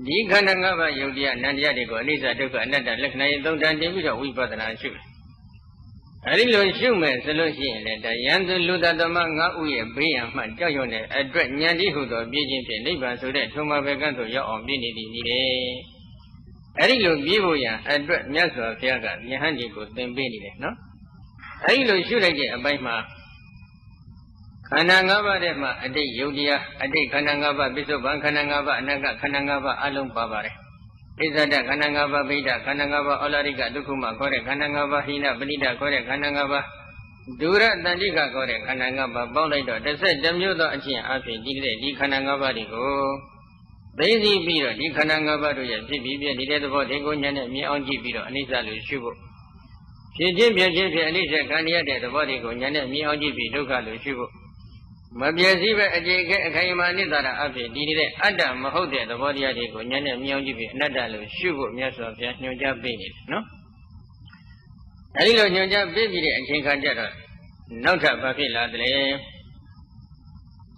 ဒီခန္ဓာ၅ပါးယုတ်တရားနန္တရားတွေကိုအနိစ္စဒုက္ခအနတ္တလက္ခဏာရေးသုံးတန်တင်ပြီးတော့ဝိပဿနာရှုတယ်အဲဒီလိုရှုမယ်ဆိုလို့ရှိရင်လည်းဒါယံသူလူတ္တမ၅ဥရဲ့ဘေးရန်မှကြောက်ရွံ့တဲ့အတွက်ဉာဏ်တည်းဟူသောပြည့်ခြင်းဖြင့်နိဗ္ဗာန်ဆိုတဲ့ထုံမဘေကန့်သို့ရောက်အောင်ပြည့်နေသည်ကြီးတယ်အဲဒီလိုပြည့်ဖို့ရန်အတွက်မြတ်စွာဘုရားကယဟန်ဒီကိုသင်ပေးနေတယ်နော်အဲဒီလိုရှုလိုက်တဲ့အပိုင်းမှာခန္ဓာ၅ပါးထဲမှာအတိတ်ယုတ်တရားအတိတ်ခန္ဓာ၅ပါးပိဿုပံခန္ဓာ၅ပါးအနတ္တခန္ဓာ၅ပါးအလုံးပါပါတယ်ဣဇဒခန္ဓာ၅ပါးဗိဒခန္ဓာ၅ပါးဩလာရိကဒုက္ခမခေါ်တဲ့ခန္ဓာ၅ပါးဟိနပဏိဒခေါ်တဲ့ခန္ဓာ၅ပါးဒုရတန္တိကခေါ်တဲ့ခန္ဓာ၅ပါးပေါင်းလိုက်တော့11မျိုးသောအချင်းအဖြစ်ဒီခန္ဓာ၅ပါးတွေကိုသိသိပြီးတော့ဒီခန္ဓာ၅ပါးတို့ရဲ့ဖြစ်ပြီးပြည့်နေတဲ့သဘောတွေကိုဉာဏ်နဲ့မြင်အောင်ကြည့်ပြီးတော့အနိစ္စလို့ရှုဖို့ဖြစ်ခြင်းဖြစ်ခြင်းဖြစ်အနိစ္စခံရတဲ့သဘောတွေကိုဉာဏ်နဲ့မြင်အောင်ကြည့်ပြီးဒုက္ခလို့ရှုဖို့မပြည့်စည်ပဲအခြေခဲအခိုင်အမာနိစ္စတာအဖြစ်ဒီနေတဲ့အတ္တမဟုတ်တဲ့သဘောတရားတွေကိုဉာဏ်နဲ့မြင်အောင်ကြည့်ပြီးအနတ္တလို့ရှုဖို့မြတ်စွာဘုရားညွှန်ကြားပေးနေတယ်နော်အဲဒီလိုညွှန်ကြားပေးပြီးတဲ့အချိန်ခါကျတော့နောက်ထပ်ဘာဖြစ်လာသလဲ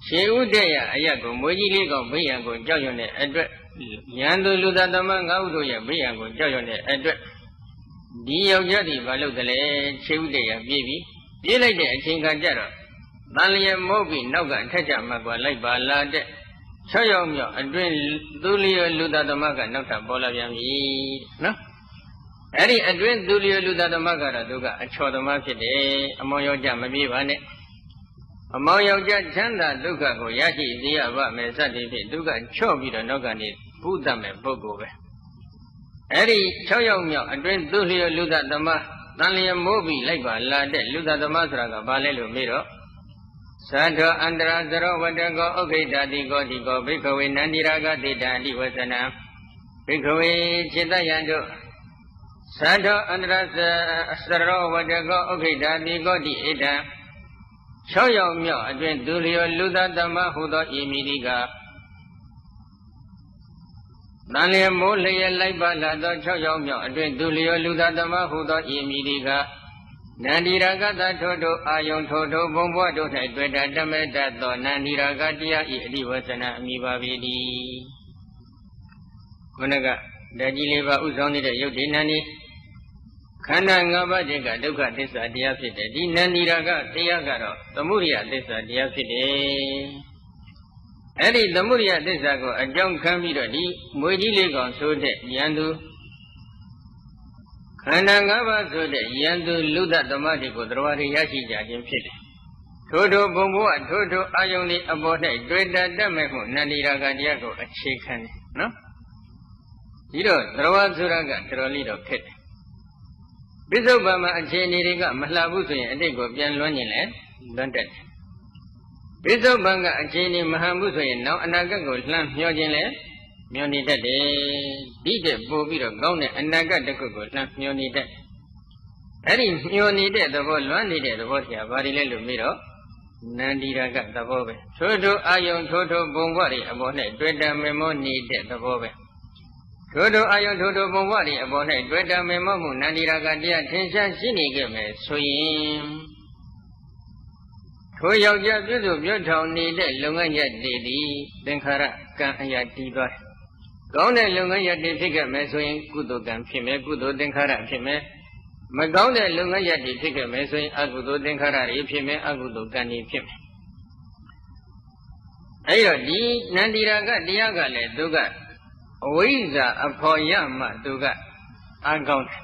ခြေဥတဲ့ရအရက်ကိုမွေးကြီးလေးကောင်ဘေးရန်ကိုကြောက်ရွံ့တဲ့အတွက်ယံသူလူသားသမ၅ဥတို့ရဲ့ဘေးရန်ကိုကြောက်ရွံ့တဲ့အတွက်ဒီယောက်ျားဒီဘာလုပ်သလဲခြေဥတဲ့ရပြေးပြီးပြေးလိုက်တဲ့အချိန်ခါကျတော့တန်လျက်မိုးပြီးနောက်ကထက်ကြမှကွာလိုက်ပါလာတဲ့6ယောက်မြောက်အတွင်းသူလျောလူသားသမကနောက်ထပ်ပေါ်လာပြန်ပြီနော်အဲ့ဒီအတွင်းသူလျောလူသားသမကတော့သူကအချော်သမားဖြစ်တယ်အမောင်ယောက်ျားမပြေးပါနဲ့အမောင်ယောက်ျားချမ်းသာဒုက္ခကိုရရှိစေရပါမယ်စသည်ဖြင့်သူကချော့ပြီးတော့နောက်ကနေဘုဒ္ဓမဲ့ပုဂ္ဂိုလ်ပဲအဲ့ဒီ6ယောက်မြောက်အတွင်းသူလျောလူသားသမတန်လျက်မိုးပြီးလိုက်ပါလာတဲ့လူသားသမဆိုတာကဘာလဲလို့မေးတော့သတ္ထောအန္တရာသရောဝတ္တကောဥခိတတိကောတိကောဘိက္ခဝေနန္တိရာဂတိတံအတိဝဇနံဘိက္ခဝေจิตယံတို့သတ္ထောအန္တရာသရောဝတ္တကောဥခိတတိကောတိဣဒံ6ယောက်မြောက်အတွင်သူလျောလူသားသမဟုသောဤမိတိကတန်လျက်မိုးလျက်လိုက်ပါလာသော6ယောက်မြောက်အတွင်သူလျောလူသားသမဟုသောဤမိတိကနန္ဒီရာဂတထိုထိုအာယုံထိုထိုဘုံဘွားတို့၌တွေ့တာတမေတ္တသောနန္ဒီရာဂတရားဤအဓိဝဇနအမိပါပေသည်ခုနကဓာကြီးလေးပါဥဆောင်နေတဲ့ယုတ်ဒီနန္ဒီခန္ဓာ၅ပါးတည်းကဒုက္ခသစ္စာတရားဖြစ်တယ်ဒီနန္ဒီရာဂတရားကတော့သမုဒိယသစ္စာတရားဖြစ်တယ်အဲ့ဒီသမုဒိယသစ္စာကိုအကြောင်းခံပြီးတော့ဒီမွေကြီးလေးကောင်ဆိုတဲ့ယန္တုခန္ဓာ၅ပါးဆိုတဲ့ယံသူလူဒသမတိကိုတရားတွေရရှိကြခြင်းဖြစ်တယ်ထို့ထိုဘုံဘဝထို့ထိုအာယုန်ဒီအပေါ်၌တွေ့တာတတ်မဲ့မှုနန္ဒီရာဂတရားကိုအခြေခံတယ်နော်ဒီတော့တရားဆိုတာကတော်တော်လေးတော့ခက်တယ်ပိဿုပံမှာအခြေအနေတွေကမလှဘူးဆိုရင်အတိတ်ကိုပြန်လွှမ်းနေလဲလွှမ်းတတ်တယ်ပိဿုပံကအခြေအနေမဟန်ဘူးဆိုရင်နောက်အနာဂတ်ကိုလှမ်းမျှော်ခြင်းလဲမျောနေတတ်တယ်ဒီတဲ့ပို့ပြီးတော့ကောင်းတဲ့အနာဂတ်တစ်ခုကိုလှမ်းမျောနေတတ်အဲ့ဒီမျောနေတဲ့သဘောလွမ်းနေတဲ့သဘောတရားဘာတွေလဲလို့မေးတော့နန္ဒီရာဂသဘောပဲထို့ထိုအာယုံထို့ထိုဘုံဘဝတွေအပေါ်၌တွေ့တာမေမောနေတဲ့သဘောပဲထို့ထိုအာယုံထို့ထိုဘုံဘဝတွေအပေါ်၌တွေ့တာမေမောမှုနန္ဒီရာဂတရားထင်ရှားရှိနေခဲ့မယ်ဆိုရင်ထိုယောက်ျားပြုစုပြုထောင်နေတဲ့လုပ်ငန်းရပ်တွေသည်သင်္ခါရကံအရာတည်သွားကောင်းတဲ့လုပ်ငန်းရပ်တွေဖြစ်ခဲ့မယ်ဆိုရင်ကုသိုလ်ကံဖြစ်မယ်ကုသိုလ်သင်္ခါရဖြစ်မယ်မကောင်းတဲ့လုပ်ငန်းရပ်တွေဖြစ်ခဲ့မယ်ဆိုရင်အကုသိုလ်သင်္ခါရတွေဖြစ်မယ်အကုသိုလ်ကံတွေဖြစ်မယ်အဲဒီတော့ဒီနန္ဒီရာဂတရားကလည်းသူကအဝိဇ္ဇာအဖော်ရမှသူကအကောင်းတယ်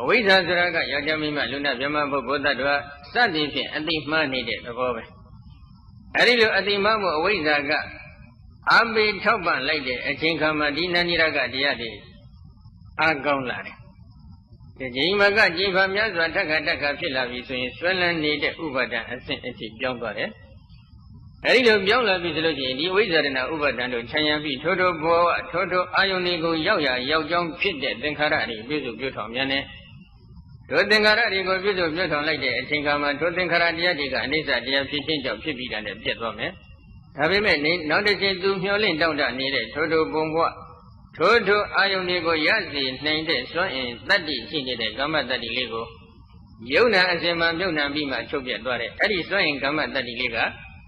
အဝိဇ္ဇာဆိုတာကယောက်ျားမိန်းမလူနာဗြဟ္မပုဂ္ဂိုလ်တ attva စသည်ဖြင့်အတိမှားနေတဲ့သဘောပဲအဲဒီလိုအတိမှားမှုအဝိဇ္ဇာကအပိထောက်ပံ့လိုက်တဲ့အချိန်ခါမှာဒီနန္ဒီရကတရားတွေအကောင်းလာတယ်ဒီချိန်မှာကကြည်ဖာများစွာတက်ခါဖြစ်လာပြီဆိုရင်ဆွဲလန်းနေတဲ့ဥပါဒံအဆင့်အထိပြောင်းသွားတယ်အဲဒီလိုပြောင်းလာပြီဆိုလို့ရှိရင်ဒီဝိဇ္ဇာရဏဥပါဒံတို့ခြံရံပြီးထိုးထိုးဘောဝထိုးထိုးအာယုန်တွေကိုရောက်ကြောင်းဖြစ်တဲ့သင်္ခါရတွေပြည့်စုံပြုထောင်မြန်တယ်ထိုသင်္ခါရတွေကိုပြည့်စုံပြုထောင်လိုက်တဲ့အချိန်ခါမှာထိုသင်္ခါရတရားတွေကအနိစ္စတရားဖြစ်ခြင်းကြောင့်ဖြစ်ပြီးတာနဲ့ပြတ်သွားမယ် ဒါပေမဲ့နောက်တစ်ချိန်သူမျှော်လင့်တောင့်တနေတဲ့ထိုးထိုးပုံဘဝထိုးထိုးအာယုန်တွေကိုရစေနိုင်တဲ့စွမ်းအင်တတ္တိရှိနေတဲ့ကမ္မတတ္တိလေးကိုယုံနာအစဉ်မှမြုပ်နှံပြီးမှချုပ်ပြတ်သွားတဲ့အဲ့ဒီစွမ်းအင်ကမ္မတတ္တိလေးက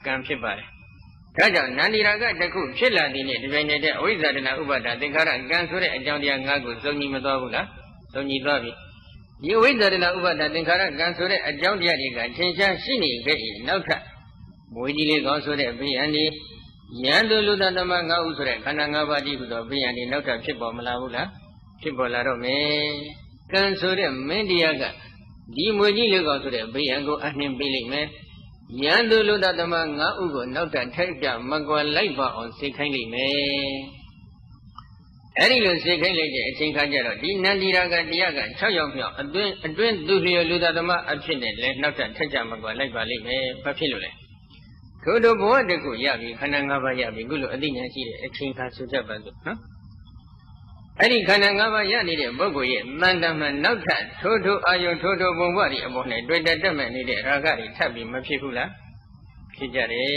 ကံဖြစ်ပါတယ်။ဒါကြောင့်နန္ဒီရာဂတစ်ခုဖြစ်လာတဲ့နေ့ဒီပိုင်းနဲ့အဝိဇ္ဇာတဏဥပါဒသင်္ခါရကံဆိုတဲ့အကြောင်းတရား၅ခုစုံညီမသွားဘူးလား။စုံညီသွားပြီ။ဒီအဝိဇ္ဇာတဏဥပါဒသင်္ခါရကံဆိုတဲ့အကြောင်းတရားတွေကထင်ရှားရှိနေခဲ့ရင်နောက်ထပ်မွေးကြီးလေးကောင်းဆိုတဲ့ဘိယံဒီယံသူလူသားသမ၅ဦးဆိုတဲ့ခန္ဓာ၅ပါးတည်းဟူသောဘိယံဒီနောက်ထပ်ဖြစ်ပေါ်မလာဘူးလားဖြစ်ပေါ်လာတော့မယ်ကံဆိုတဲ့မင်းတရားကဒီမွေကြီးလေးကောင်းဆိုတဲ့ဘိယံကိုအနှင်းပေးလိုက်မယ်ယံသူလူသားသမ၅ဦးကိုနောက်ထပ်ထိုက်ပြမကွာလိုက်ပါအောင်စိတ်ခိုင်းလိုက်မယ်အဲ့ဒီလိုစိတ်ခိုင်းလိုက်တဲ့အချိန်ခါကျတော့ဒီနန္ဒီရာကတရားက6ရောက်မြောက်အတွင်းသူလျော်လူသားသမအဖြစ်နဲ့လဲနောက်ထပ်ထိုက်ကြမကွာလိုက်ပါလိမ့်မယ်ဘာဖြစ်လို့လဲထို့ဘဝတကူရပြီခန္ဓာ၅ပါးရပြီခုလိုအသိဉာဏ်ရှိတဲ့အချိန်ခါဆိုကြပါစို့နော်အဲ့ဒီခန္ဓာ၅ပါးရနေတဲ့ပုဂ္ဂိုလ်ရဲ့တန်တမနောက်ထပ်ထိုးအာယုထိုးဘုံဘဝဒီအပေါ်နဲ့တွေ့တက်မဲ့နေတဲ့ရာဂတွေထပ်ပြီးမဖြစ်ဘူးလားဖြစ်ကြတယ်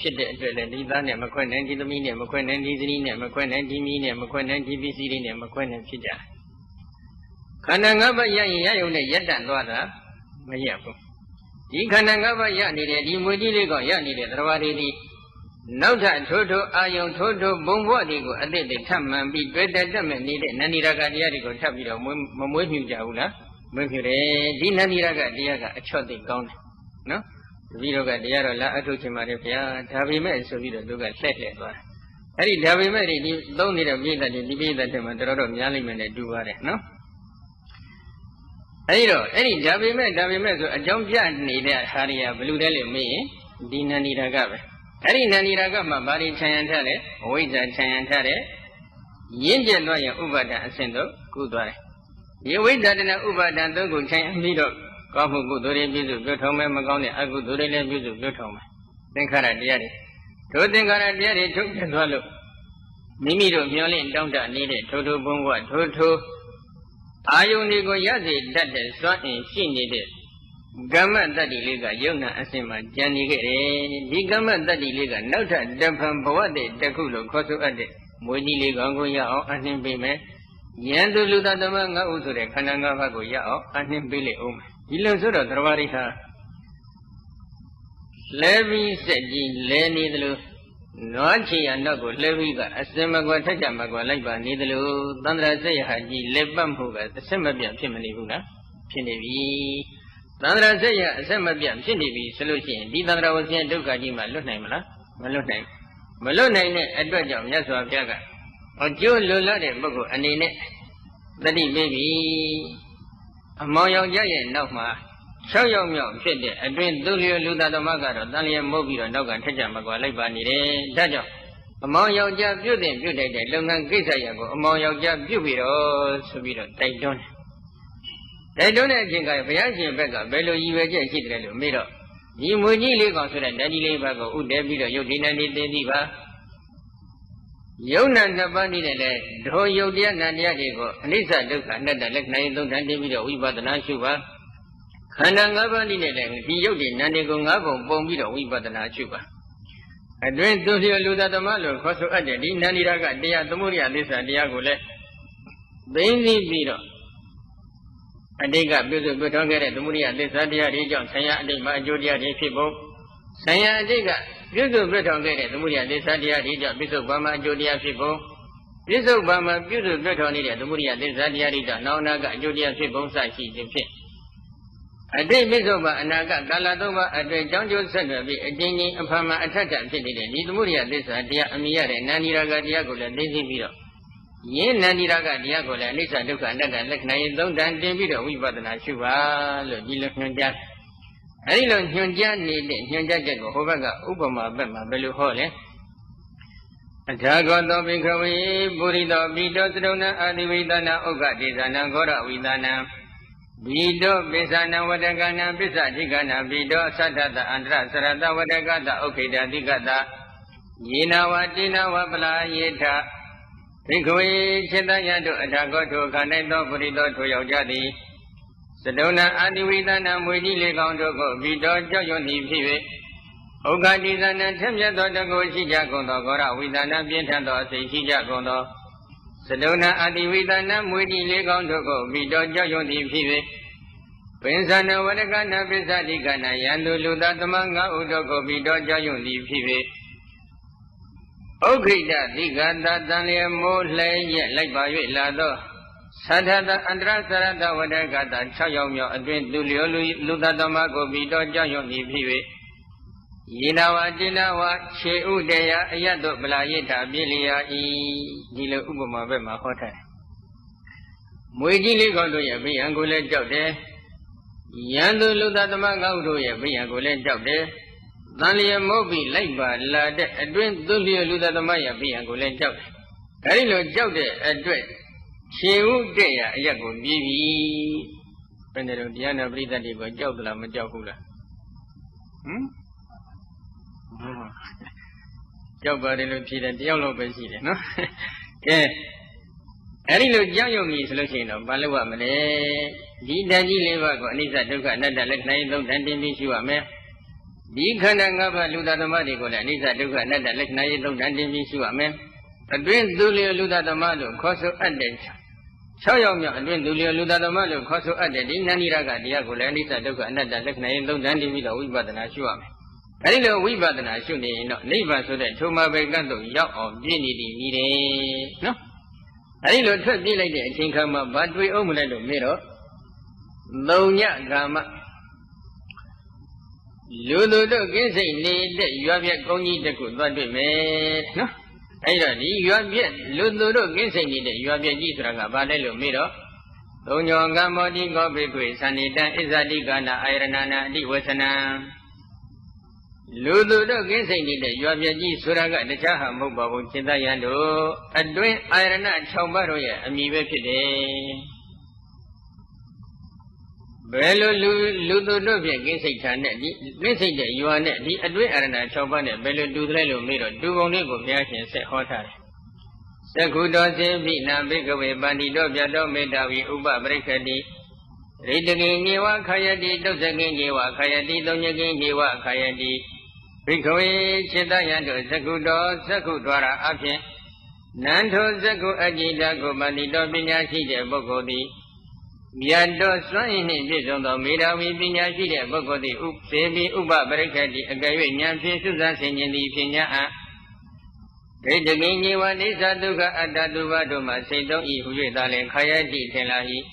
ဖြစ်တဲ့အတွက်လည်းဒီသားနဲ့မခွဲနိုင်ဒီသမီးနဲ့မခွဲနိုင်ဒီသတိနဲ့မခွဲနိုင်ဒီမီးနဲ့မခွဲနိုင်ဒီပစ္စည်းတွေနဲ့မခွဲနိုင်ဖြစ်ကြတယ်ခန္ဓာ၅ပါးရရင်ရယုံနဲ့ရက်တန့်သွားတာမရဘူးဒီခန္ဓာ၅ပါးရနေတဲ့ဒီမွေကြီးလေးကရနေတဲ့သရဝရတွေဒီနောက်ထပ်ထိုးအာယုံထိုးဘုံဘဝတွေကိုအသစ်ထပ်မှန်ပြီးတွေ့တက်မဲ့နေတဲ့နန္ဒီရာဂတရားတွေကိုထပ်ပြီးတော့မမွေးမြူကြဘူးလားမွေးမြူတယ်ဒီနန္ဒီရာဂတရားကအချော့သိကောင်းတယ်နော်တပည့်တော်ကတရားတော်လာအထုတ်ချင်ပါတယ်ဗျာဒါပေမဲ့ဆိုပြီးတော့သူကလှည့်လှည့်သွားတယ်အဲ့ဒီဒါပေမဲ့ဒီသုံးနေတဲ့ပြိဿတွေဒီပြိဿတွေမှာတော်တော်များလိမ့်မယ်နဲ့တူပါတယ်နော်အဲ့တော့အဲ့ဒီဒါပေမဲ့ဆိုအကြောင်းပြနေတဲ့ဟာတွေကဘယ်လိုလဲလို့မေးရင်ဒီနန္ဒီရာဂပဲအဲ့ဒီနန္ဒီရာဂမှာဘာတွေခြံရံထားလဲအဝိဇ္ဇာခြံရံထားတယ်ရင့်ကျက်သွားရင်ဥပါဒံအဆင့်တို့ကုသွားတယ်ဒီအဝိဇ္ဇာတနာဥပါဒံသုံးခုခြံရံပြီးတော့ကောင်းမှုကုသိုလ်တွေပြုစုပြုထောင်မယ်မကောင်းတဲ့အကုသိုလ်တွေလည်းပြုစုပြုထောင်မယ်သင်္ခါရတရားတွေတို့သင်္ခါရတရားတွေထုတ်ပြသွားလို့မိမိတို့မျောလင့်တောင့်တနေတဲ့ထိုးဘုံဘဝထိုးအာယုန်တွေကိုရစေတတ်တဲ့စွမ်းအင်ရှိနေတဲ့ကမ္မတတ္တိလေးကယုံနာအစဉ်မှာကြံနေခဲ့တယ်ဒီကမ္မတတ္တိလေးကနောက်ထပ်တဖန်ဘဝတည်းတစ်ခုလို့ခေါ်ဆိုအပ်တဲ့မွေးကြီးလေးကောင်းကိုရအောင်အနှင်းပေးမယ်ယံသူလူသားသမ၅ဦးဆိုတဲ့ခန္ဓာ၅ပါးကိုရအောင်အနှင်းပေးလိုက်အောင်ဒီလိုဆိုတော့သရဝရိဟာလဲပြီးစက်ကြီးလဲနေသလိုနွားချီရနောက်ကိုလှဲပြီးကအစင်မကွာထက်ကြမကွာလိုက်ပါနေသလိုသန္တရာစက်ရဟာကြီးလက်ပတ်မှုကတစ်ဆက်မပြတ်ဖြစ်မနေဘူးလားဖြစ်နေပြီသန္တရာစက်ရအဆက်မပြတ်ဖြစ်နေပြီဆိုလို့ရှိရင်ဒီသန္တရာဝဆင်းဒုက္ခကြီးမှလွတ်နိုင်မလားမလွတ်နိုင်တဲ့အတွက်ကြောင့်မြတ်စွာဘုရားကအကျိုးလွတ်လပ်တဲ့ပုဂ္ဂိုလ်အနေနဲ့တတိပေးပြီအမောင်ယောက်ျားရဲ့နောက်မှာ6ယောက်မြောက်ဖြစ်တဲ့အတွင်းသူလျော်လူသားသမကတော့တန်လျက်မုတ်ပြီးတော့နောက်ကထက်ကြမကွာလိုက်ပါနေတယ်ဒါကြောင့်အမောင်ယောက်ျားပြုတ်တဲ့လုပ်ငန်းကိစ္စရကိုအမောင်ယောက်ျားပြုတ်ပြီးတော့ဆိုပြီးတော့တိုက်တွန်းတဲ့အချိန်ကဘုရားရှင်ဘက်ကဘယ်လိုရည်ရွယ်ချက်ရှိတယ်လို့မေးတော့ဒီမွေကြီးလေးကောင်ဆိုတဲ့ဓာတိလေးဘက်ကိုဥတည်ပြီးတော့ယုတ်ဒီနန္ဒီသိသိပါယုံနာနှစ်ပါးနည်းနဲ့လည်းဒုယုတ်တရားနာတရားတွေကိုအနိစ္စဒုက္ခအနတ္တလက္ခဏာသုံးတန်တင်ပြီးတော့ဝိပဿနာရှုပါခန္ဓာ၅ပါးနည်းနဲ့လည်းဒီယုတ်ဒီနန္ဒီကို၅ပုံပုံပြီးတော့ဝိပဿနာရှုပါအတွင်းသူလျော်လူသားသမလို့ခေါ်ဆိုအပ်တဲ့ဒီနန္ဒီရာကတရားသမုဒိယသစ္စာတရားကိုလည်းသိသိပြီးတော့အတိတ်ကပြုစုပြုထောင်ခဲ့တဲ့သမုဒိယသစ္စာတရားတွေကြောင့်ဆံရအတိတ်မှာအကျိုးတရားတွေဖြစ်ဖို့ဆံရအတိတ်ကပြုစုပြုထောင်ခဲ့တဲ့သမုဒိယသစ္စာတရားတွေကြောင့်ပြစ္ဆုတ်ပံမှာအကျိုးတရားဖြစ်ဖို့ပြစ္ဆုတ်ပံမှာပြုစုပြုထောင်နေတဲ့သမုဒိယသစ္စာတရားတွေကြောင့်နောင်နာကအကျိုးတရားဖြစ်ဖို့စရှိခြင်းဖြင့်အတိတ်ပြစ္ဆုတ်ပံအနာကကာလသုံးပါးအတွင်းကြောင်းကျိုးဆက်နွယ်ပြီးအချင်းချင်းအဖန်မှအထက်ထဖြစ်နေတဲ့ဒီသမုဒိယသစ္စာတရားအမိရတဲ့နန္ဒီရာဂတရားကိုလည်းသိသိပြီးတော့ယင်းနန္ဒီရာဂတရားကိုလည်းအနိစ္စဒုက္ခအနတ္တလက္ခဏာသုံးတန်တင်ပြီးတော့ဝိပဿနာရှုပါလို့ဒီလိုညွှန်ကြားအဲဒီလိုညွှန်ကြားနေတဲ့ညွှန်ကြားချက်ကိုဟိုဘက်ကဥပမာဘက်မှာဘယ်လိုဟောလဲအထာဂောသောဘိခဝေပုရိသောပိတောသရုဏအာတိဝိသနာဥက္ကဒေသနာဂောရဝိသနာဘိတောပိသနာဝတကနာပစ္စတိကနာဘိတောသတ္တတအန္တရစရတဝတကတဥက္ခိတတိကတယေနဝတိနဝပလာယေထဘိခဝေจิตယတုအထာဂောထိုခန္ဓာသောပုရိသောထိုယောက်ျားသည်သဒုဏအာတိဝိသနာမွေကြီးလေးကောင်တို့ကိုဘိတောကြောက်ရွံ့သည်ဖြစ်၍ ဩဃတိသနာထက်မြတ်သောတကုရှိကြကုန်သောဂောရဝိသနာပြင်းထန်သောအစိတ်ရှိကြကုန်သောသဒုဏအတိဝိသနာမွေတိလေးကောင်းတို့ကိုမိတော်ကြောက်ရွံ့သည်ဖြစ်၍ပင်စနဝရကနာပိစ္ဆတိကနာယံသူလူသားသမငါဥတို့ကိုမိတော်ကြောက်ရွံ့သည်ဖြစ်၍ဥခိတတိကတာတန်လျက်မိုးလှဲရက်လိုက်ပါ၍လာသောသတ္တတအန္တရသရတဝရကတာ6ယောက်မြောက်အတွင်သူလျောလူသားသမကိုမိတော်ကြောက်ရွံ့သည်ဖြစ်၍ယေနဝတိနဝခြေဥတယအယတ်တို့ဗလာယိတာပြည့်လျာဤဒီလိုဥပမာဘက်မှာဟောထားတယ်။မွေကြီးလေးကောင်တို့ရဲ့ဘိယံကိုလည်းကြောက်တယ်။ယံသူလူသားသမကောက်တို့ရဲ့ဘိယံကိုလည်းကြောက်တယ်။တန်လျက်မုတ်ပြီးလိုက်ပါလာတဲ့အတွင်းသူလျောလူသားသမရဲ့ဘိယံကိုလည်းကြောက်တယ်။အဲဒီလိုကြောက်တဲ့အတွက်ခြေဥတယအယတ်ကိုပြေးပြီ။ဘယ်နဲ့တော့တရားနာပရိသတ်တွေကိုကြောက်သလားမကြောက်ဘူးလား။ဟမ်ကြောက်ပါတယ်လို့ဖြေတယ်တယောက်လောက်ပဲရှိတယ်နော်ကဲအဲ့ဒီလိုကြောက်ရွံ့ပြီဆိုလို့ရှိရင်တော့ဘာလို့ရမလဲဒီတန်ကြီးလေးပါးကိုအနိစ္စဒုက္ခအနတ္တလက္ခဏာသုံးတန်တင်ပြီးရှိရမယ်ဒီခန္ဓာ၅ပါးလူသားသမတွေကိုလည်းအနိစ္စဒုက္ခအနတ္တလက္ခဏာသုံးတန်တင်ပြီးရှိရမယ်အတွင်းသူလျောလူသားသမလို့ခေါ်ဆိုအပ်တဲ့6ယောက်မြောက်အတွင်းသူလျောလူသားသမလို့ခေါ်ဆိုအပ်တဲ့ဒီနန္ဒီရကတရားကိုလည်းအနိစ္စဒုက္ခအနတ္တလက္ခဏာသုံးတန်တင်ပြီးတော့ဝိပဿနာရှုရမယ်အဲဒီလိုဝိပဿနာရှုနေရင်တော့နိဗ္ဗာန်ဆိုတဲ့ထုံမဘိကတ်သို့ရောက်အောင်ပြည့်နေသည်မြည်တယ်နော်အဲဒီလိုထွက်ပြေးလိုက်တဲ့အချိန်ခါမှာဘာတွေ့အောင်မလဲလို့မေးတော့သုံညကာမလူသူတို့ကင်းစိတ်နေတဲ့ရွာပြက်ကုန်းကြီးတစ်ခုသွားတွေ့မယ်နော်အဲဒီတော့ဒီရွာပြက်လူသူတို့ကင်းစိတ်နေတဲ့ရွာပြက်ကြီးဆိုတာကဘာလဲလို့မေးတော့သုံညောကမောတိကောဘိကွေသန္နိတံဣဇာတိကနာအာယရဏနာအတိဝဆနံလူသူတို့ကင်းစိတ်နေတဲ့ရွာပြကြီးဆိုတာကတခြားဟာမဟုတ်ပါဘူးจิตယံတို့အတွင်းအာရဏ6ပါးတို့ရဲ့အမည်ပဲဖြစ်တယ်ဘယ်လိုလူသူတို့ဖြင့်ကင်းစိတ်ထားနဲ့ဒီကင်းစိတ်တဲ့ရွာနဲ့ဒီအတွင်းအာရဏ6ပါးနဲ့ဘယ်လိုတူသလဲလို့မေးတော့တူပုံလေးကိုဘုရားရှင်ဆက်ဟောထားတယ်သက္ခုတော်စေပိနာဘိကဝေပန္တိတော်ပြတော်မေတ္တာဝီဥပပရိက္ခတိရိတကိညေဝခာယတိတုတ်စကိညေဝခာယတိသုံညကိညေဝခာယတိဘိက္ခဝေจิตယံတို့သက္ခုတော်သက္ခုတော်ရာအဖြင့်နန္ထောသက္ခုအจิတကိုပန္တိတော်ပညာရှိတဲ့ပုဂ္ဂိုလ်သည်မြတ်တော်စွမ်းရည်နှင့်ပြည့်စုံသောမေတ္တာဝီပညာရှိတဲ့ပုဂ္ဂိုလ်သည်ဥစေပိဥပပရိက္ခတိအကယ်၍ဉာဏ်ဖြင့်သုဇဆင်ခြင်းသည်ဖြင့်ညာအဒိဋ္ဌကိညေဝနိစ္စဒုက္ခအတ္တတုဘတို့မှာစိတ်သုံးဤဟူ၍သာလင်ခာယတိထင်လာ၏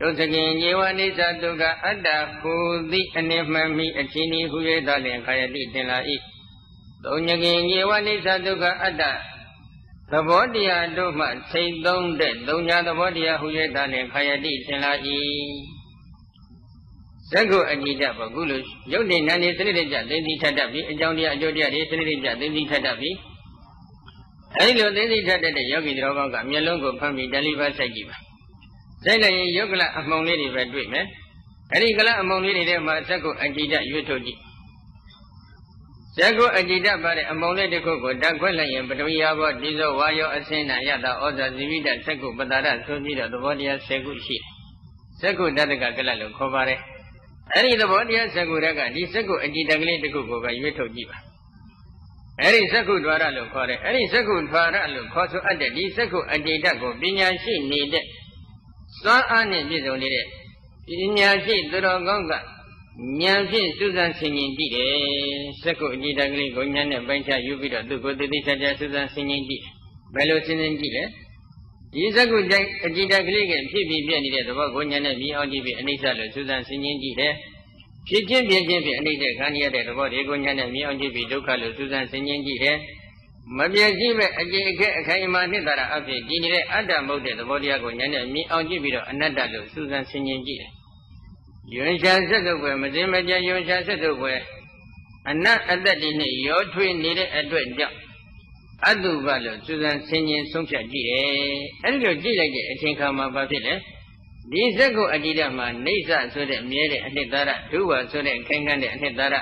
ဒုစကိညေဝနိစ္စဒုက္ခအတ္တဟူသည်အနိမမိအချင်းဤဟူ၍သာလင်ခာယတိထင်လာ၏သုံညကိညေဝနိစ္စဒုက္ခအတ္တသဘောတရားတို့မှစိတ်သုံးတဲ့သုံးညာသဘောတရားဟူ၍သာလင်ခာယတိထင်လာ၏ဇဂ္ဂုအကြည်တဘကုလို့ရုပ်တည်နာနေစနစ်တကျသိသိထတတ်ပြီးအကြောင်းတရားအကျိုးတရားတွေစနစ်တကျသိသိထတတ်ပြီးအဲဒီလိုသိသိထတတ်တဲ့ယောဂီတော်ကောင်းကမျက်လုံးကိုဖမ်းပြီးတလိပါစိုက်ကြည့်ပါစိုက်လိုက်ရင်ယုတ်ကလအမှုံလေးတွေပဲတွေ့မယ်အဲဒီကလအမှုံလေးတွေထဲမှာဇဂ္ဂုအကြည်တရွေးထုတ်ကြည့်ဇဂ္ဂုအကြည်တပါတဲ့အမှုံလေးတစ်ခုကိုဓာတ်ခွက်လိုက်ရင်ပထဝီယာဘောဒီဇောဝါယောအစင်းနာယတာဩဇာဇိဝိတဇဂ္ဂုပတာရဆိုပြီးတော့သဘောတရား10ခုရှိတယ်ဇဂ္ဂုတတ္တကကလလို့ခေါ်ပါတယ်အဲဒီသဘောတရား10ခုတက်ကဒီဇဂ္ဂုအကြည်တကလေးတစ်ခုကိုပဲရွေးထုတ်ကြည့်ပါအဲဒီဇဂ္ဂု द्वार လို့ခေါ်တယ်အဲဒီဇဂ္ဂု द्वार လို့ခေါ်ဆိုအပ်တဲ့ဒီဇဂ္ဂုအကြည်တကိုပညာရှိနေတဲ့စွမ်းအားနဲ့ပြည့်စုံနေတဲ့ပညာရှိသူတော်ကောင်းကဉာဏ်ဖြင့်စူးစမ်းဆင်ခြင်ကြည့်တယ်ဇဂ္ဂုအကြည်တကလေးကိုဉာဏ်နဲ့ပိုင်းခြားယူပြီးတော့သူ့ကိုသိသိချာချာစူးစမ်းဆင်ခြင်ကြည့်ဘယ်လိုဆင်ခြင်ကြည့်လဲဒီဇဂ္ဂုအကြည်တကလေးကဖြစ်ပြီးပြည့်နေတဲ့သဘောကိုဉာဏ်နဲ့မြင်အောင်ကြည့်ပြီးအနိစ္စလို့စူးစမ်းဆင်ခြင်ကြည့်တယ်ဖြစ်ခြင်းပြည့်ခြင်းဖြင့်အနိစ္စခံရတဲ့သဘောတွေကိုဉာဏ်နဲ့မြင်အောင်ကြည့်ပြီးဒုက္ခလို့စူးစမ်းဆင်ခြင်ကြည့်တယ်မပြည့်စုံမဲ့အကျင့်အခက်အခိုင်အမာနှစ်သာရအဖြစ်ဒီနေတဲ့အတ္တမဟုတ်တဲ့သဘောတရားကိုဉာဏ်နဲ့မြင်အောင်ကြည့်ပြီးတော့အနတ္တလို့စူးစမ်းဆင်ခြင်ကြည့်တယ်။ယွန်ရှာဆက်စုပ်ပဲမစင်မကြယွန်ရှာဆက်စုပ်ပဲအနတ်အတ္တတိနဲ့ရောထွေးနေတဲ့အတွက်ကြောင့်အတုပလို့စူးစမ်းဆင်ခြင်ဆုံးဖြတ်ကြည့်တယ်။အဲဒီလိုကြည့်လိုက်တဲ့အချိန်ခါမှာဘာဖြစ်လဲ။ဒီဇဂ္ဂုအကြည်တမှာနေဆဆိုတဲ့မြဲတဲ့အနှစ်သာရဒုဝါဆိုတဲ့ခိုင်ခံ့တဲ့အနှစ်သာရ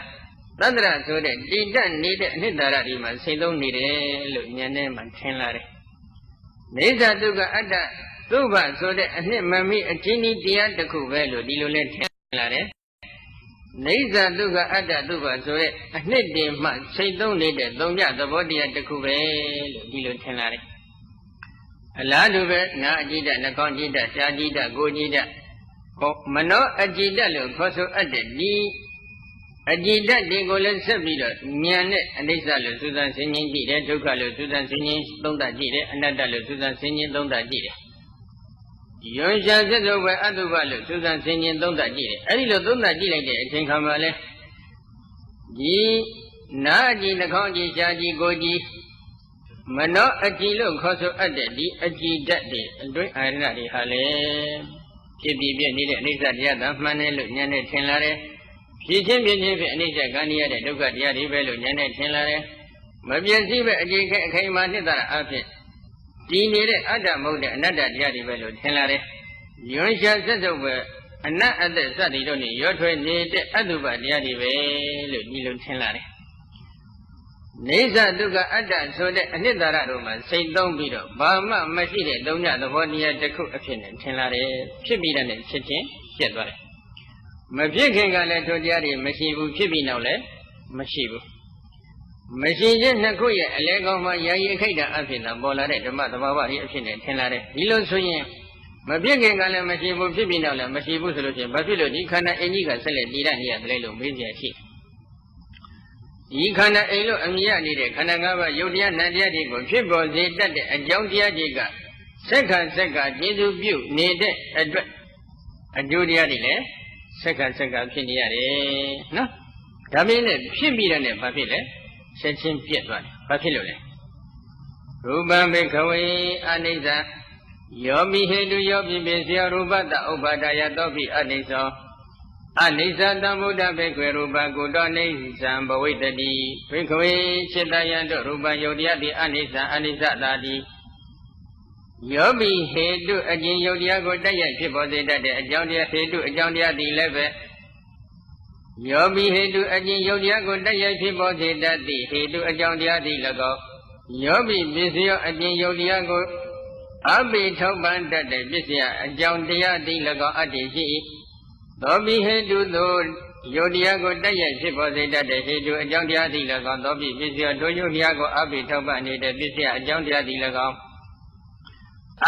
သတ္တရဆိုတဲ့တည်တတ်နေတဲ့အနှစ်သာရဒီမှာစိတ်သုံးနေတယ်လို့ဉာဏ်နဲ့မှထင်လာတယ်။နေသဒုက္ခအတ္တသုဘဆိုတဲ့အနှစ်မမိအချင်းဤတရားတစ်ခုပဲလို့ဒီလိုလဲထင်လာတယ်။ နေဇာဒုက္ခအတ္တဒုက္ခဆိုတဲ့အနှစ်တည်းမှစိတ်သုံးနေတဲ့သုံးညသဘောတရားတစ်ခုပဲလို့ဒီလိုထင်လာတယ်အလားတူပဲနာအကြည့်တနှာခေါင်းကြည့်တရှားကြည့်တကိုယ်ကြည့်တဟောမနောအကြည့်တလို့ခေါ်ဆိုအပ်တဲ့ဒီအကြည့်တတွေကိုလည်းဆက်ပြီးတော့ဉာဏ်နဲ့အနိစ္စလို့စူးစမ်းဆင်ခြင်ကြည့်တယ်ဒုက္ခလို့စူးစမ်းဆင်ခြင်သုံးသပ်ကြည့်တယ်အနတ္တလို့စူးစမ်းဆင်ခြင်သုံးသပ်ကြည့်တယ်ယောရှာစက်တို့ပဲအတုပလို့စူးစမ်းဆင်ခြင်သုံးသပ်ကြည့်တယ်အဲ့ဒီလိုသုံးသပ်ကြည့်လိုက်တဲ့အချိန်ခါမှာလဲဒီနာအကြည့်နှာခေါင်းကြည့်ရှားကြည့်ကိုယ်ကြည့်မနောအကြည့်လို့ခေါ်ဆိုအပ်တဲ့ဒီအကြည့်ဓာတ်တွေအတွင်းအာရဏတွေဟာလေဖြစ်ပြီးပြည့်နေတဲ့အနိစ္စတရားသာမှန်တယ်လို့ဉာဏ်နဲ့ထင်လာတယ်ဖြစ်ချင်းဖြစ်ချင်းဖြစ်အနိစ္စကံရတဲ့ဒုက္ခတရားတွေပဲလို့ဉာဏ်နဲ့ထင်လာတယ်မပြည့်စည်ပဲအကြည့်ခဲအခိုင်အမာနှစ်သာရအဖြစ်ဒီနေတဲ့အတ္တမဟုတ်တဲ့အနတ္တတရားတွေပဲလို့ထင်လာတယ်ယွန်းရှာစက်စုပ်ပဲအနတ်အသက်စသည်တို့နဲ့ရောထွေးနေတဲ့အတုပတရားတွေပဲလို့ဒီလိုထင်လာတယ်နေဇဒုက္ခအတ္တဆိုတဲ့အနှစ်သာရတို့မှာစိတ်သုံးပြီးတော့ဘာမှမရှိတဲ့သုံးညသဘောတရားတစ်ခုအဖြစ်နဲ့ထင်လာတယ်ဖြစ်ပြီးတဲ့ချက်ချင်းပြတ်သွားတယ်မဖြစ်ခင်ကလည်းထိုတရားတွေမရှိဘူးဖြစ်ပြီးနောက်လည်းမရှိဘူးမရှိခြင်းနှစ်ခုရဲ့အလဲကောင်းမှယာယီခိတ်တာအဖြစ်သာပေါ်လာတဲ့ဓမ္မသဘာဝကြီးအဖြစ်နဲ့ထင်လာတယ်ဒီလိုဆိုရင်မဖြစ်ခင်ကလည်းမရှိဘူးဖြစ်ပြီးနောက်လည်းမရှိဘူးဆိုလို့ချင်းဘာဖြစ်လို့ဒီခန္ဓာအင်ကြီးကဆက်လက်တည်ရနေရတယ်လို့မေးကြရှိဒီခန္ဓာအိမ်လို့အမြင်ရနေတဲ့ခန္ဓာ၅ပါးယုတ်တရားနံတရားတွေကိုဖြစ်ပေါ်စေတတ်တဲ့အကြောင်းတရားတွေကစက္ခဏ်စက္ခကျေစုပြုနေတဲ့အတွက်အကျိုးတရားတွေလည်းစက္ခဏ်စက္ခဖြစ်နေရတယ်နော်ဒါမင်းနဲ့ဖြစ်ပြီးတဲ့နဲ့ဘာဖြစ်လဲချက်ချင်းပြတ်သွားတယ်ဘာဖြစ်လို့လဲရူပံဘိခဝေအနိစ္စယောမိဟေတုယောပိပိစယရူပတဥပ္ပါဒယသောပိအနိစ္စအနိစ္စတံဗုဒ္ဓဘေခွေရူပကုတောနိစ္စံဘဝိတတိဘေခွေစိတယံတို့ရူပယုတ်တရားတိအနိစ္စအနိစ္စတာတိယောပိဟေတုအကျဉ်ယုတ်တရားကိုတိုက်ရိုက်ဖြစ်ပေါ်စေတတ်တဲ့အကြောင်းတရားဟေတုအကြောင်းတရားသည်လည်းပဲယောပိဟေတုအကျဉ်ယုတ်တရားကိုတိုက်ရိုက်ဖြစ်ပေါ်စေတတ်သည့်ဟေတုအကြောင်းတရားသည်၎င်းယောပိပစ္စယအကျဉ်ယုတ်တရားကိုအပိထောက်ပံ့တတ်တဲ့ပစ္စယအကြောင်းတရားသည်၎င်းအတ္တိရှိ၏သောပိဟေတုသောယုတ်တရားကိုတိုက်ရိုက်ဖြစ်ပေါ်စေတတ်တဲ့ဟေတုအကြောင်းတရားသည်၎င်းသောပိပစ္စယတို့ယုတ်တရားကိုအပိထောက်ပံ့နေတဲ့ပစ္စယအကြောင်းတရားသည်၎င်း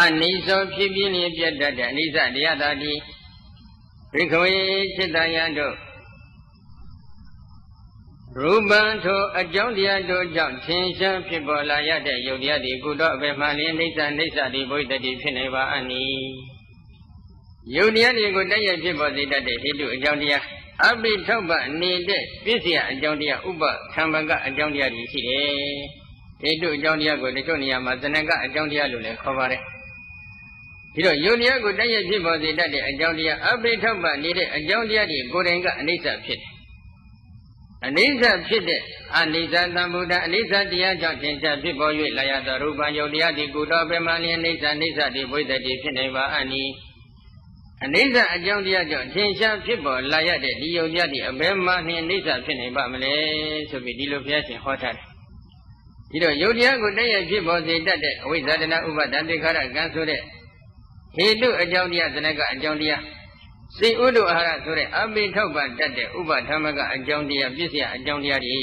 အနိစ္စဖြစ်ပြင်းလျက်ပြတ်တတ်တဲ့အနိစ္စတရားသာသည်ဘိခဝေစိတယံတို့ရူပံထိုအကြောင်းတရားတို့ကြောင့်သင်္ချာဖြစ်ပေါ်လာရတဲ့ယုတ်တရားဒီကုတော့အပေမှန်လျင်အိဋ္ဌအိဋ္ဌဒီဘုဒ္ဓတိဖြစ်နေပါအနိယုတ်တရားတွေကိုတိုက်ရိုက်ဖြစ်ပေါ်စေတတ်တဲ့ဟိတုအကြောင်းတရားအပိထောက်ပနေတဲ့ပစ္စယအကြောင်းတရားဥပသံဘကအကြောင်းတရားတွေရှိတယ်ဟိတုအကြောင်းတရားကိုတချို့နေရာမှာသနကအကြောင်းတရားလို့လည်းခေါ်ပါတယ်ဒီတော့ယုတ်တရားကိုတိုက်ရိုက်ဖြစ်ပေါ်စေတတ်တဲ့အကြောင်းတရားအပိထောက်ပနေတဲ့အကြောင်းတရားတွေကိုယ်တိုင်ကအနိစ္စဖြစ်တယ်အနိစ္စဖြစ်တဲ့အနိစ္စသံဗုဒ္ဓအနိစ္စတရားကြောင့်သင်္ချာဖြစ်ပေါ်၍လာရသောရူပယုတ်တရားဒီကုတော်ပေမှလျင်အနိစ္စအနိစ္စဒီဘုဒ္ဓတိဖြစ်နေပါအနိအနိစ္စအကြောင်းတရားကြောင့်သင်္ချာဖြစ်ပေါ်လာရတဲ့ဒီယုတ်တရားဒီအဘယ်မှနှင့်အနိစ္စဖြစ်နေပါမလဲဆိုပြီးဒီလိုဘုရားရှင်ဟောထားတယ်ဒီတော့ယုတ်တရားကိုတည့်ရဖြစ်ပေါ်စေတတ်တဲ့အဝိဇ္ဇာတနာဥပါဒံတေခါရကံဆိုတဲ့ဟေတုအကြောင်းတရားသနကအကြောင်းတရားစိတ်ဥဒ္ဓအာဟာရဆိုတဲ့အပိထောက်ပံ့တတ်တဲ့ဥပဓမ္မကအကြောင်းတရားပြည့်စရာအကြောင်းတရားတွေ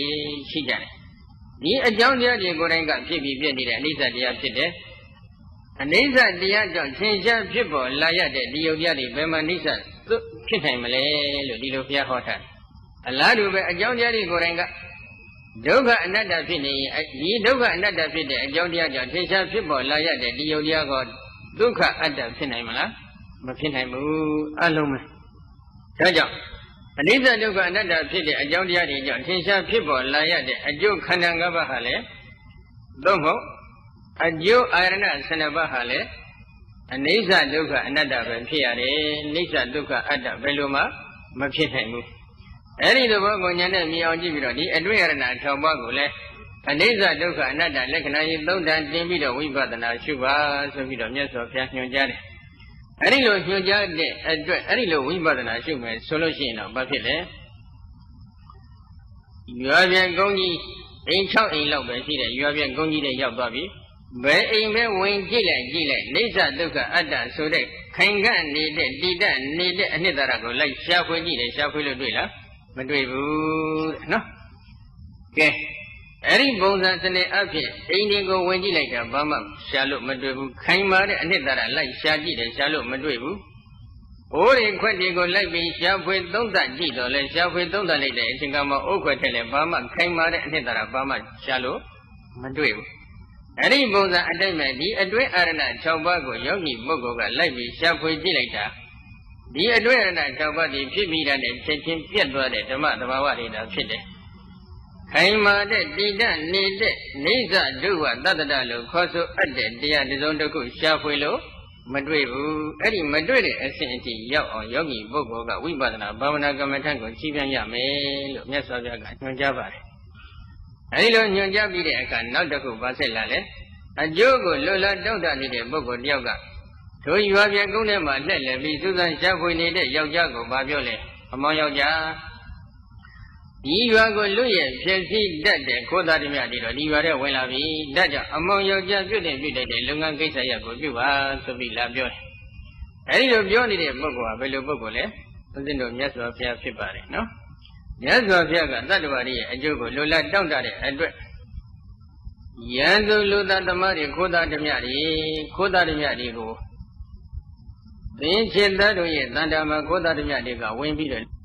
ရှိကြတယ်ဒီအကြောင်းတရားတွေကိုယ်တိုင်ကဖြစ်ပြီးပြည့်နေတဲ့အနိစ္စတရားဖြစ်တယ်အနိစ္စတရားကြောင့်သင်္ချာဖြစ်ပေါ်လာရတဲ့ဒီယုတ်တရားတွေဘယ်မှာအနိစ္စဖြစ်နိုင်မလဲလို့ဒီလိုဘုရားဟောထားအလားတူပဲအကြောင်းတရားတွေကိုယ်တိုင်ကဒုက္ခအနတ္တဖြစ်နေရင်ဒီဒုက္ခအနတ္တဖြစ်တဲ့အကြောင်းတရားကြောင့်သင်္ချာဖြစ်ပေါ်လာရတဲ့ဒီယုတ်တရားကိုဒုက္ခအတ္တဖြစ်နိုင်မလားမဖြစ်နိုင်ဘူးအလုံးပဲဒါကြောင့်အနိစ္စဒုက္ခအနတ္တဖြစ်တဲ့အကြောင်းတရားတွေကြောင့်ထင်ရှားဖြစ်ပေါ်လာရတဲ့အကျိုးခန္ဓာ၅ပါးဟာလည်းသို့မဟုတ်အကျိုးအာရဏ12ပါးဟာလည်းအနိစ္စဒုက္ခအနတ္တပဲဖြစ်ရတယ်အနိစ္စဒုက္ခအတ္တဘယ်လိုမှမဖြစ်နိုင်ဘူးအဲ့ဒီသဘောကိုဉာဏ်နဲ့မြင်အောင်ကြည့်ပြီးတော့ဒီအတွေ့အရဏ6ပါးကိုလည်းအနိစ္စဒုက္ခအနတ္တလက္ခဏာကြီး3ဓာတ်တင်ပြီးတော့ဝိပဿနာရှုပါဆိုပြီးတော့မြတ်စွာဘုရားညွှန်ကြားတယ်အဲ့ဒီလိုညွှန်ကြားတဲ့အတွက်အဲ့ဒီလိုဝိပဿနာရှုမယ်ဆိုလို့ရှိရင်တော့ဘာဖြစ်လဲရွာပြန်ကုန်းကြီးအိမ်6အိမ်လောက်ပဲရှိတဲ့ရွာပြန်ကုန်းကြီးတွေရောက်သွားပြီဘယ်အိမ်ပဲဝင်ကြည့်လိုက်နိစ္စဒုက္ခအတ္တဆိုတဲ့ခိုင်ခံ့နေတဲ့တည်တတ်နေတဲ့အနှစ်သာရကိုလိုက်ရှာဖွေကြည့်တယ်ရှာဖွေလို့တွေ့လား မတွေ့ဘူးနော်ကဲအဲ့ဒီပုံစံစနစ်အဖြစ်အိမ်တွေကိုဝင်ကြည့်လိုက်တာဘာမှရှာလို့မတွေ့ဘူးခိုင်မာတဲ့အနှစ်သာရလိုက်ရှာကြည့်တယ်ရှာလို့မတွေ့ဘူးအိုးတွေခွက်တွေကိုလိုက်ပြီးရှာဖွေသုံးသပ်ကြည့်တော့လဲရှာဖွေသုံးသပ်လိုက်တဲ့အချိန်ကမှအိုးခွက်ထဲလဲဘာမှခိုင်မာတဲ့အနှစ်သာရဘာမှရှာလို့မတွေ့ဘူးအဲ့ဒီပုံစံအတိုင်းပဲဒီအတွင်းအာရဏ6ပါးကိုယောဂီပုဂ္ဂိုလ်ကလိုက်ပြီးရှာဖွေကြည့်လိုက်တာဒီအတွင်းအာရဏ6ပါးဒီဖြစ်ပြီးတဲ့ချက်ချင်းပြတ်သွားတဲ့ဓမ္မသဘာဝတွေသာဖြစ်တယ်ခိုင်မာတဲ့တည်တတ်နေတဲ့နေဇဒုဝတတ္တလို့ခေါ်ဆိုအပ်တဲ့တရားတစ်စုံတစ်ခုရှာဖွေလို့မတွေ့ဘူးအဲ့ဒီမတွေ့တဲ့အဆင့်အထိရောက်အောင်ယောဂီပုဂ္ဂိုလ်ကဝိပဿနာဘာဝနာကမ္မထံကိုကြီးပြင်းရမယ်လို့မြတ်စွာဘုရားကညွှန်ကြားပါတယ်အဲ့ဒီလိုညွှန်ကြားပြီးတဲ့အခါနောက်တစ်ခုပါဆက်လာလဲအကျိုးကိုလွတ်လပ်တောင့်တနေတဲ့ပုဂ္ဂိုလ်တယောက်ကတို့ရွာပြကုန်းထဲမှာလှည့်လည်ပြီးစူးစမ်းရှာဖွေနေတဲ့ယောက်ျားကိုဗာပြောလဲအမောင်ယောက်ျားဒီရွာကိုလွတ်ရဲ့ဖြစ်စည်းတတ်တဲ့ခိုးသားဓမြတွေတော့ဒီရွာထဲဝင်လာပြီဒါကြောင့်အမောင်ယောက်ျားပြုတ်တဲ့လုပ်ငန်းကိစ္စရပ်ကိုပြုပါဆိုပြီးလာပြောတယ်အဲဒီလိုပြောနေတဲ့ပုဂ္ဂိုလ်ကဘယ်လိုပုဂ္ဂိုလ်လဲဦးဇင်းတို့မြတ်စွာဘုရားဖြစ်ပါတယ်နော်မြတ်စွာဘုရားကတတ္တဝါတွေရဲ့အကျိုးကိုလွတ်လပ်တောင့်တတဲ့အတွက်ယံသူလူသားသမားတွေခိုးသားဓမြတွေကိုသင်္ချေသားတို့ရဲ့တန်တာမှာခိုးသားဓမြတွေကဝင်ပြီးတော့